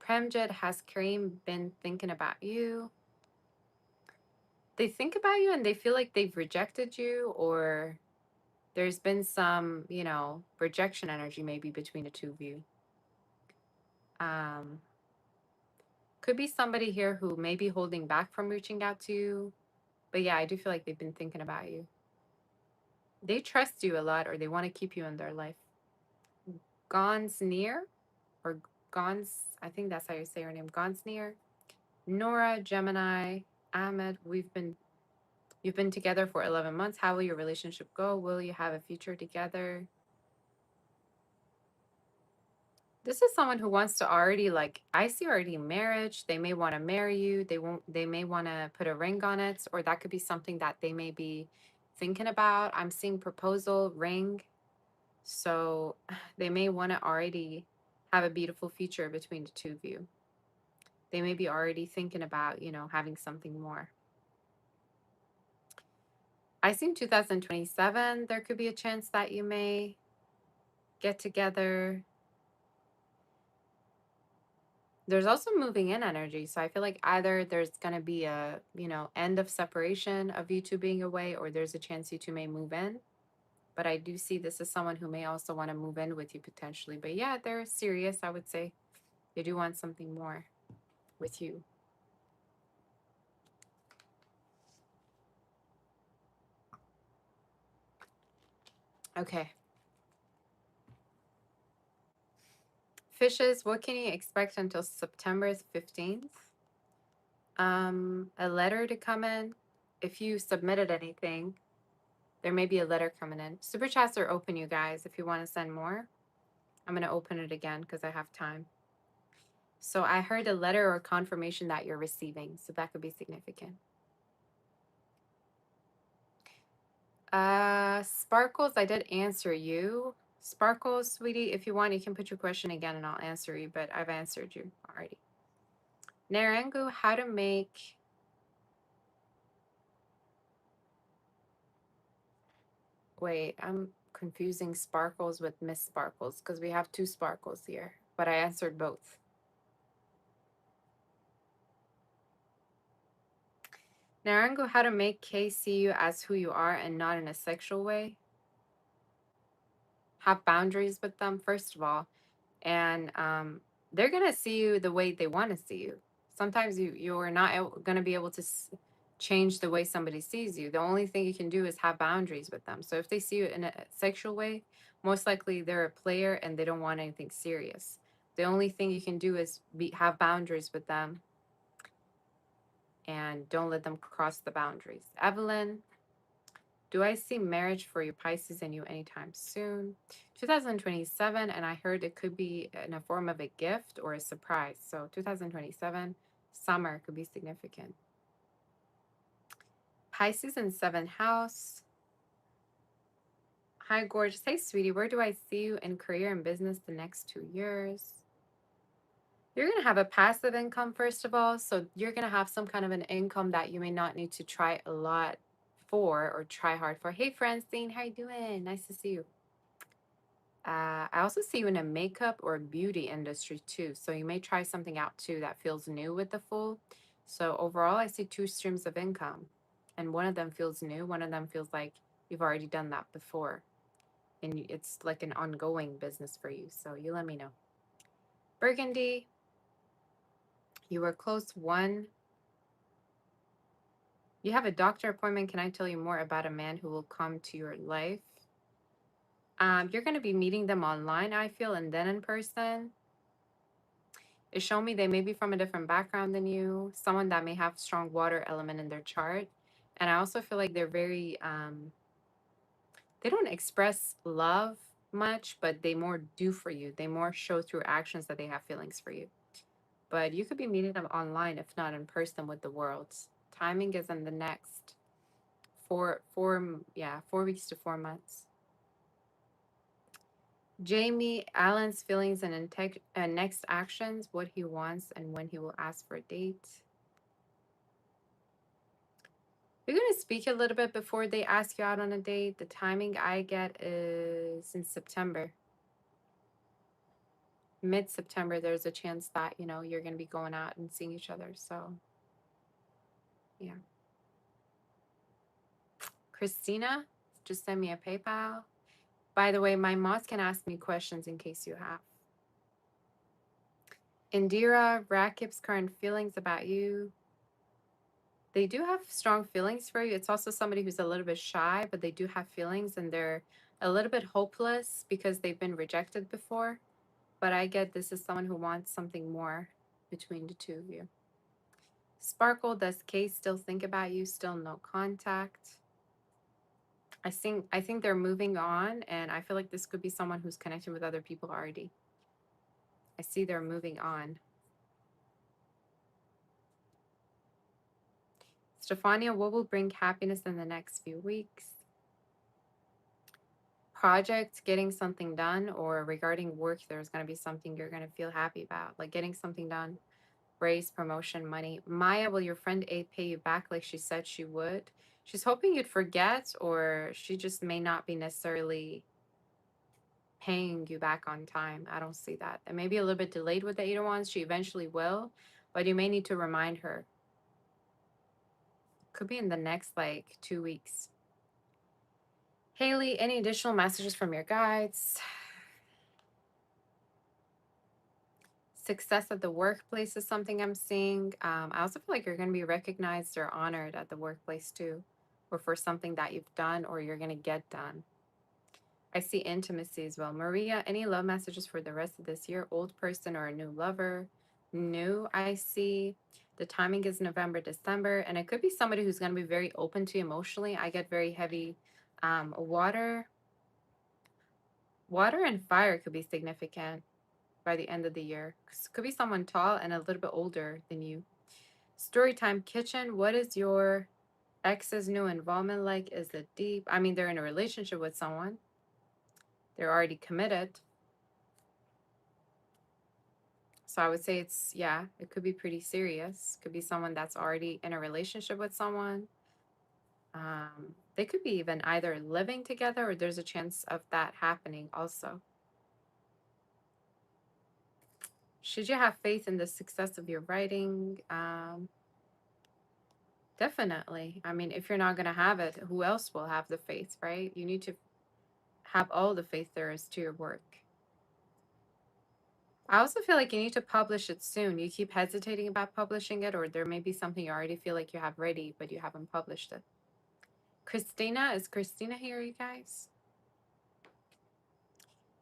Premjet, has Kareem been thinking about you? They think about you and they feel like they've rejected you, or there's been some, rejection energy maybe between the two of you. Um, could be somebody here who may be holding back from reaching out to you. But yeah, I do feel like they've been thinking about you. They trust you a lot, or they want to keep you in their life. Gon's near, or Gon's, I think that's how you say her name. Gon's near. Nora, Gemini, Ahmed, you've been together for 11 months. How will your relationship go? Will you have a future together? This is someone who wants to already, like, I see already marriage. They may want to marry you. They may want to put a ring on it, or that could be something that they may be thinking about. I'm seeing proposal, ring. So they may want to already have a beautiful future between the two of you. They may be already thinking about, having something more. I see in 2027, there could be a chance that you may get together. There's also moving in energy. So I feel like either there's going to be a, end of separation of you two being away, or there's a chance you two may move in. But I do see this as someone who may also want to move in with you potentially. But yeah, they're serious, I would say. They do want something more with you. Okay. Fishes, what can you expect until September 15th? A letter to come in. If you submitted anything, there may be a letter coming in. Super chats are open, you guys, if you want to send more. I'm going to open it again because I have time. So I heard a letter or confirmation that you're receiving. So that could be significant. Sparkles, I did answer you. Sparkles, sweetie, if you want, you can put your question again and I'll answer you, but I've answered you already. Narangu, how to make... Wait, I'm confusing Sparkles with Miss Sparkles because we have two Sparkles here, but I answered both. Narangu, how to make Kay see you as who you are and not in a sexual way. Have boundaries with them, first of all, and they're gonna see you the way they want to see you. Sometimes you're not gonna be able to change the way somebody sees you. The only thing you can do is have boundaries with them. So if they see you in a sexual way, most likely they're a player and they don't want anything serious. The only thing you can do is have boundaries with them and don't let them cross the boundaries. Evelyn, do I see marriage for you Pisces and you anytime soon? 2027, and I heard it could be in a form of a gift or a surprise. So 2027, summer could be significant. Pisces in 7th house. Hi, gorgeous. Hey, sweetie, where do I see you in career and business the next 2 years? You're going to have a passive income, first of all. So you're going to have some kind of an income that you may not need to try a lot for or try hard for. Hey, Francine, how you doing? Nice to see you. I also see you in a makeup or beauty industry too. So you may try something out too that feels new with the Fool. So overall, I see 2 streams of income. And one of them feels new. One of them feels like you've already done that before. And it's like an ongoing business for you. So you let me know. Burgundy, you were close one. You have a doctor appointment. Can I tell you more about a man who will come to your life? You're going to be meeting them online, I feel, and then in person. It showed me they may be from a different background than you, someone that may have strong water element in their chart. And I also feel like they're very, they don't express love much, but they more do for you. They more show through actions that they have feelings for you. But you could be meeting them online, if not in person with the worlds. Timing is in the next 4 weeks to 4 months. Jamie Allen's feelings and next actions, what he wants and when he will ask for a date. We're going to speak a little bit before they ask you out on a date. The timing I get is in September. Mid-September, there's a chance that, you're going to be going out and seeing each other. So, yeah. Christina, just send me a PayPal. By the way, my mods can ask me questions in case you have. Indira, Rakib's current feelings about you. They do have strong feelings for you. It's also somebody who's a little bit shy, but they do have feelings and they're a little bit hopeless because they've been rejected before. But I get this is someone who wants something more between the two of you. Sparkle, does Kay still think about you? Still no contact. I think they're moving on, and I feel like this could be someone who's connecting with other people already. I see they're moving on. Stefania, what will bring happiness in the next few weeks? Project, getting something done, or regarding work, there's going to be something you're going to feel happy about, like getting something done, raise, promotion, money. Maya, will your friend A pay you back like she said she would? She's hoping you'd forget, or she just may not be necessarily paying you back on time. I don't see that. It may be a little bit delayed with the Eight of Wands. She eventually will, but you may need to remind her. Could be in the next like 2 weeks. Haley, any additional messages from your guides? Success at the workplace is something I'm seeing. I also feel like you're going to be recognized or honored at the workplace too, or for something that you've done or you're going to get done. I see intimacy as well. Maria, any love messages for the rest of this year? Old person or a new lover? New, I see. The timing is November, December, and it could be somebody who's going to be very open to you emotionally. I get very heavy water. Water and fire could be significant by the end of the year. Could be someone tall and a little bit older than you. Storytime kitchen. What is your ex's new involvement like? Is it deep? I mean, they're in a relationship with someone. They're already committed. So I would say it's, yeah, it could be pretty serious. Could be someone that's already in a relationship with someone. They could be even either living together or there's a chance of that happening also. Should you have faith in the success of your writing? Definitely. I mean, if you're not going to have it, who else will have the faith, right? You need to have all the faith there is to your work. I also feel like you need to publish it soon. You keep hesitating about publishing it, or there may be something you already feel like you have ready, but you haven't published it. Christina, is Christina here, you guys?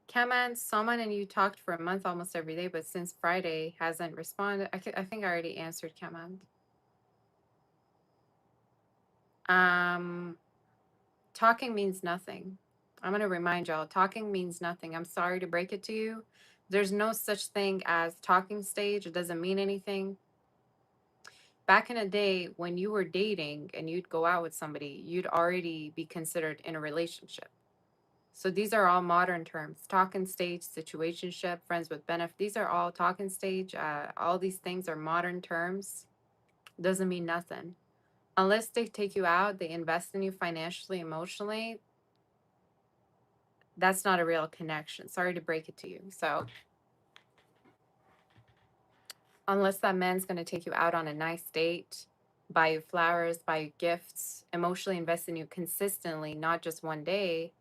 Kaman, someone and you talked for a month almost every day, but since Friday hasn't responded. I think I already answered Kaman. Talking means nothing. I'm going to remind y'all, talking means nothing. I'm sorry to break it to you. There's no such thing as talking stage. It doesn't mean anything. Back in the day when you were dating and you'd go out with somebody, you'd already be considered in a relationship. So these are all modern terms. Talking stage, situationship, friends with benefit. These are all talking stage. All these things are modern terms. Doesn't mean nothing. Unless they take you out, they invest in you financially, emotionally, that's not a real connection. Sorry to break it to you. So unless that man's going to take you out on a nice date, buy you flowers, buy you gifts, emotionally invest in you consistently, not just one day,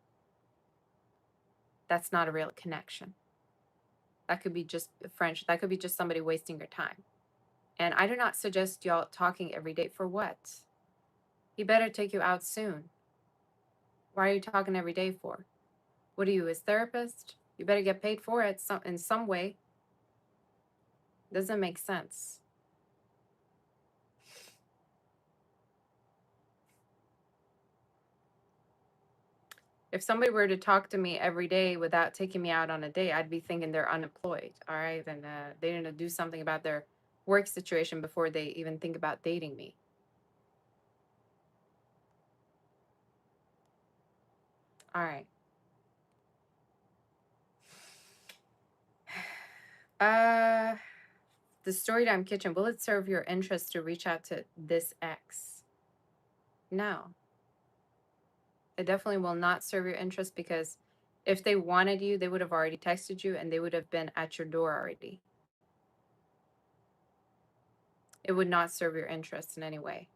that's not a real connection. That could be just a friendship. That could be just somebody wasting your time. And I do not suggest y'all talking every day. For what? He better take you out soon. Why are you talking every day for? What are you, his therapist? You better get paid for it in some way. Doesn't make sense. If somebody were to talk to me every day without taking me out on a date, I'd be thinking they're unemployed. All right. And they need to do something about their work situation before they even think about dating me. All right. The Storytime Kitchen, will it serve your interest to reach out to this ex? No. It definitely will not serve your interest, because if they wanted you, they would have already texted you and they would have been at your door already. It would not serve your interest in any way.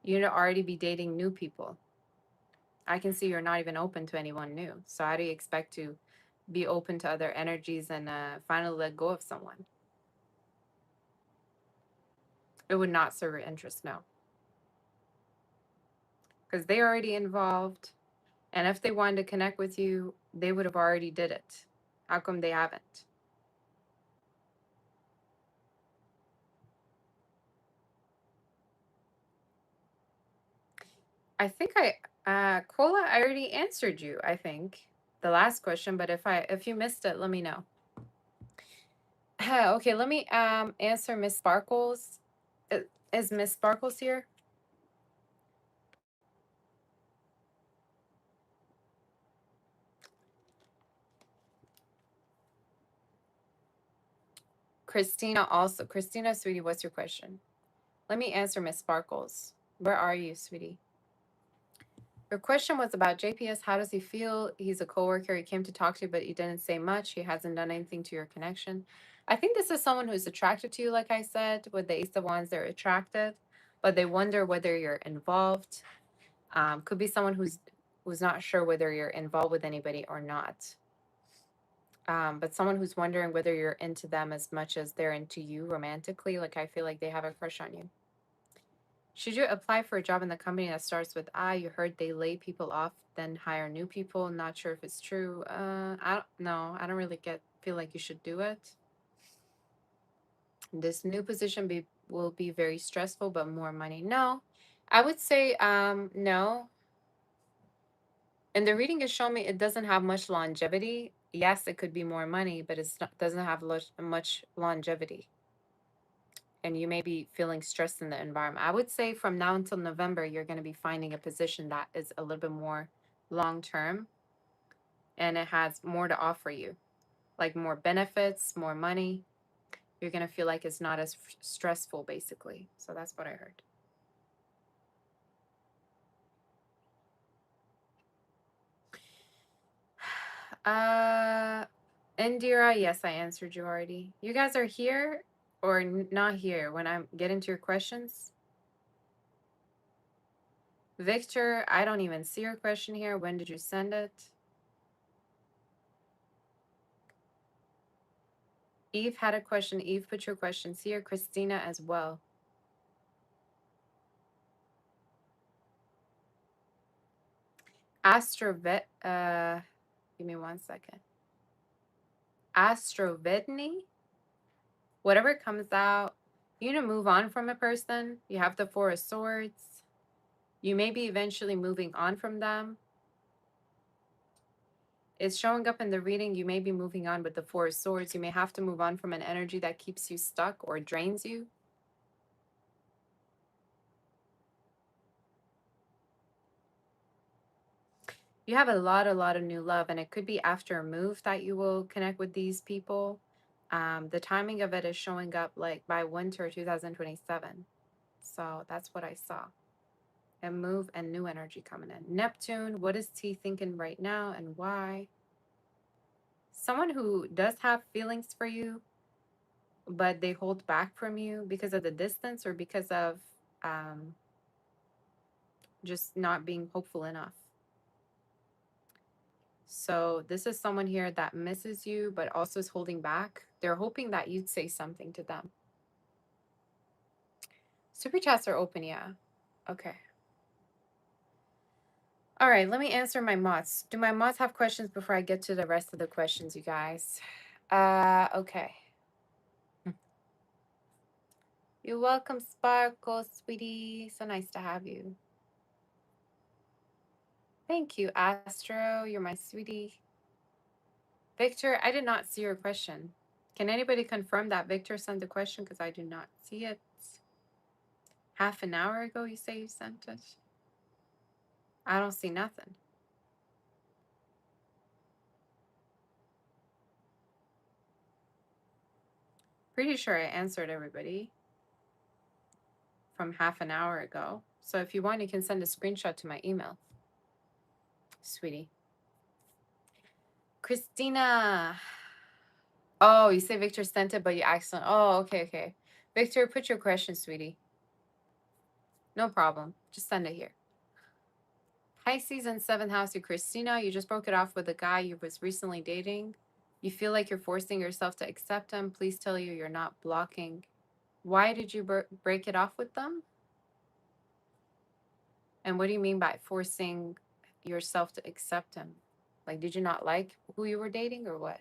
You'd already be dating new people. I can see you're not even open to anyone new. So how do you expect to be open to other energies and finally let go of someone? It would not serve your interest, no. Because they're already involved. And if they wanted to connect with you, they would have already did it. How come they haven't? I think Kola, I already answered you, I think, the last question, but if you missed it, let me know. Okay, let me answer Miss Sparkles. Is Miss Sparkles here? Christina also. Christina, sweetie, what's your question? Let me answer Miss Sparkles. Where are you, sweetie? Your question was about JPS. How does he feel? He's a coworker. He came to talk to you, but he didn't say much. He hasn't done anything to your connection. I think this is someone who's attracted to you, like I said, with the Ace of Wands, they're attractive, but they wonder whether you're involved. Could be someone who's not sure whether you're involved with anybody or not. But someone who's wondering whether you're into them as much as they're into you romantically. Like I feel like they have a crush on you. Should you apply for a job in the company that starts with I? You heard they lay people off, then hire new people. Not sure if it's true. I don't know. I don't really feel like you should do it. This new position will be very stressful, but more money. No, I would say no. And the reading is showing me it doesn't have much longevity. Yes, it could be more money, but it doesn't have much longevity. And you may be feeling stressed in the environment. I would say from now until November, you're going to be finding a position that is a little bit more long term and it has more to offer you, like more benefits, more money. You're going to feel like it's not as stressful, basically. So that's what I heard. Indira, yes, I answered you already. You guys are here or not here when I get into your questions? Victor, I don't even see your question here. When did you send it? Eve had a question. Eve, put your questions here. Christina as well. Astrovet, give me 1 second. Astrovedny, whatever comes out, you need to move on from a person. You have the Four of Swords. You may be eventually moving on from them. It's showing up in the reading. You may be moving on with the Four of Swords. You may have to move on from an energy that keeps you stuck or drains you. You have a lot of new love, and it could be after a move that you will connect with these people. The timing of it is showing up like by winter 2027. So that's what I saw. A move and new energy coming in. Neptune, what is T thinking right now and why? Someone who does have feelings for you, but they hold back from you because of the distance or because of just not being hopeful enough. So this is someone here that misses you, but also is holding back. They're hoping that you'd say something to them. Super chats are open, yeah. Okay. All right, let me answer my mods. Do my mods have questions before I get to the rest of the questions, you guys? Okay. You're welcome, Sparkle, sweetie. So nice to have you. Thank you, Astro. You're my sweetie. Victor, I did not see your question. Can anybody confirm that Victor sent the question? Because I do not see it. Half an hour ago, you say you sent it? I don't see nothing. Pretty sure I answered everybody from half an hour ago. So if you want, you can send a screenshot to my email. Sweetie. Christina. Oh, you say Victor sent it, but you accidentally. Oh, okay. Victor, put your question, sweetie. No problem. Just send it here. Pisces in 7th house to Christina. You just broke it off with a guy you was recently dating. You feel like you're forcing yourself to accept him. Please tell you you're not blocking. Why did you break it off with them? And what do you mean by forcing yourself to accept him? Like, did you not like who you were dating or what?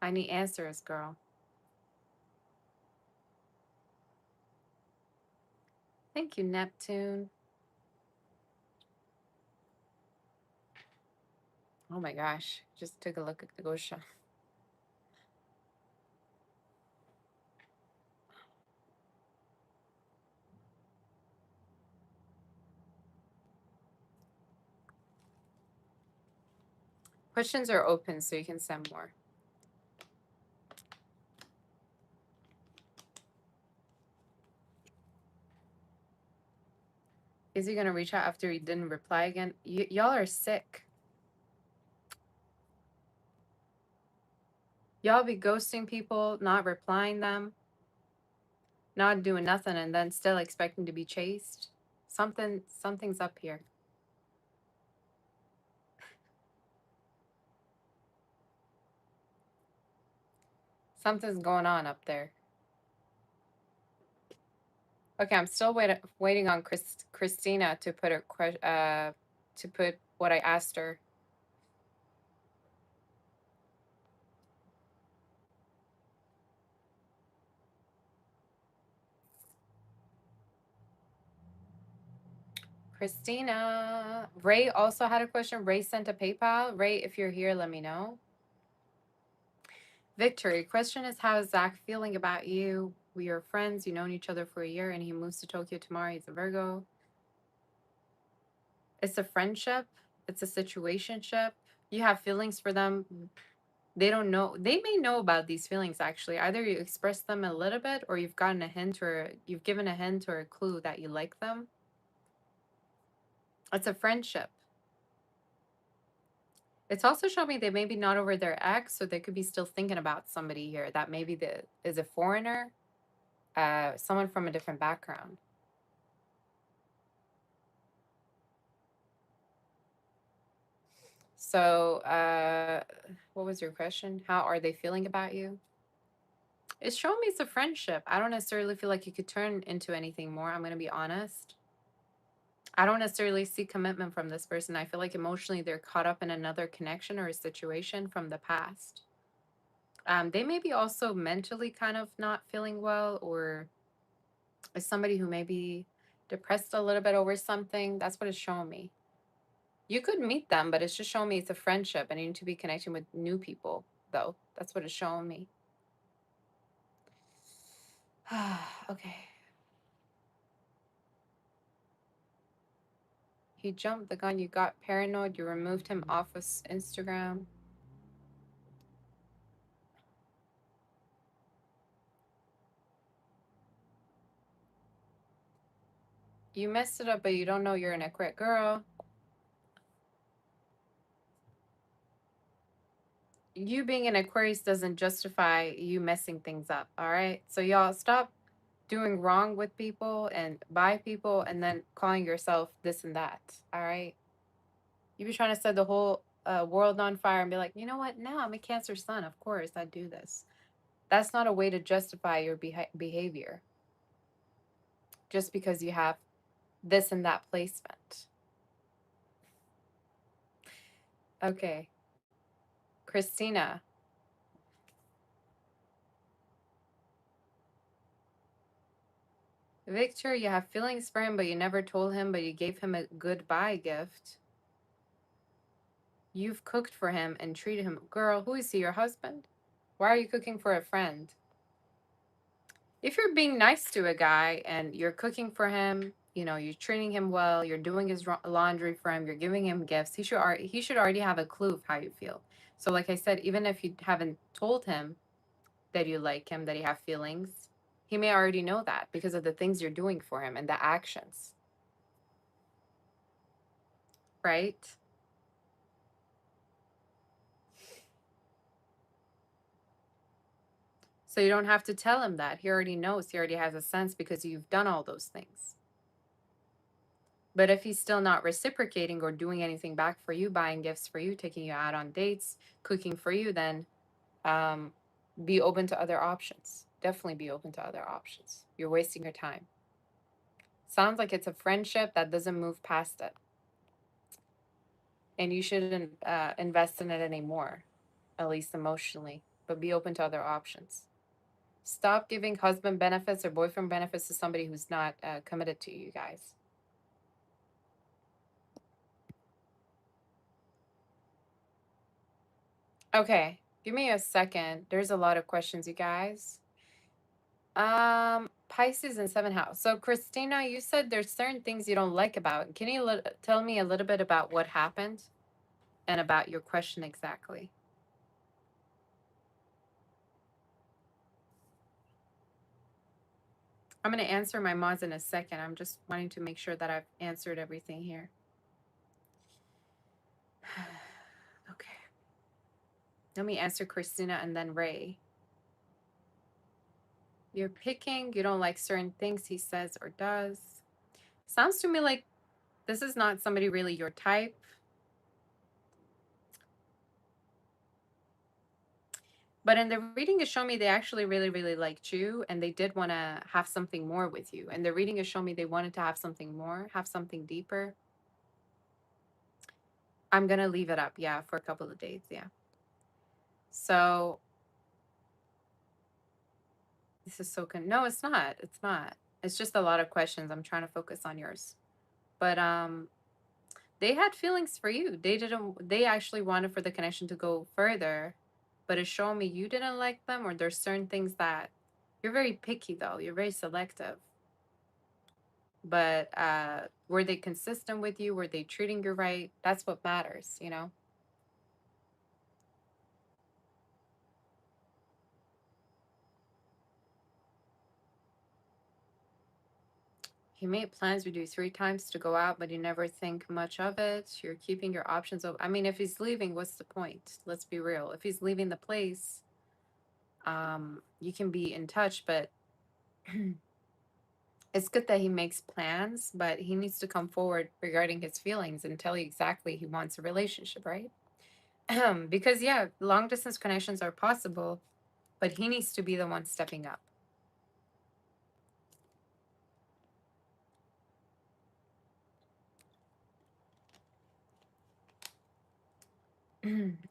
I need answers, girl. Thank you, Neptune. Oh my gosh. Just took a look at the Gosha. Questions are open, so you can send more. Is he gonna reach out after he didn't reply again? Y'all are sick. Y'all be ghosting people, not replying them, not doing nothing, and then still expecting to be chased. Something's up here. Something's going on up there. Okay, I'm still waiting on Christina to put to put what I asked her. Christina. Ray also had a question. Ray sent a PayPal. Ray, if you're here, let me know. Victory. Question is, how is Zach feeling about you? We are friends. You've known each other for a year, and he moves to Tokyo tomorrow. He's a Virgo. It's a friendship. It's a situationship. You have feelings for them. They don't know. They may know about these feelings, actually. Either you express them a little bit, or you've gotten a hint, or you've given a hint or a clue that you like them. It's a friendship. It's also showing me they may be not over their ex, so they could be still thinking about somebody here that maybe is a foreigner, someone from a different background. So, what was your question? How are they feeling about you? It's showing me it's a friendship. I don't necessarily feel like you could turn into anything more. I'm going to be honest. I don't necessarily see commitment from this person. I feel like emotionally they're caught up in another connection or a situation from the past. They may be also mentally kind of not feeling well, or is somebody who may be depressed a little bit over something. That's what it's showing me. You could meet them, but it's just showing me it's a friendship and you need to be connecting with new people, though. That's what it's showing me. Okay. He jumped the gun. You got paranoid. You removed him off of Instagram. You messed it up, but you don't know you're an Aquarius girl. You being an Aquarius doesn't justify you messing things up, all right? So y'all stop doing wrong with people and by people and then calling yourself this and that, all right? You be trying to set the whole world on fire and be like, you know what? No, I'm a Cancer sun. Of course, I do this. That's not a way to justify your behavior just because you have this and that placement. Okay, Christina. Victor, you have feelings for him, but you never told him, but you gave him a goodbye gift. You've cooked for him and treated him. Girl, who is he, your husband? Why are you cooking for a friend? If you're being nice to a guy and you're cooking for him, you're treating him well, you're doing his laundry for him, you're giving him gifts, he should already have a clue of how you feel. So like I said, even if you haven't told him that you like him, that you have feelings, he may already know that because of the things you're doing for him and the actions. Right? So you don't have to tell him that. He already knows. He already has a sense because you've done all those things. But if he's still not reciprocating or doing anything back for you, buying gifts for you, taking you out on dates, cooking for you, then um, be open to other options. Definitely be open to other options. You're wasting your time. Sounds like it's a friendship that doesn't move past it. And you shouldn't invest in it anymore, at least emotionally, but be open to other options. Stop giving husband benefits or boyfriend benefits to somebody who's not committed to you guys. Okay, give me a second. There's a lot of questions, you guys. Pisces and seventh house. So, Christina, you said there's certain things you don't like about. Can you tell me a little bit about what happened and about your question exactly? I'm going to answer my mods in a second. I'm just wanting to make sure that I've answered everything here. Okay. Let me answer Christina and then Ray. You're picking, you don't like certain things he says or does. Sounds to me like this is not somebody really your type. But in the reading is showing me they actually really, really liked you and they did want to have something more with you. And the reading is showing me they wanted to have something more, have something deeper. I'm going to leave it up, yeah, for a couple of days, yeah. So this is so no, it's not. It's not. It's just a lot of questions. I'm trying to focus on yours. But they had feelings for you. They actually wanted for the connection to go further, but it's showing me you didn't like them, or there's certain things that you're very picky though. You're very selective. But were they consistent with you? Were they treating you right? That's what matters, you know? He made plans with you 3 times to go out, but you never think much of it. You're keeping your options open. I mean, if he's leaving, what's the point? Let's be real. If he's leaving the place, you can be in touch, but it's good that he makes plans, but he needs to come forward regarding his feelings and tell you exactly he wants a relationship, right? Because yeah, long distance connections are possible, but he needs to be the one stepping up.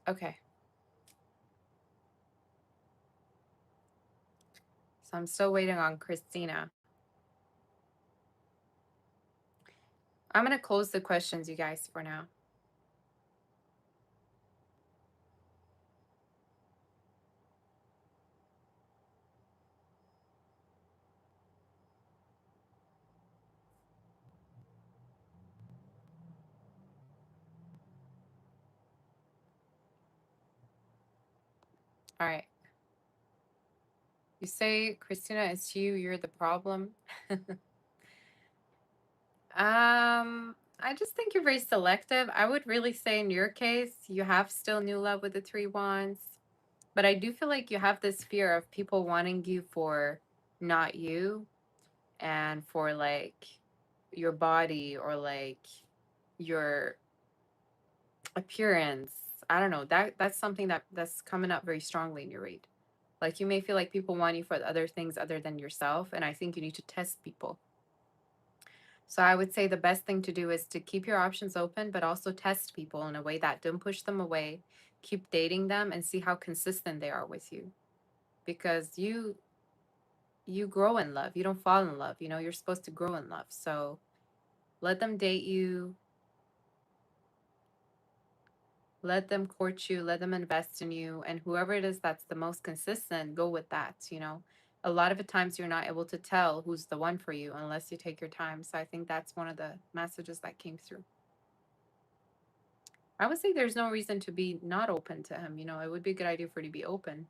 Okay. So I'm still waiting on Christina. I'm going to close the questions, you guys, for now. All right. You say, Christina, it's you, you're the problem. I just think you're very selective. I would really say in your case, you have still new love with the 3 wands. But I do feel like you have this fear of people wanting you for not you and for like your body or like your appearance. I don't know. That's something that's coming up very strongly in your read. Like you may feel like people want you for other things other than yourself, and I think you need to test people. So I would say the best thing to do is to keep your options open, but also test people in a way that don't push them away. Keep dating them and see how consistent they are with you. Because you grow in love. You don't fall in love. You know, you're supposed to grow in love. So let them date you, let them court you, let them invest in you. And whoever it is that's the most consistent, go with that, you know. A lot of the times you're not able to tell who's the one for you unless you take your time. So I think that's one of the messages that came through. I would say there's no reason to be not open to him. You know, it would be a good idea for you to be open.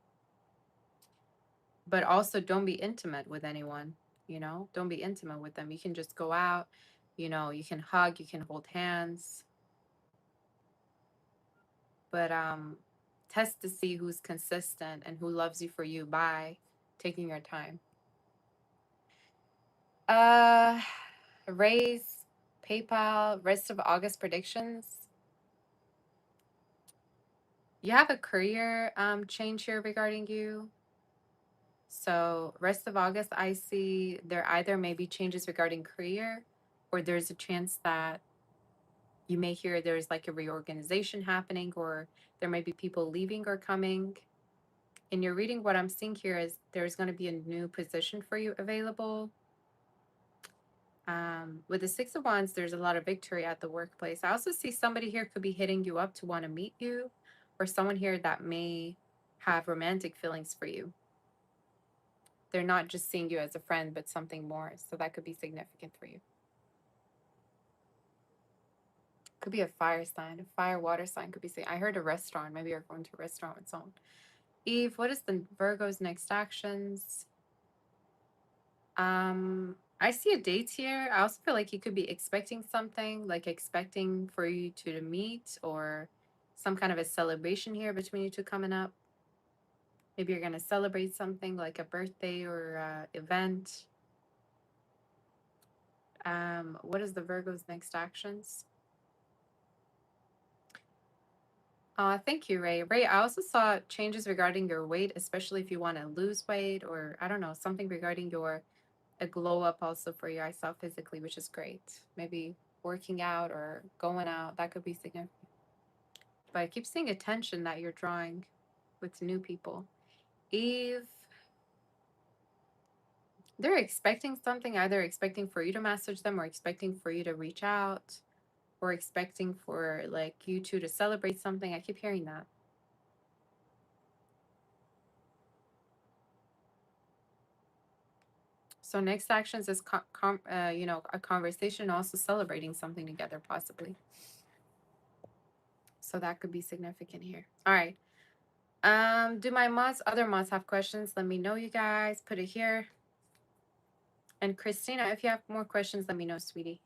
But also don't be intimate with anyone, you know? Don't be intimate with them. You can just go out, you know, you can hug, you can hold hands, but test to see who's consistent and who loves you for you by taking your time. Uh Raise PayPal rest of August predictions. You have a career change here regarding you. So rest of August, I see there either may be changes regarding career, or there's a chance that you may hear there's like a reorganization happening, or there may be people leaving or coming. In your reading, what I'm seeing here is there's going to be a new position for you available. With the Six of Wands, there's a lot of victory at the workplace. I also see somebody here could be hitting you up to want to meet you, or someone here that may have romantic feelings for you. They're not just seeing you as a friend, but something more. So that could be significant for you. Could be a fire sign, a fire water sign could be saying, I heard a restaurant. Maybe you're going to a restaurant with someone. Eve, what is the Virgo's next actions? I see a date here. I also feel like you could be expecting something, like expecting for you two to meet or some kind of a celebration here between you two coming up. Maybe you're gonna celebrate something like a birthday or event. What is the Virgo's next actions? Thank you, Ray. Ray, I also saw changes regarding your weight, especially if you want to lose weight or I don't know, something regarding your a glow up also for you. I saw physically, which is great. Maybe working out or going out, that could be significant. But I keep seeing attention that you're drawing with new people. Eve, they're expecting something, either expecting for you to message them or expecting for you to reach out or expecting for like you two to celebrate something. I keep hearing that. So next actions is a conversation, also celebrating something together, possibly. So that could be significant here. All right. Do my other mods have questions? Let me know, you guys. Put it here. And Christina, if you have more questions, let me know, sweetie.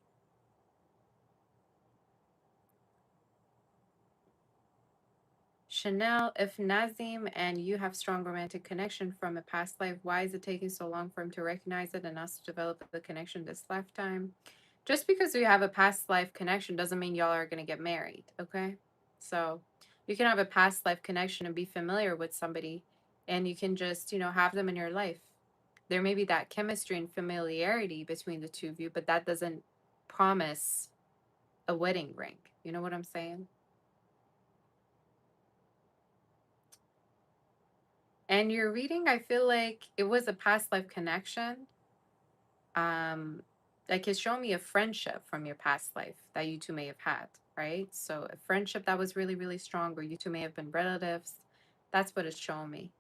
Chanel, if Nazim and you have strong romantic connection from a past life, why is it taking so long for him to recognize it and us to develop the connection this lifetime? Just because you have a past life connection doesn't mean y'all are going to get married, okay? So you can have a past life connection and be familiar with somebody, and you can just, have them in your life. There may be that chemistry and familiarity between the two of you, but that doesn't promise a wedding ring. You know what I'm saying? And your reading, I feel like it was a past life connection. Um, like it's showing me a friendship from your past life that you two may have had, right? So a friendship that was really, really strong, or you two may have been relatives. That's what it's showing me.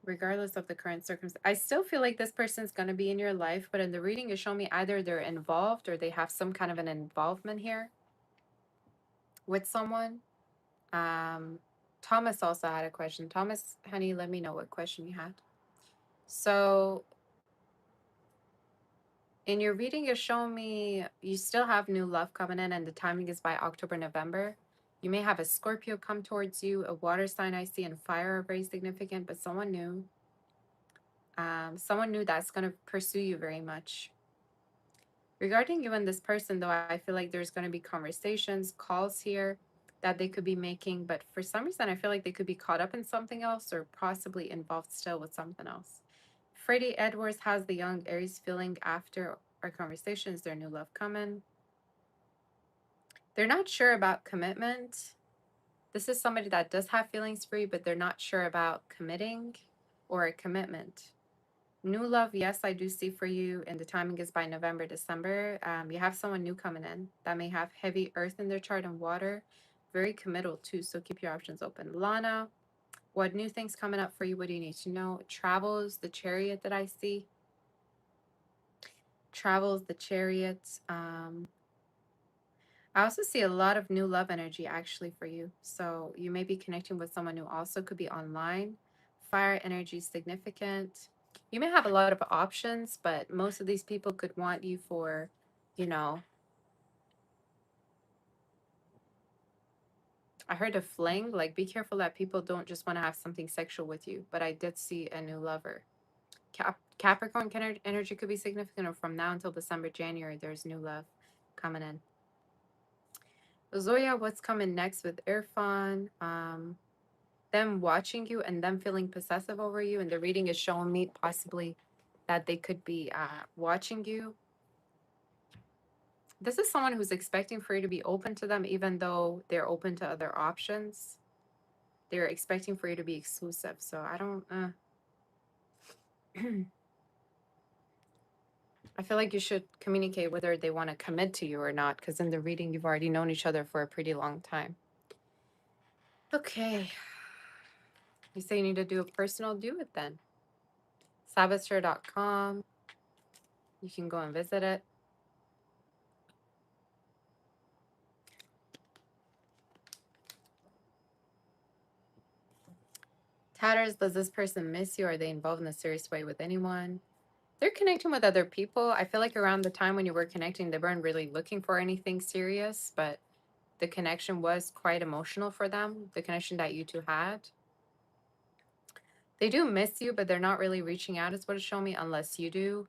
Regardless of the current circumstance, I still feel like this person's going to be in your life, but in the reading, it's showing me either they're involved or they have some kind of an involvement here with someone. Um, Thomas also had a question. Thomas, honey, let me know what question you had. So in your reading, you're showing me you still have new love coming in, and the timing is by October, November. You may have a Scorpio come towards you, a water sign I see, and fire are very significant, but someone new. Someone new that's going to pursue you very much. Regarding you and this person, though, I feel like there's going to be conversations, calls here that they could be making, but for some reason, I feel like they could be caught up in something else or possibly involved still with something else. Freddie Edwards has the young Aries feeling after our conversation. Is there new love coming? They're not sure about commitment. This is somebody that does have feelings for you, but they're not sure about committing or a commitment. New love, yes, I do see for you, and the timing is by November, December. You have someone new coming in that may have heavy earth in their chart and water. Very committal too, so keep your options open. Lana, what new things coming up for you? What do you need to know? Travels, the chariot that I see. Travels, the chariot. I also see a lot of new love energy actually for you. So you may be connecting with someone who also could be online. Fire energy is significant. You may have a lot of options, but most of these people could want you for, you know, I heard a fling. Like, be careful that people don't just want to have something sexual with you. But I did see a new lover. Capricorn energy could be significant, or from now until December, January, there's new love coming in. Zoya, what's coming next with Irfan? Them watching you and them feeling possessive over you, and the reading is showing me possibly that they could be watching you. This is someone who's expecting for you to be open to them, even though they're open to other options. They're expecting for you to be exclusive. So I don't. I feel like you should communicate whether they want to commit to you or not, because in the reading you've already known each other for a pretty long time. Okay. You say you need to do a personal, do it then. Saboteur.com. You can go and visit it. Tatters, does this person miss you? Are they involved in a serious way with anyone? They're connecting with other people. I feel like around the time when you were connecting, they weren't really looking for anything serious, but the connection was quite emotional for them, the connection that you two had. They do miss you, but they're not really reaching out, is what it's showing me, unless you do.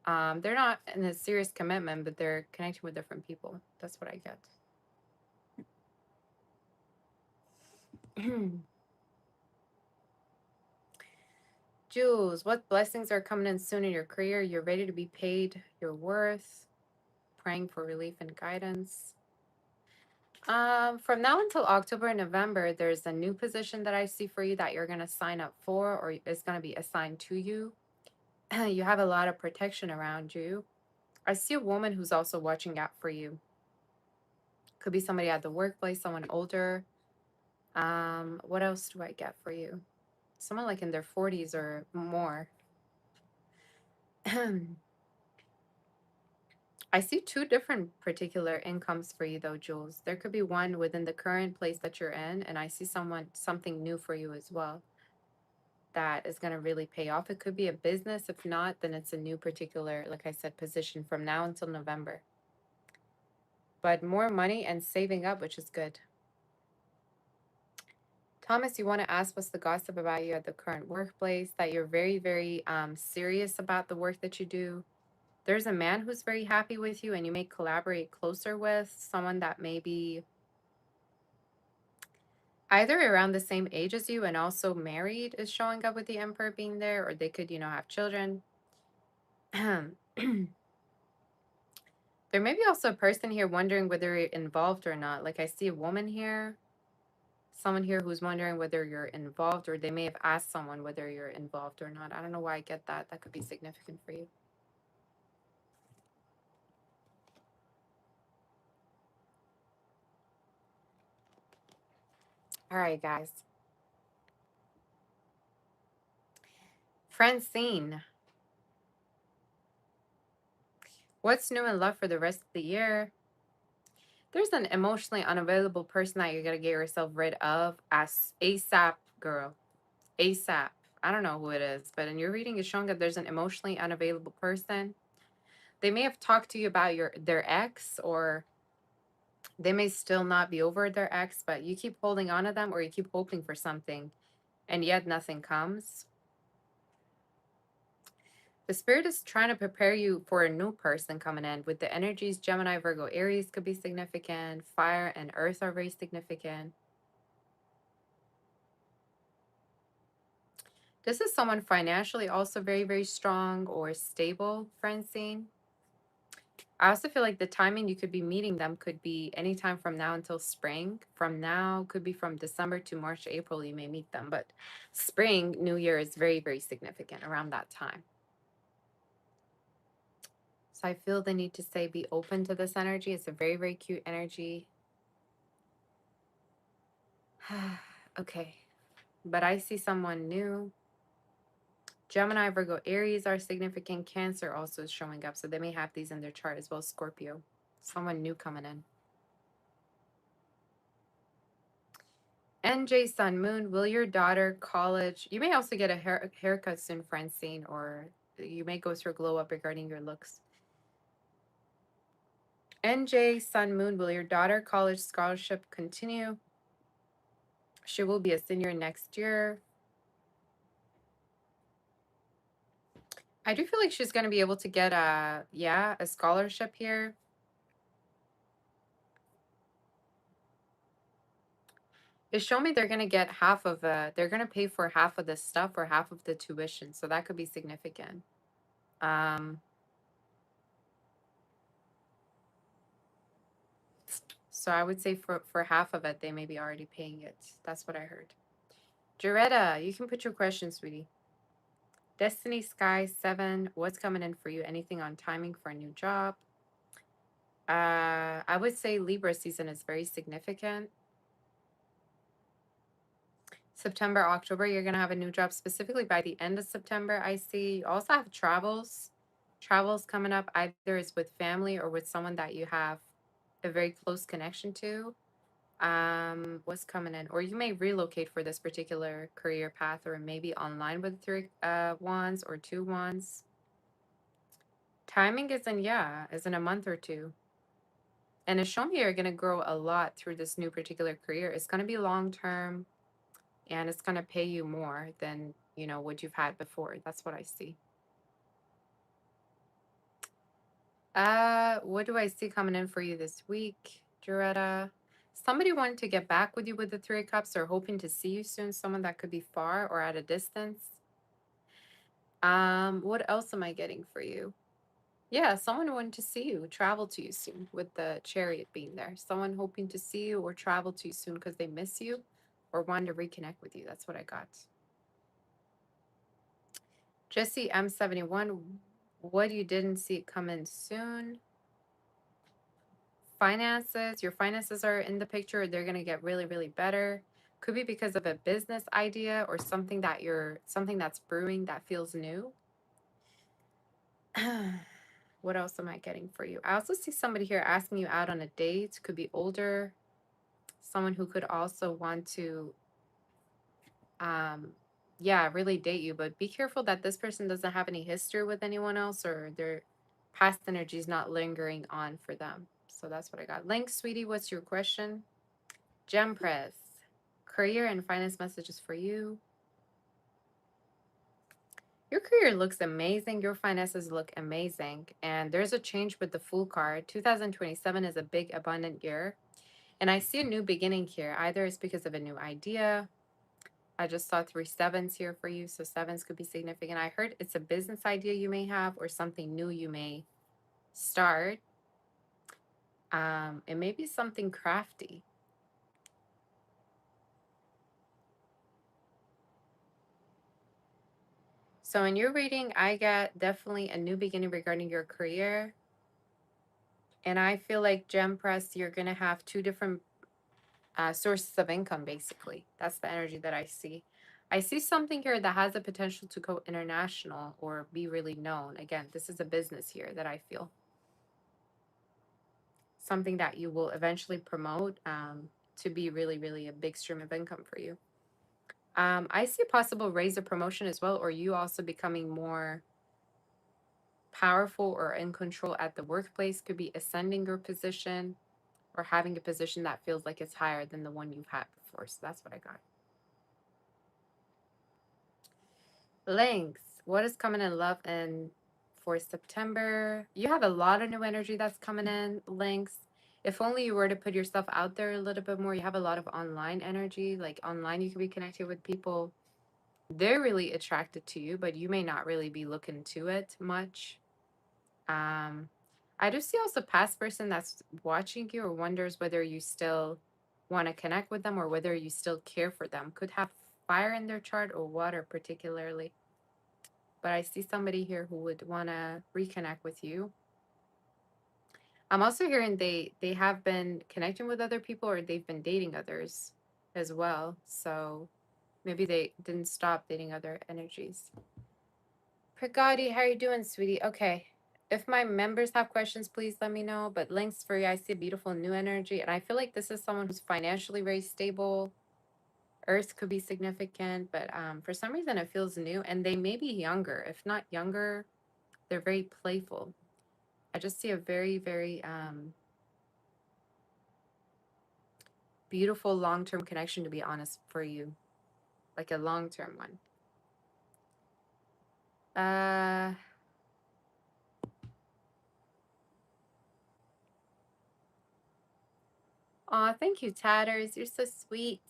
They're not in a serious commitment, but they're connecting with different people. That's what I get. Jules, what blessings are coming in soon in your career? You're ready to be paid your worth. Praying for relief and guidance. From now until October and November, there's a new position that I see for you that you're gonna sign up for, or is gonna be assigned to you. You have a lot of protection around you. I see a woman who's also watching out for you. Could be somebody at the workplace, someone older. What else do I get for you? Someone like in their 40s or more. I see two different particular incomes for you though, Jules. There could be one within the current place that you're in, and I see something new for you as well that is going to really pay off. It could be a business. If not, then it's a new particular, like I said, position from now until November. But more money and saving up, which is good. Thomas, you want to ask what's the gossip about you at the current workplace, that you're very, very serious about the work that you do. There's a man who's very happy with you and you may collaborate closer with someone that may be either around the same age as you and also married, is showing up with the emperor being there, or they could, have children. There may be also a person here wondering whether you're involved or not. Like I see a woman here, someone here who's wondering whether you're involved, or they may have asked someone whether you're involved or not. I don't know why I get that. That could be significant for you. All right, guys. Francine, what's new in love for the rest of the year? There's an emotionally unavailable person that you're going to get yourself rid of as ASAP, girl. ASAP. I don't know who it is, but in your reading, it's showing that there's an emotionally unavailable person. They may have talked to you about their ex, or they may still not be over their ex, but you keep holding on to them, or you keep hoping for something, and yet nothing comes. The spirit is trying to prepare you for a new person coming in. With the energies, Gemini, Virgo, Aries could be significant. Fire and earth are very significant. This is someone financially also very, very strong or stable, Francine. I also feel like the timing you could be meeting them could be anytime from now until spring. From now could be from December to March, April, you may meet them. But spring, New Year is very, very significant around that time. So I feel the need to say be open to this energy. It's a very, very cute energy. Okay. But I see someone new. Gemini, Virgo, Aries are significant. Cancer also is showing up. So they may have these in their chart as well. Scorpio. Someone new coming in. NJ Sun Moon, will your daughter college? You may also get a haircut soon, Francine, or you may go through a glow up regarding your looks. NJ Sun Moon, will your daughter college scholarship continue? She will be a senior next year. I do feel like she's going to be able to get a scholarship here. It showed me they're going to get they're going to pay for half of the stuff or half of the tuition. So that could be significant. So I would say for half of it, they may be already paying it. That's what I heard. Jaretta, you can put your question, sweetie. Destiny Sky 7, what's coming in for you? Anything on timing for a new job? I would say Libra season is very significant. September, October, you're going to have a new job specifically by the end of September. I see you also have travels. Travels coming up, either is with family or with someone that you have a very close connection to. What's coming in? Or you may relocate for this particular career path, or maybe online with three wands or two wands. Timing is in, yeah, is in a month or two. And it's showing me you're going to grow a lot through this new particular career. It's going to be long term and it's going to pay you more than, what you've had before. That's what I see. What do I see coming in for you this week, Joretta? Somebody wanted to get back with you with the Three of Cups or hoping to see you soon, someone that could be far or at a distance. What else am I getting for you? Yeah, someone wanting to see you, travel to you soon with the Chariot being there. Someone hoping to see you or travel to you soon because they miss you or want to reconnect with you. That's what I got. Jesse M71, what you didn't see it come in soon. Finances, your finances are in the picture. They're going to get really, really better. Could be because of a business idea or something that's brewing that feels new. What else am I getting for you? I also see somebody here asking you out on a date. Could be older, someone who could also want to, um, yeah, really date you. But be careful that this person doesn't have any history with anyone else or their past energy is not lingering on for them. So that's what I got. Link, sweetie, what's your question? Gem Press, career and finance messages for you. Your career looks amazing. Your finances look amazing. And there's a change with the Fool card. 2027 is a big, abundant year. And I see a new beginning here. Either it's because of a new idea. I just saw three sevens here for you. So sevens could be significant. I heard it's a business idea you may have or something new you may start. It may be something crafty. So in your reading, I get definitely a new beginning regarding your career. And I feel like Gem Press, you're going to have two different sources of income, basically. That's the energy that I see. I see something here that has the potential to go international or be really known. Again, this is a business here that I feel. Something that you will eventually promote to be really, really a big stream of income for you. I see a possible raise or promotion as well, or you also becoming more powerful or in control at the workplace. Could be ascending your position or having a position that feels like it's higher than the one you've had before. So that's what I got. Links. What is coming in love and for September? You have a lot of new energy that's coming in, Links. If only you were to put yourself out there a little bit more. You have a lot of online energy. Like online, you can be connected with people. They're really attracted to you, but you may not really be looking to it much. I do see also past person that's watching you or wonders whether you still want to connect with them or whether you still care for them. Could have fire in their chart or water particularly. But I see somebody here who would want to reconnect with you. I'm also hearing they have been connecting with other people or they've been dating others as well. So maybe they didn't stop dating other energies. Pragati, how are you doing, sweetie? Okay. If my members have questions, please let me know. But links for you, I see a beautiful new energy. And I feel like this is someone who's financially very stable. Earth could be significant, but for some reason it feels new. And they may be younger. If not younger, they're very playful. I just see a very, very beautiful long-term connection, to be honest, for you. Like a long-term one. Aw, thank you, Tatters. You're so sweet.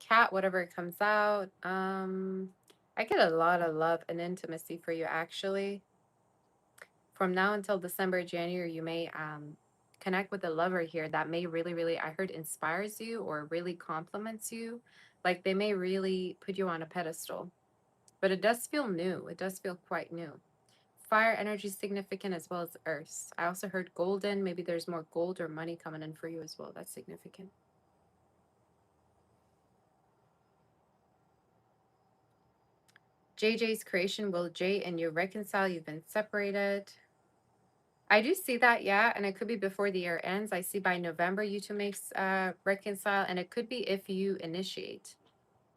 Cat, whatever it comes out. I get a lot of love and intimacy for you, actually. From now until December, January, you may connect with a lover here that may really, really, I heard, inspires you or really compliments you. Like they may really put you on a pedestal. But it does feel new. It does feel quite new. Fire energy is significant as well as earth. I also heard golden. Maybe there's more gold or money coming in for you as well. That's significant. JJ's creation. Will Jay and you reconcile? You've been separated. I do see that, yeah, and it could be before the year ends. I see by November you two may reconcile, and it could be if you initiate.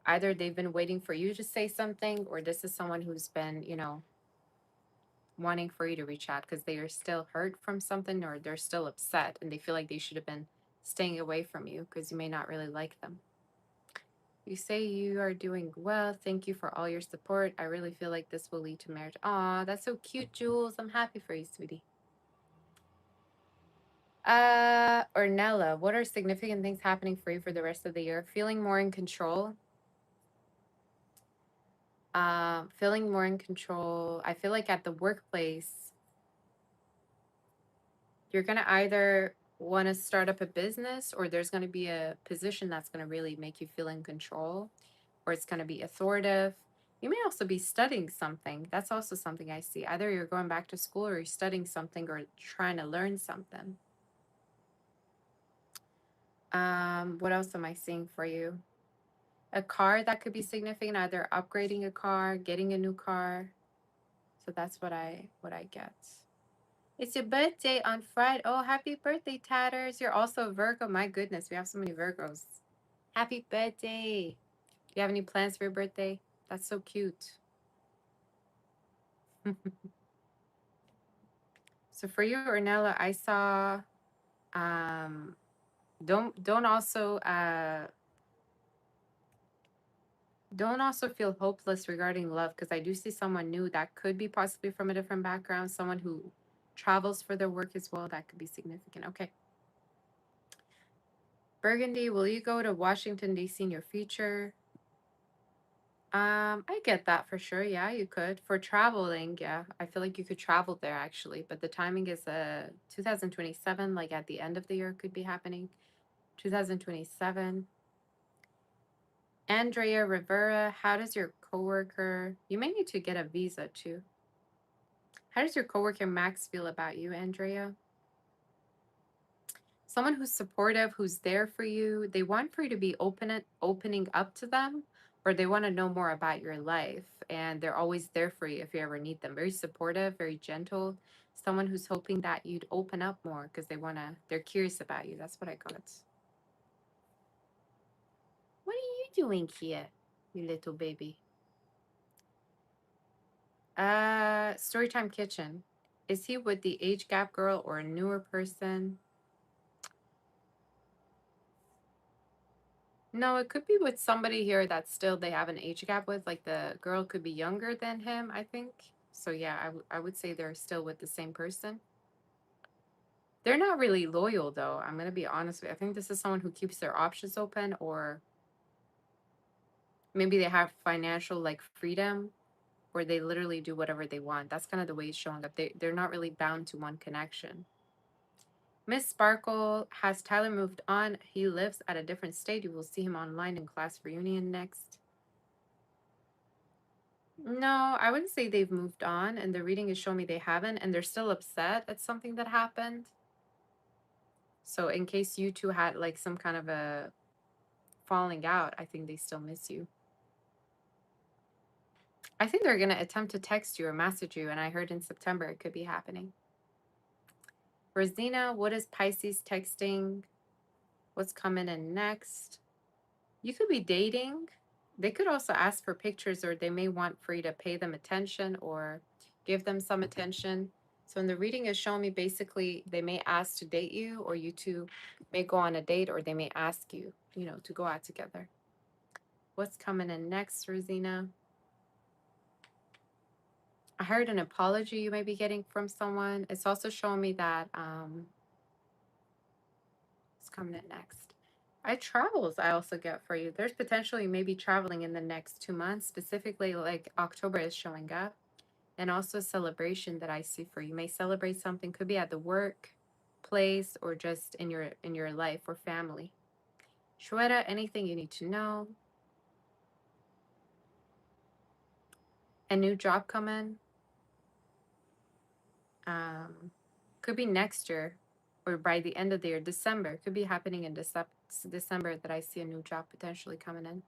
Either they've been waiting for you to say something, or this is someone who's been, wanting for you to reach out because they are still hurt from something, or they're still upset and they feel like they should have been staying away from you because you may not really like them. You say you are doing well. Thank you for all your support. I really feel like this will lead to marriage. Aw, that's so cute, Jules. I'm happy for you, sweetie. Ornella, what are significant things happening for you for the rest of the year? Feeling more in control. Feeling more in control. I feel like at the workplace, you're gonna either want to start up a business, or there's gonna be a position that's gonna really make you feel in control, or it's gonna be authoritative. You may also be studying something. That's also something I see. Either you're going back to school, or you're studying something, or trying to learn something. What else am I seeing for you? A car that could be significant, either upgrading a car, getting a new car. So that's what I get. It's your birthday on Friday. Oh, happy birthday, Tatters. You're also a Virgo. My goodness, we have so many Virgos. Happy birthday. Do you have any plans for your birthday? That's so cute. So for you, Ornella, I saw um don't also don't also feel hopeless regarding love, because I do see someone new that could be possibly from a different background, someone who travels for their work as well. That could be significant. Okay. Burgundy, will you go to Washington, D.C. in your future? I get that for sure. Yeah, you could. For traveling, yeah. I feel like you could travel there actually, but the timing is 2027, like at the end of the year could be happening. 2027. Andrea Rivera, how does your coworker, you may need to get a visa too. How does your coworker Max feel about you, Andrea? Someone who's supportive, who's there for you. They want for you to be opening up to them, or they want to know more about your life, and they're always there for you if you ever need them. Very supportive, very gentle. Someone who's hoping that you'd open up more because they're curious about you. That's what I got. What are you doing here, you little baby? Storytime Kitchen. Is he with the age gap girl or a newer person? No, it could be with somebody here that still they have an age gap with. Like the girl could be younger than him, I think. So yeah, I would say they're still with the same person. They're not really loyal though. I'm gonna be honest with you. I think this is someone who keeps their options open, or maybe they have financial like freedom, where they literally do whatever they want. That's kind of the way it's showing up. They're not really bound to one connection. Miss Sparkle, has Tyler moved on? He lives at a different state. You will see him online in class reunion next. No, I wouldn't say they've moved on, and the reading is showing me they haven't, and they're still upset at something that happened. So, in case you two had like some kind of a falling out, I think they still miss you. I think they're going to attempt to text you or message you, and I heard in September it could be happening. Rosina, what is Pisces texting? What's coming in next? You could be dating. They could also ask for pictures, or they may want for you to pay them attention or give them some attention. So in the reading is showing me basically they may ask to date you, or you two may go on a date, or they may ask you, to go out together. What's coming in next, Rosina? I heard an apology you may be getting from someone. It's also showing me that what's coming in next? Travels I also get for you. There's potential you may be traveling in the next 2 months, specifically like October is showing up. And also celebration that I see for you. You may celebrate something, could be at the work place, or just in your life or family. Shweta, anything you need to know? A new job come in. Um, could be next year, or by the end of the year, December. Could be happening in December that I see a new job potentially coming in.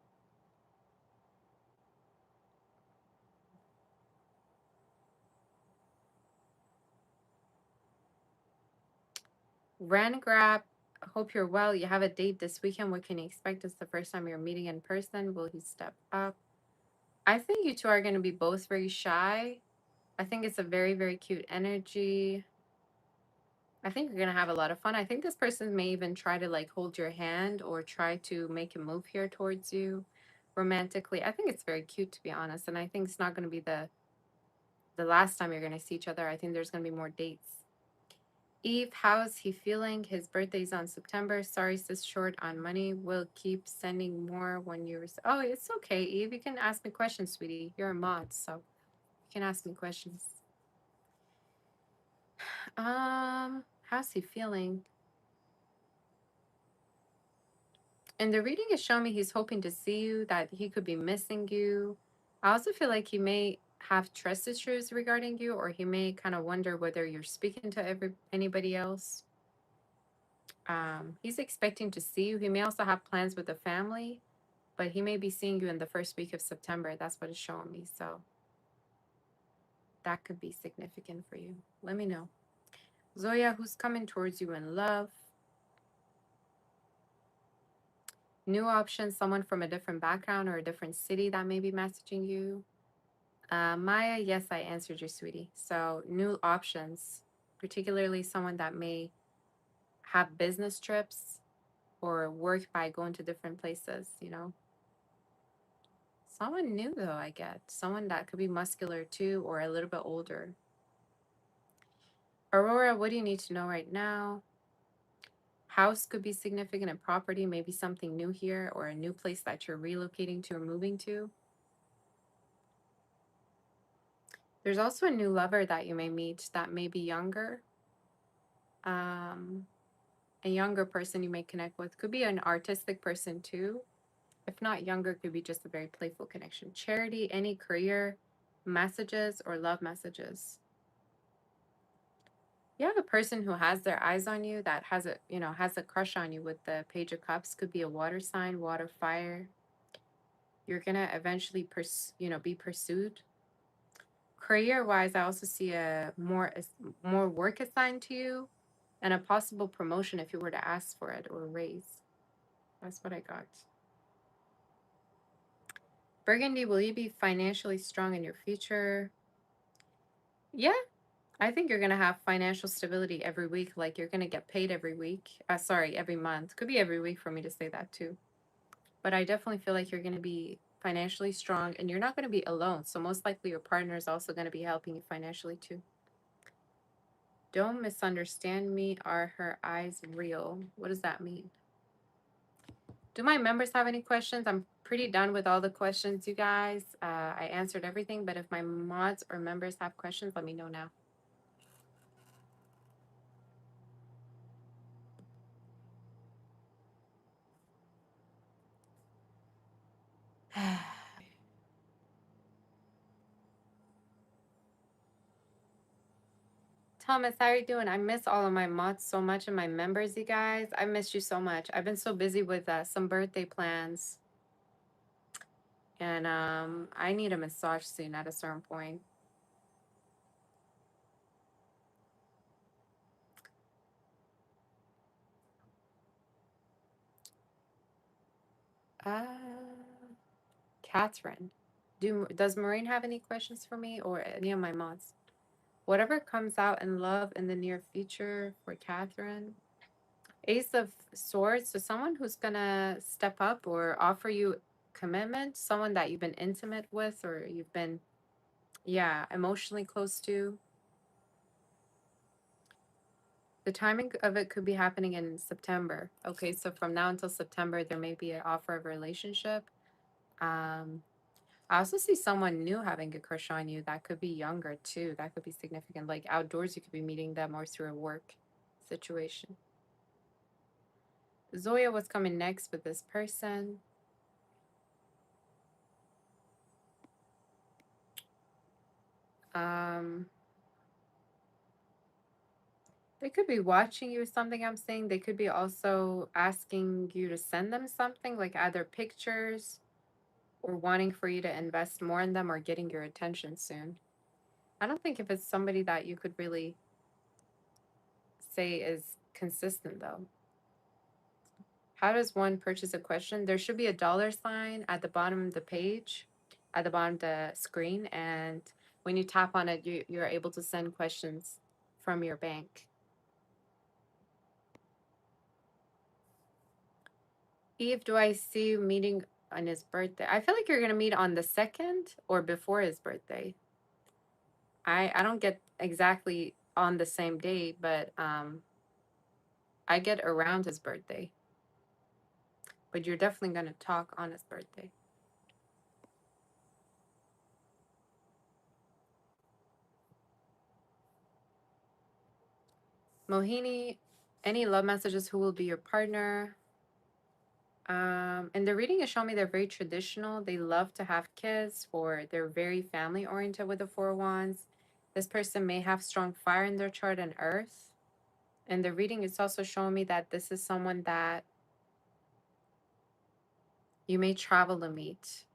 Ren Grab, hope you're well. You have a date this weekend. What can you expect? It's the first time you're meeting in person. Will he step up? I think you two are going to be both very shy. I think it's a very, very cute energy. I think you're going to have a lot of fun. I think this person may even try to like hold your hand or try to make a move here towards you romantically. I think it's very cute, to be honest. And I think it's not going to be the last time you're going to see each other. I think there's going to be more dates. Eve, how's he feeling? His birthday's on September. Sorry, sis, short on money. We'll keep sending more when you're. Oh, it's okay, Eve. You can ask me questions, sweetie. You're a mod, so you can ask me questions. How's he feeling? And the reading is showing me he's hoping to see you, that he could be missing you. I also feel like he may have trust issues regarding you, or he may kind of wonder whether you're speaking to anybody else. He's expecting to see you. He may also have plans with the family, but he may be seeing you in the first week of September. That's what it's showing me. So that could be significant for you. Let me know. Zoya, who's coming towards you in love? New options, someone from a different background or a different city that may be messaging you. Maya, yes, I answered you, sweetie. So new options, particularly someone that may have business trips or work by going to different places, you know. Someone new though, I get. Someone that could be muscular too or a little bit older. Aurora, what do you need to know right now? House could be significant in property, maybe something new here or a new place that you're relocating to or moving to. There's also a new lover that you may meet that may be younger. A younger person you may connect with. Could be an artistic person too. If not younger, could be just a very playful connection. Charity, any career messages or love messages. You have a person who has their eyes on you that has a crush on you with the Page of Cups. Could be a water sign, water, fire. You're gonna eventually be pursued. Career wise, I also see more work assigned to you and a possible promotion if you were to ask for it or a raise. That's what I got. Burgundy, will you be financially strong in your future? Yeah, I think you're going to have financial stability every week. Like you're going to get paid every week. Sorry, every month. Could be every week for me to say that too. But I definitely feel like you're going to be financially strong and you're not going to be alone. So most likely your partner is also going to be helping you financially too. Don't misunderstand me. Are her eyes real? What does that mean? Do my members have any questions? I'm pretty done with all the questions, you guys. I answered everything, but if my mods or members have questions, let me know now. Thomas, how are you doing? I miss all of my mods so much and my members, you guys. I missed you so much. I've been so busy with some birthday plans. And I need a massage soon at a certain point. Uh, Catherine. Does Maureen have any questions for me or any of my mods? Whatever comes out in love in the near future for Catherine. Ace of Swords. So someone who's gonna step up or offer you commitment, someone that you've been intimate with or you've been, yeah, emotionally close to. The timing of it could be happening in September. Okay, so from now until September, there may be an offer of a relationship. Um, I also see someone new having a crush on you that could be younger too. That could be significant. Like outdoors, you could be meeting them or through a work situation. Zoya, what's coming next with this person? Um, they could be watching you something I'm saying. They could be also asking you to send them something, like either pictures or wanting for you to invest more in them or getting your attention soon. I don't think if it's somebody that you could really say is consistent though. How does one purchase a question? There should be a $sign at the bottom of the page, at the bottom of the screen, and when you tap on it, you're able to send questions from your bank. Eve, do I see you meeting on his birthday? I feel like you're gonna meet on the 2nd or before his birthday. I don't get exactly on the same day, but I get around his birthday. But you're definitely gonna talk on his birthday. Mohini, any love messages? Who will be your partner? And the reading is showing me they're very traditional. They love to have kids, or they're very family oriented with the Four of Wands. This person may have strong fire in their chart and earth. And the reading is also showing me that this is someone that you may travel to meet.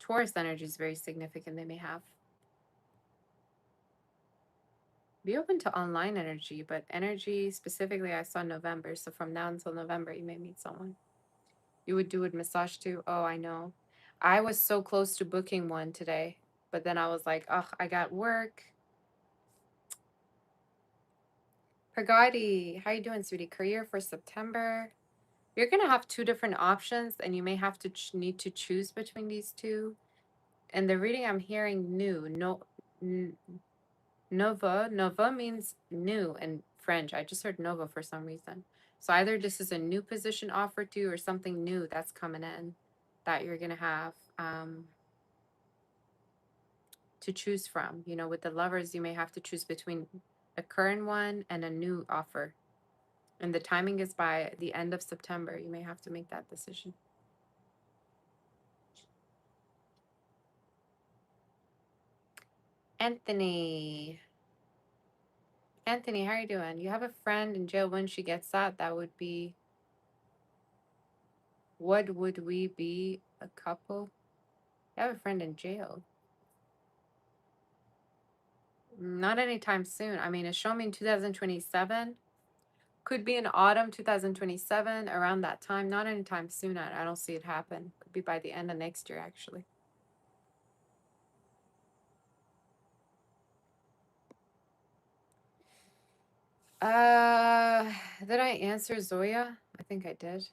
Taurus energy is very significant. They may have. Be open to online energy, but energy specifically, I saw November. So from now until November, you may meet someone. You would do a massage too? Oh, I know. I was so close to booking one today, but then I was like, oh, I got work. Pragati, how you doing, sweetie? Career for September. You're gonna have two different options, and you may have to need to choose between these two. And the reading I'm hearing new, no, nova. Nova means new in French. I just heard nova for some reason. So either this is a new position offered to you or something new that's coming in that you're gonna have to choose from. You know, with the lovers, you may have to choose between a current one and a new offer. And the timing is by the end of September. You may have to make that decision. Anthony. Anthony, how are you doing? You have a friend in jail. When she gets out, that would be, what would we be? A couple? You have a friend in jail. Not anytime soon. I mean, it's showing me in 2027. Could be in autumn 2027, around that time. Not anytime soon. I don't see it happen. Could be by the end of next year, actually. Did I answer Zoya? I think I did.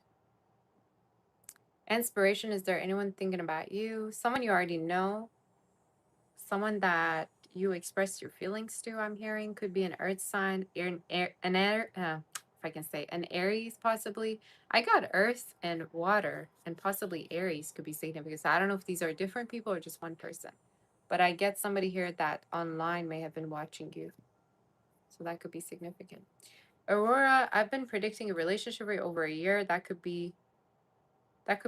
Inspiration, is there anyone thinking about you? Someone you already know? Someone that you express your feelings to, I'm hearing. Could be an earth sign, if I can say, an Aries possibly. I got earth and water, and possibly Aries could be significant. So I don't know if these are different people or just one person. But I get somebody here that online may have been watching you. So that could be significant. Aurora, I've been predicting a relationship for over a year. That could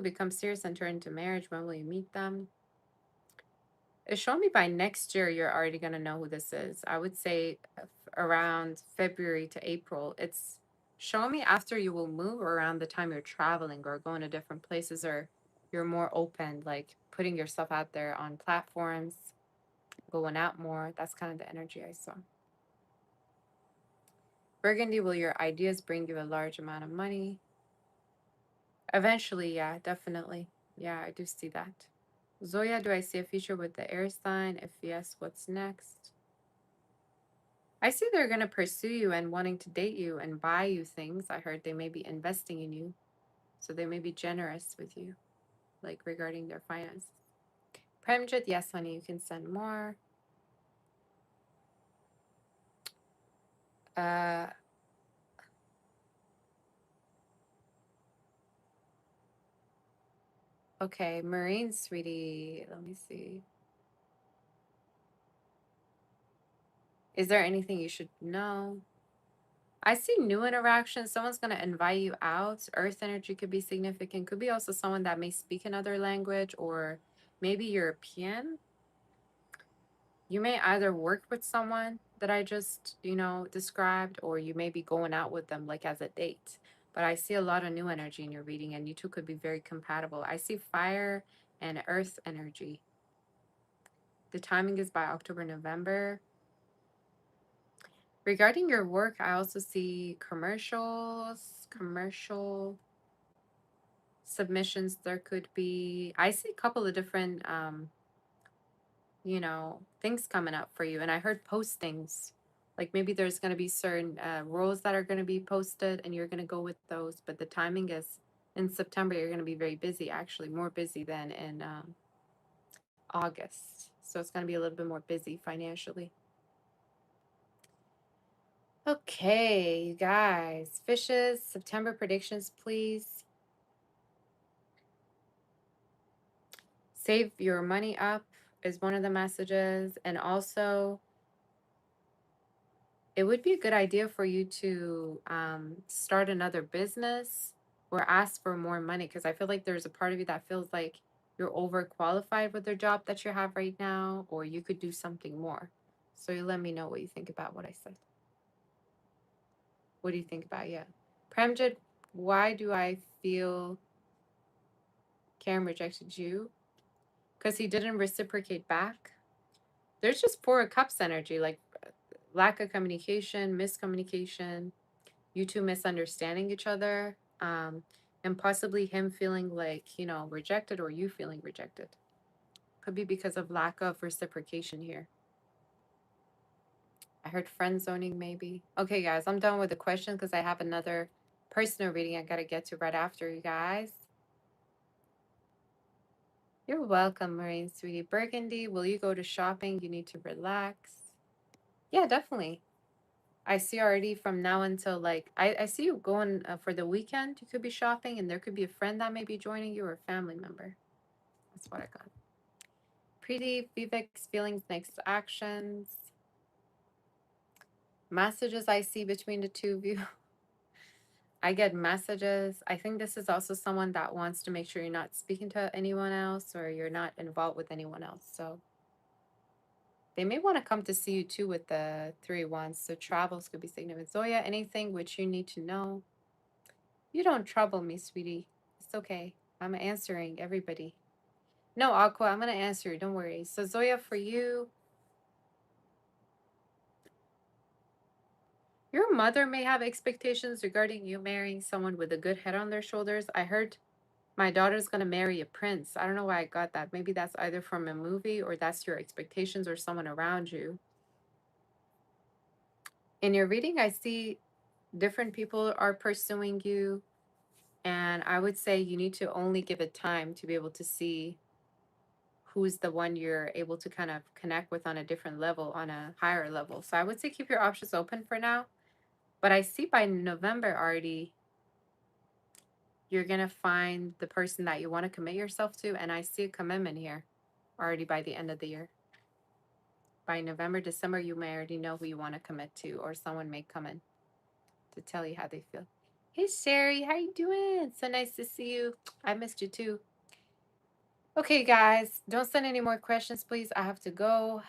become serious and turn into marriage. When will you meet them? It's showing me by next year you're already gonna know who this is. I would say around February to April. It's showing me after you will move, or around the time you're traveling or going to different places, or you're more open, like putting yourself out there on platforms, going out more. That's kind of the energy I saw. Burgundy, will your ideas bring you a large amount of money? Eventually, yeah, definitely. Yeah, I do see that. Zoya, do I see a future with the air sign? If yes, what's next? I see they're going to pursue you and wanting to date you and buy you things. I heard they may be investing in you. So they may be generous with you, like regarding their finance. Premjit, yes, honey, you can send more. Uh, okay, Marine, sweetie. Let me see. Is there anything you should know? I see new interactions. Someone's going to invite you out. Earth energy could be significant. Could be also someone that may speak another language, or maybe European. You may either work with someone that I just, described, or you may be going out with them like as a date. But I see a lot of new energy in your reading, and you two could be very compatible. I see fire and earth energy. The timing is by October, November. Regarding your work, I also see commercial submissions. There could be, I see a couple of different, things coming up for you. And I heard postings. Like maybe there's going to be certain roles that are going to be posted and you're going to go with those. But the timing is in September, you're going to be very busy, actually, more busy than in August. So it's going to be a little bit more busy financially. Okay, you guys. Fishes, September predictions, please. Save your money up is one of the messages. And also, it would be a good idea for you to start another business or ask for more money because I feel like there's a part of you that feels like you're overqualified with the job that you have right now, or you could do something more. So you let me know what you think about what I said. What do you think about? Yeah. Premjit, why do I feel Cam rejected you? Because he didn't reciprocate back. There's just Four of Cups energy, like lack of communication, miscommunication, you two misunderstanding each other, and possibly him feeling like, rejected or you feeling rejected. Could be because of lack of reciprocation here. I heard friend zoning maybe. Okay, guys, I'm done with the questions because I have another personal reading I got to get to right after you guys. You're welcome, Marine Sweetie. Burgundy, will you go to shopping? You need to relax. Yeah, definitely. I see already from now until like, I see you going for the weekend. You could be shopping and there could be a friend that may be joining you or a family member. That's what I got. Pretty Vivek's feelings, next actions. Messages I see between the two of you. I get messages. I think this is also someone that wants to make sure you're not speaking to anyone else or you're not involved with anyone else. So they may want to come to see you too with the 3 1. So travels could be significant. Zoya, anything which you need to know? You don't trouble me, sweetie. It's okay. I'm answering everybody. No, Aqua, I'm going to answer you. Don't worry. So Zoya, for you, your mother may have expectations regarding you marrying someone with a good head on their shoulders. I heard my daughter's going to marry a prince. I don't know why I got that. Maybe that's either from a movie or that's your expectations or someone around you. In your reading, I see different people are pursuing you. And I would say you need to only give it time to be able to see who's the one you're able to kind of connect with on a different level, on a higher level. So I would say keep your options open for now. But I see by November already, you're going to find the person that you want to commit yourself to. And I see a commitment here already by the end of the year. By November, December, you may already know who you want to commit to, or someone may come in to tell you how they feel. Hey, Sherry, how you doing? So nice to see you. I missed you too. Okay, guys, don't send any more questions, please. I have to go.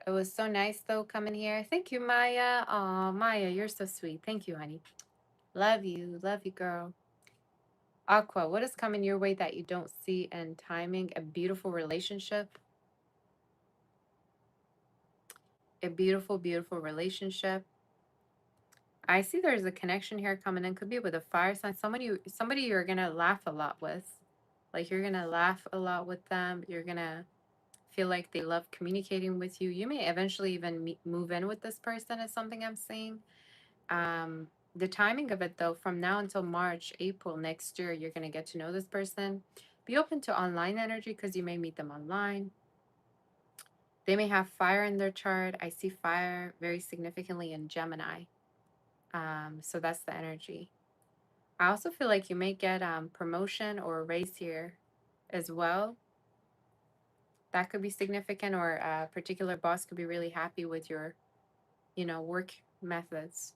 It was so nice, though, coming here. Thank you, Maya. Oh, Maya, you're so sweet. Thank you, honey. Love you. Love you, girl. Aqua, what is coming your way that you don't see in timing? A beautiful relationship. A beautiful, beautiful relationship. I see there's a connection here coming in. Could be with a fire sign. Somebody you're gonna laugh a lot with. Like you're gonna laugh a lot with them. You're gonna feel like they love communicating with you. You may eventually even move in with this person, is something I'm seeing. The timing of it, though, from now until March, April next year, you're going to get to know this person. Be open to online energy because you may meet them online. They may have fire in their chart. I see fire very significantly in Gemini. So that's the energy. I also feel like you may get promotion or a raise here as well. That could be significant, or a particular boss could be really happy with your, work methods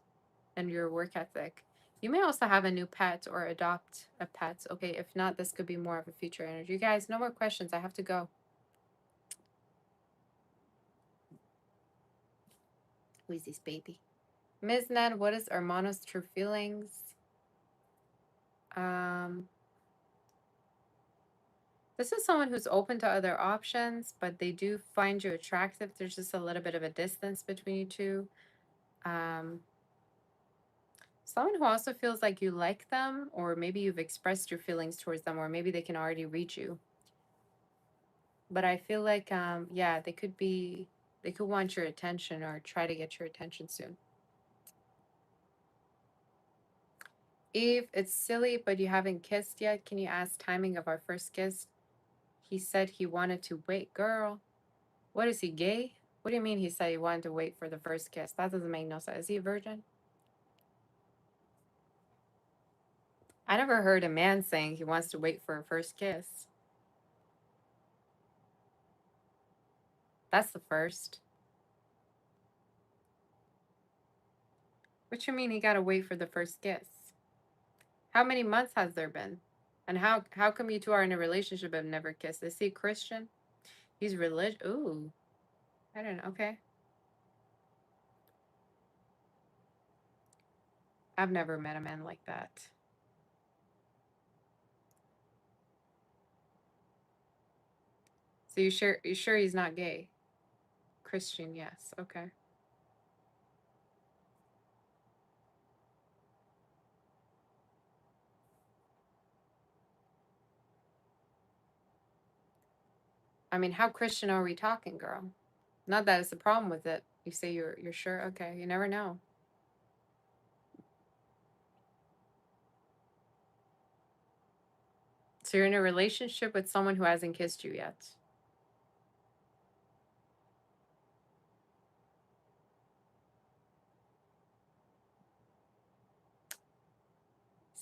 and your work ethic. You may also have a new pet or adopt a pet. Okay, if not, this could be more of a future energy. You guys, no more questions. I have to go. Who is this baby? Ms. Nan, what is Hermano's true feelings? Um, this is someone who's open to other options, but they do find you attractive. There's just a little bit of a distance between you two. Um, Someone who also feels like you like them, or maybe you've expressed your feelings towards them, or maybe they can already read you. But I feel like, yeah, they could want your attention or try to get your attention soon. Eve, it's silly, but you haven't kissed yet. Can you ask timing of our first kiss? He said he wanted to wait. Girl, what is he, gay? What do you mean he said he wanted to wait for the first kiss? That doesn't make no sense. Is he a virgin? I never heard a man saying he wants to wait for a first kiss. That's the first. What you mean he gotta wait for the first kiss? How many months has there been? And how come you two are in a relationship and never kissed? Is he Christian? He's religious. Ooh, I don't know. Okay. I've never met a man like that. So you sure he's not gay? Christian, yes. Okay. I mean, how Christian are we talking, girl? Not that it's a problem with it. You say you're sure? Okay. You never know. So you're in a relationship with someone who hasn't kissed you yet.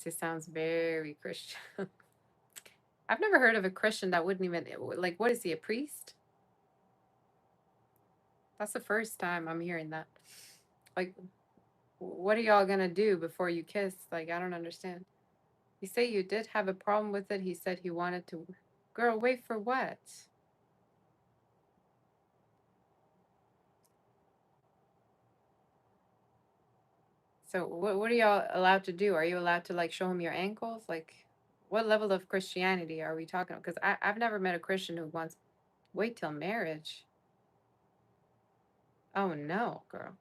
This sounds very Christian. I've never heard of a Christian that wouldn't even like. What is he, a priest? That's the first time I'm hearing that. Like, what are y'all gonna do before you kiss? Like, I don't understand. You say you did have a problem with it. He said he wanted to. Girl, wait for what? So what are y'all allowed to do? Are you allowed to like show him your ankles? Like, what level of Christianity are we talking about? Because I've never met a Christian who wants wait till marriage. Oh no, girl.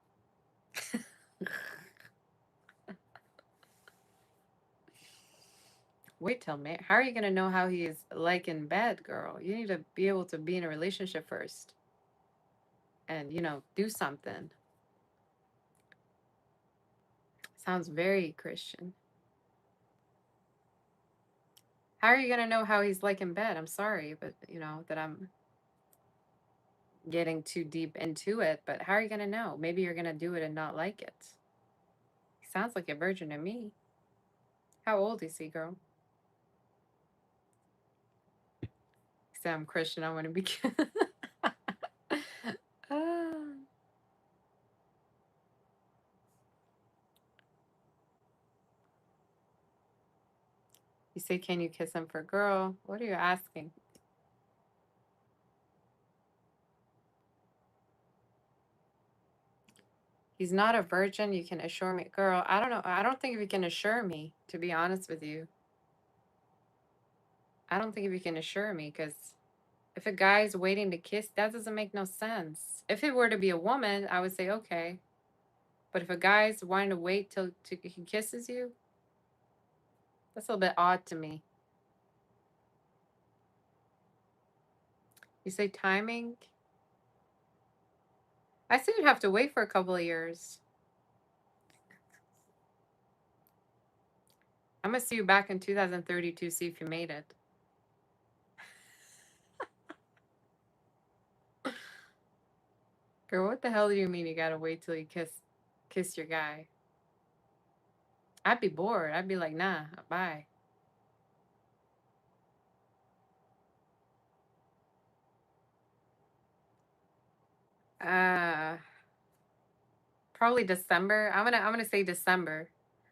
Wait till marriage. How are you gonna know how he is like in bed, girl? You need to be able to be in a relationship first, and do something. Sounds very Christian. How are you gonna know how he's like in bed? I'm sorry, but that I'm getting too deep into it. But how are you gonna know? Maybe you're gonna do it and not like it. He sounds like a virgin to me. How old is he, girl? He said I'm Christian. I want to be. Ah. You say, can you kiss him for girl? What are you asking? He's not a virgin. You can assure me, girl. I don't know. I don't think if you can assure me. To be honest with you, I don't think if you can assure me because if a guy's waiting to kiss, that doesn't make no sense. If it were to be a woman, I would say okay. But if a guy's wanting to wait till he kisses you, that's a little bit odd to me. You say timing? I say you'd have to wait for a couple of years. I'm gonna see you back in 2032, see if you made it. Girl, what the hell do you mean you gotta wait till you kiss your guy? I'd be bored. I'd be like, nah, bye. Uh, Probably December. I'm gonna say December,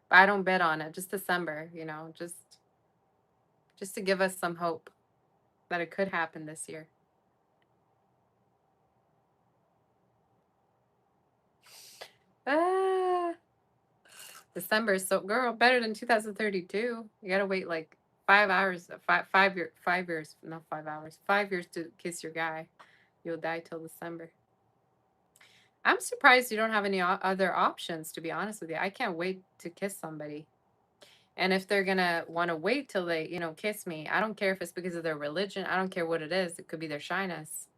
but I don't bet on it. Just December, just to give us some hope that it could happen this year. Ah, December. So, girl, better than 2032. You gotta wait like 5 hours, 5 years, not 5 hours, 5 years to kiss your guy. You'll die till December. I'm surprised you don't have any other options, to be honest with you. I can't wait to kiss somebody. And if they're gonna want to wait till they, kiss me, I don't care if it's because of their religion. I don't care what it is. It could be their shyness.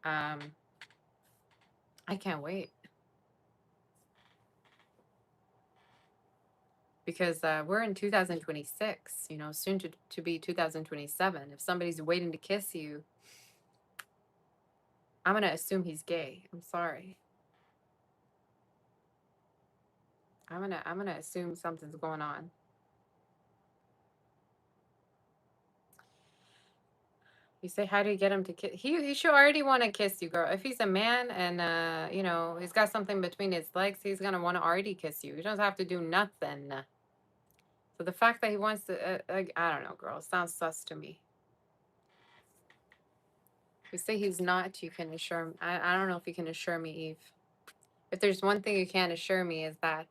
Um, I can't wait because we're in 2026. Soon to be 2027. If somebody's waiting to kiss you, I'm gonna assume he's gay. I'm sorry. I'm gonna assume something's going on. You say, how do you get him to kiss? He should already want to kiss you, girl. If he's a man and he's got something between his legs, he's gonna want to already kiss you. He doesn't have to do nothing. So the fact that he wants to, I don't know, girl, sounds sus to me. You say he's not. You can assure me. I don't know if you can assure me, Eve. If there's one thing you can't assure me is that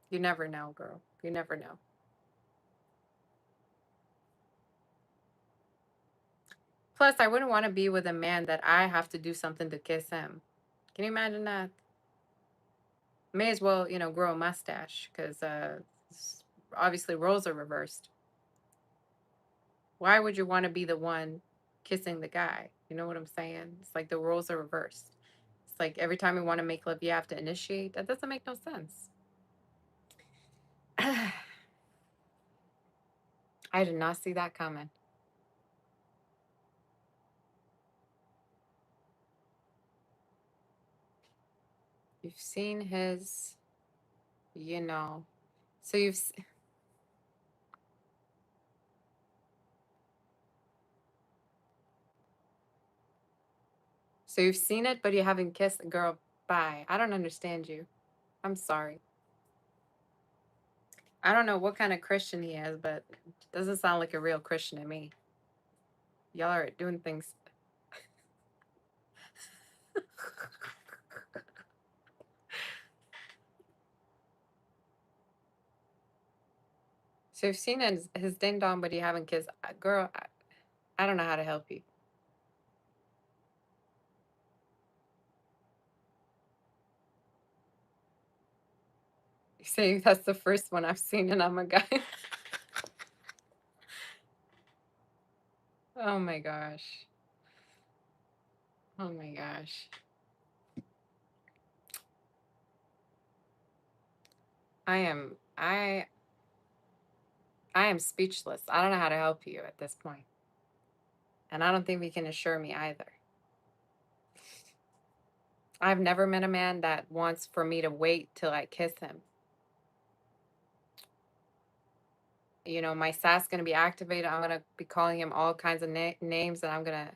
you never know, girl. You never know. Plus, I wouldn't want to be with a man that I have to do something to kiss him. Can you imagine that? May as well, grow a mustache because obviously roles are reversed. Why would you want to be the one kissing the guy? You know what I'm saying? It's like the roles are reversed. It's like every time you want to make love, you have to initiate. That doesn't make no sense. I did not see that coming. You've seen his, you know. So you've so you've seen it, but you haven't kissed the girl. Bye. I don't understand you. I'm sorry. I don't know what kind of Christian he is, but doesn't sound like a real Christian to me. Y'all are doing things. So you've seen his ding dong, but you haven't kissed. Girl, I don't know how to help you. You say that's the first one I've seen, and I'm a guy. Oh my gosh. Oh my gosh. I am I I am speechless. I don't know how to help you at this point. And I don't think we can assure me either. I've never met a man that wants for me to wait till I kiss him. My sass gonna be activated. I'm gonna be calling him all kinds of names, and I'm gonna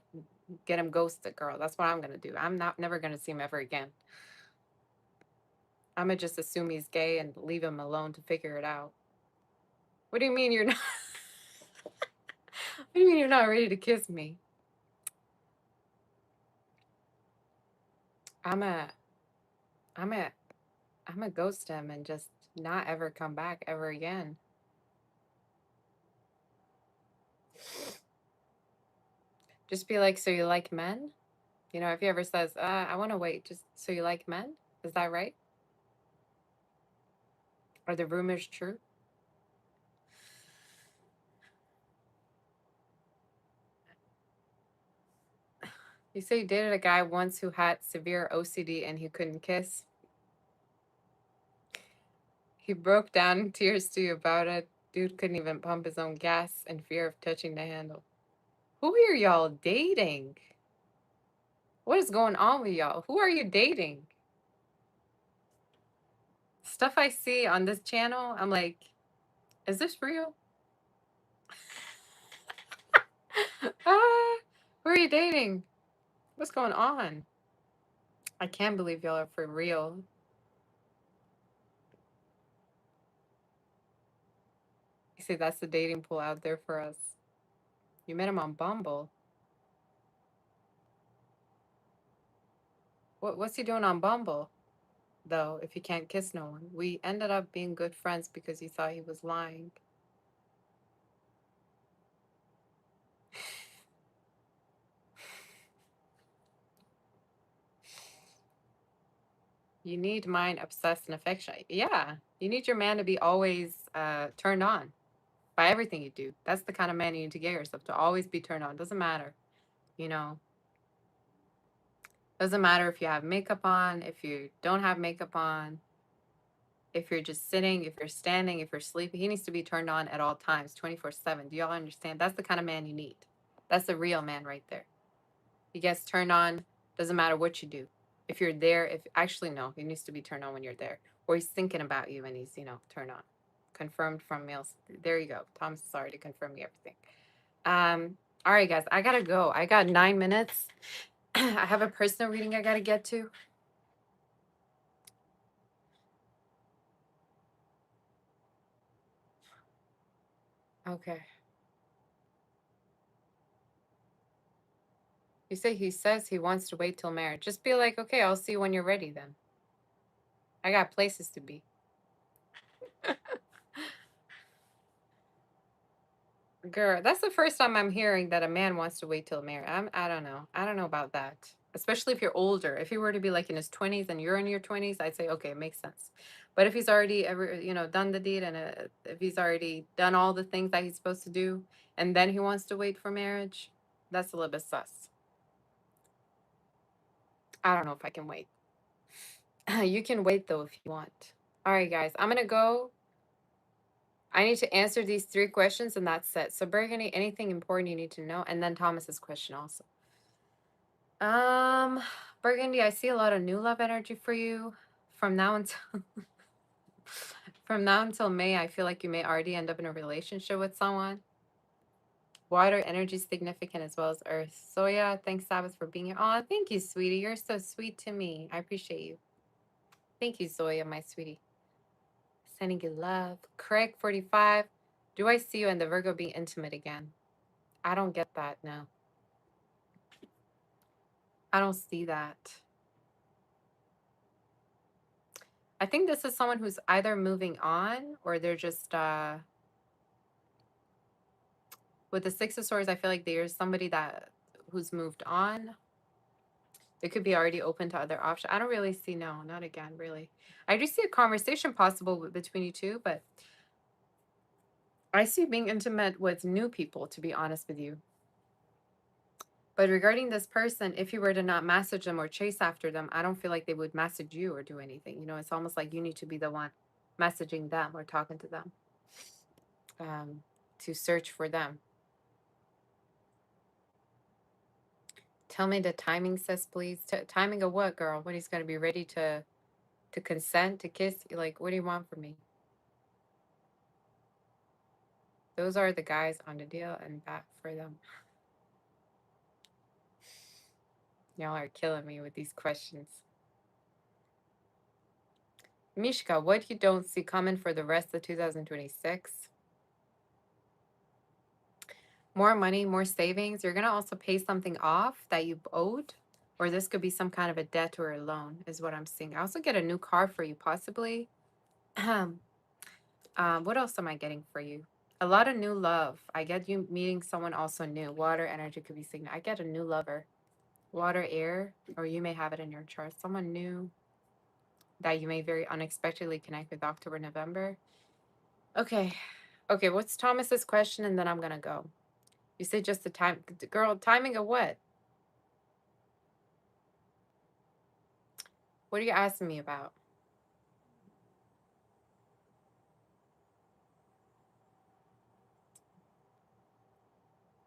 get him ghosted, girl. That's what I'm gonna do. I'm not never gonna see him ever again. I'm gonna just assume he's gay and leave him alone to figure it out. What do you mean you're not? What do you mean you're not ready to kiss me? I'm a, I'm a, I'm a ghost him and just not ever come back ever again. Just be like, so you like men? If he ever says, I want to wait, just so you like men? Is that right? Are the rumors true? You say you dated a guy once who had severe OCD and he couldn't kiss. He broke down in tears to you about it. Dude couldn't even pump his own gas in fear of touching the handle. Who are y'all dating? What is going on with y'all? Who are you dating? Stuff I see on this channel, I'm like, is this real? Who are you dating? What's going on? I can't believe y'all are for real. You say that's the dating pool out there for us. You met him on Bumble. What's he doing on Bumble, though, if he can't kiss no one? We ended up being good friends because you thought he was lying. You need mind obsessed and affection. Yeah. You need your man to be always turned on by everything you do. That's the kind of man you need to get yourself to always be turned on. Doesn't matter, you know. Doesn't matter if you have makeup on, if you don't have makeup on, if you're just sitting, if you're standing, if you're sleeping. He needs to be turned on at all times, 24/7. Do y'all understand? That's the kind of man you need. That's the real man right there. He gets turned on, doesn't matter what you do. If you're there, if actually no, he needs to be turned on when you're there. Or he's thinking about you and he's, turned on. Confirmed from males. There you go. Tom's sorry to confirm me everything. All right, guys, I gotta go. I got 9 minutes. I have a personal reading I gotta get to. Okay. You say he says he wants to wait till marriage. Just be like, okay, I'll see you when you're ready then. I got places to be. Girl, that's the first time I'm hearing that a man wants to wait till marriage. I don't know. I don't know about that. Especially if you're older. If he were to be like in his 20s and you're in your 20s, I'd say, okay, it makes sense. But if he's already ever, done the deed and if he's already done all the things that he's supposed to do and then he wants to wait for marriage, that's a little bit sus. I don't know if I can wait. You can wait though if you want. All right, guys, I'm going to go. I need to answer these 3 questions and that's it. So, Burgundy, anything important you need to know? And then Thomas's question also. Um, Burgundy, I see a lot of new love energy for you from now until from now until May. I feel like you may already end up in a relationship with someone. Water energy is significant as well as earth. Soya, thanks Sabbath for being here. Oh, thank you, sweetie. You're so sweet to me. I appreciate you. Thank you, Zoya, my sweetie. Sending you love. Craig 45. Do I see you and the Virgo being intimate again? I don't get that, no. I don't see that. I think this is someone who's either moving on or they're just with the Six of Swords, I feel like there's somebody who's moved on. It could be already open to other options. I don't really see, no, not again, really. I do see a conversation possible between you two, but I see being intimate with new people, to be honest with you. But regarding this person, if you were to not message them or chase after them, I don't feel like they would message you or do anything. It's almost like you need to be the one messaging them or talking to them to search for them. Tell me the timing, sis, please. Timing of what, girl? When he's going to be ready to consent, to kiss? Like, what do you want from me? Those are the guys on the deal and that for them. Y'all are killing me with these questions. Mishka, what you don't see coming for the rest of 2026? More money, more savings. You're going to also pay something off that you owed. Or this could be some kind of a debt or a loan is what I'm seeing. I also get a new car for you, possibly. What else am I getting for you? A lot of new love. I get you meeting someone also new. Water energy could be significant. I get a new lover. Water, air, or you may have it in your chart. Someone new that you may very unexpectedly connect with October, November. Okay. Okay, what's Thomas's question? And then I'm going to go. You said just the time. Girl, timing of what? What are you asking me about?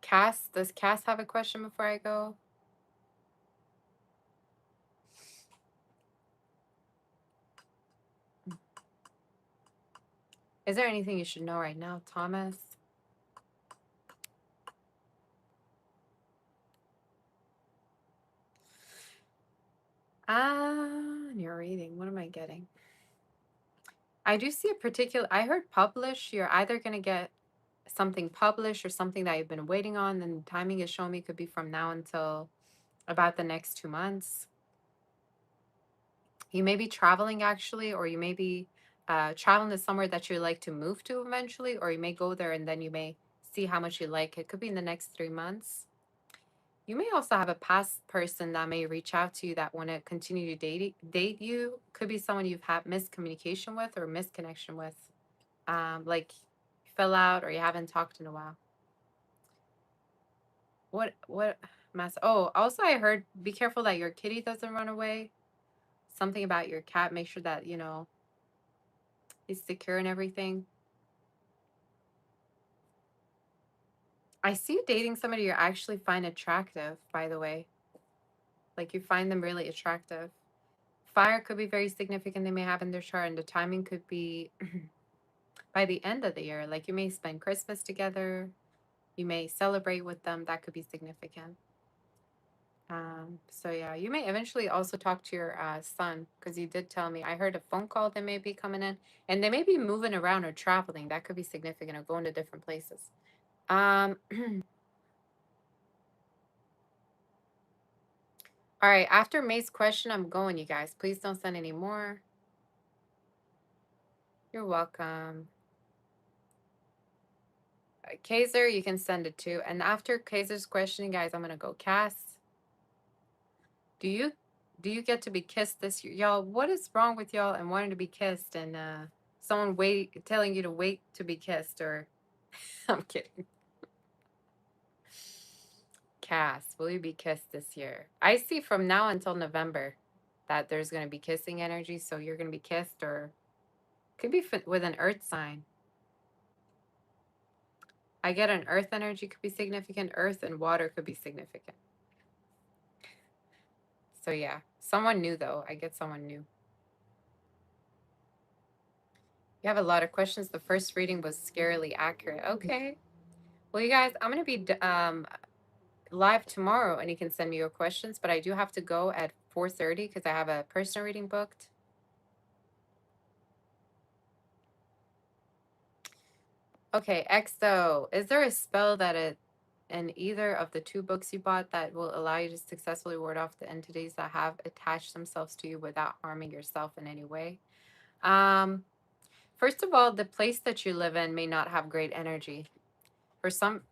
Cass, does Cass have a question before I go? Is there anything you should know right now, Thomas? In your reading, what am I getting? I do see a particular, I heard publish. You're either going to get something published or something that you've been waiting on. And the timing is showing me could be from now until about the next 2 months. You may be traveling actually, or you may be traveling to somewhere that you like to move to eventually, or you may go there and then you may see how much you like it. Could be in the next 3 months. You may also have a past person that may reach out to you that want to continue to date you. Could be someone you've had miscommunication with or misconnection with. Like you fell out or you haven't talked in a while. What mess? Oh, also I heard be careful that your kitty doesn't run away. Something about your cat. Make sure that, he's secure and everything. I see you dating somebody you actually find attractive, by the way. Like you find them really attractive. Fire could be very significant they may have in their chart, and the timing could be by the end of the year. Like you may spend Christmas together, you may celebrate with them. That could be significant. So yeah, you may eventually also talk to your son because you did tell me. I heard a phone call that may be coming in, and they may be moving around or traveling. That could be significant or going to different places. Um, all right. After May's question, I'm going, you guys. Please don't send any more. You're welcome. Kaiser, you can send it too. And after Kaiser's question, guys, I'm gonna go Cass. Do you do you get to be kissed this year? Y'all, what is wrong with y'all and wanting to be kissed and someone telling you to wait to be kissed or I'm kidding. Cass, will you be kissed this year? I see from now until November that there's gonna be kissing energy, so you're gonna be kissed or could be with an earth sign. I get an earth energy could be significant, earth and water could be significant. So yeah, someone new though. I get someone new. You have a lot of questions. The first reading was scarily accurate. Okay. Well, you guys, I'm going to be live tomorrow and you can send me your questions, but I do have to go at 4:30 because I have a personal reading booked. Okay, EXO, is there a spell that in either of the two books you bought that will allow you to successfully ward off the entities that have attached themselves to you without harming yourself in any way? Um, First of all, the place that you live in may not have great energy. For some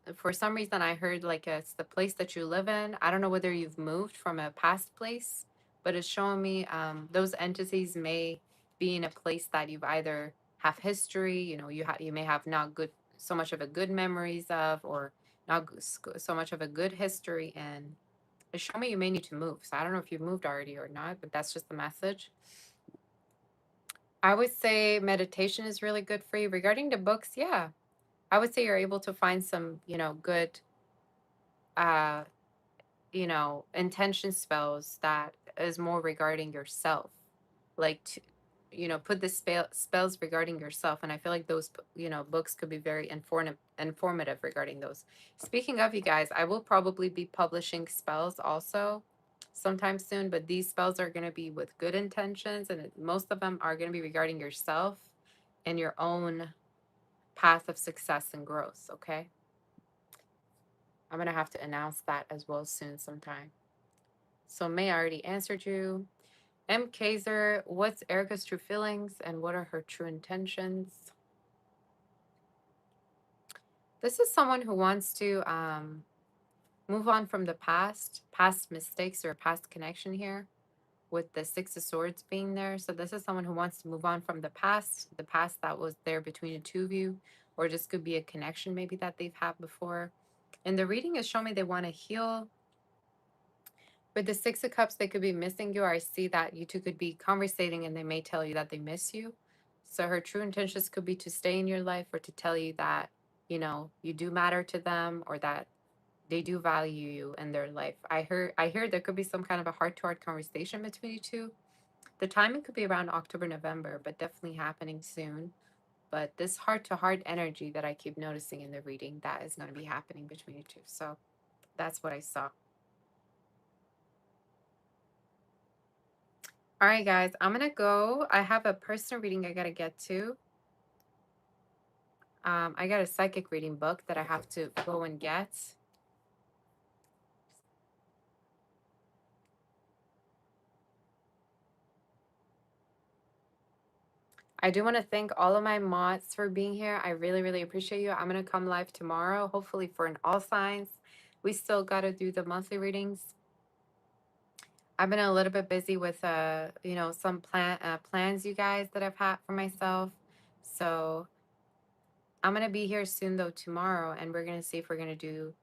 reason I heard like it's the place that you live in. I don't know whether you've moved from a past place, but it's showing me those entities may be in a place that you've either have history, you may have not good so much of a good memories of or not so much of a good history and it's showing me you may need to move. So I don't know if you've moved already or not, but that's just the message. I would say meditation is really good for you. Regarding the books, yeah, I would say you're able to find some, good uh intention spells that is more regarding yourself. Like to, put the spells regarding yourself. And I feel like those, books could be very informative regarding those. Speaking of you guys, I will probably be publishing spells also sometime soon, but these spells are going to be with good intentions and most of them are going to be regarding yourself and your own path of success and growth, okay? I'm going to have to announce that as well soon sometime. So May already answered you. M. Kaiser, what's Erica's true feelings and what are her true intentions? This is someone who wants to move on from the past mistakes or past connection here with the Six of Swords being there. So this is someone who wants to move on from the past that was there between the two of you, or just could be a connection maybe that they've had before. And the reading is showing me they want to heal. With the Six of Cups, they could be missing you, or I see that you two could be conversating and they may tell you that they miss you. So her true intentions could be to stay in your life or to tell you that, you do matter to them or that they do value you in their life. I hear there could be some kind of a heart-to-heart conversation between you two. The timing could be around October, November, but definitely happening soon. But this heart-to-heart energy that I keep noticing in the reading, that is going to be happening between you two. So that's what I saw. All right, guys, I'm gonna go. I have a personal reading I gotta get to. I got a psychic reading book that I have to go and get. I do want to thank all of my mods for being here. I really, really appreciate you. I'm gonna come live tomorrow, hopefully for an all signs. We still got to do the monthly readings. I've been a little bit busy with some plans you guys that I've had for myself. So I'm gonna be here soon though tomorrow, and we're gonna see if we're gonna do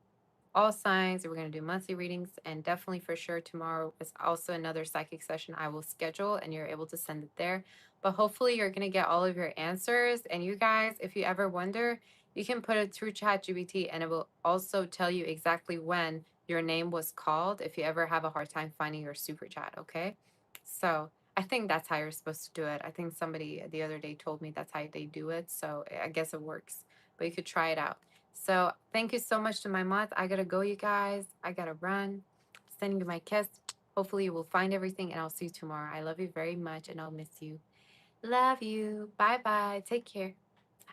all signs. We're going to do monthly readings, and definitely for sure tomorrow is also another psychic session I will schedule, and you're able to send it there. But hopefully you're going to get all of your answers. And you guys, if you ever wonder, you can put it through ChatGPT, and it will also tell you exactly when your name was called if you ever have a hard time finding your super chat. Okay, so I think that's how you're supposed to do it. I think somebody the other day told me that's how they do it, so I guess it works, but you could try it out. So thank you so much to my mods. I gotta go, you guys. I gotta run. Sending you my kiss. Hopefully you will find everything, and I'll see you tomorrow. I love you very much, and I'll miss you. Love you. Bye bye. Take care.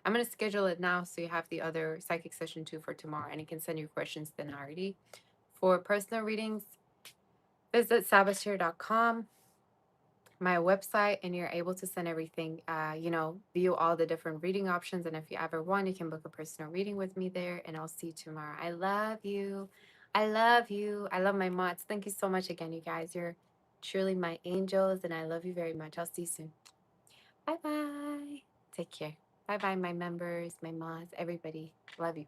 I'm gonna schedule it now so you have the other psychic session too for tomorrow, and you can send your questions then already. For personal readings, visit sabashir.com, my website, and you're able to send everything, view all the different reading options. And if you ever want, you can book a personal reading with me there, and I'll see you tomorrow. I love you. I love you. I love my mods. Thank you so much again, you guys. You're truly my angels, and I love you very much. I'll see you soon. Bye bye. Take care. Bye bye, my members, my mods, everybody. Love you.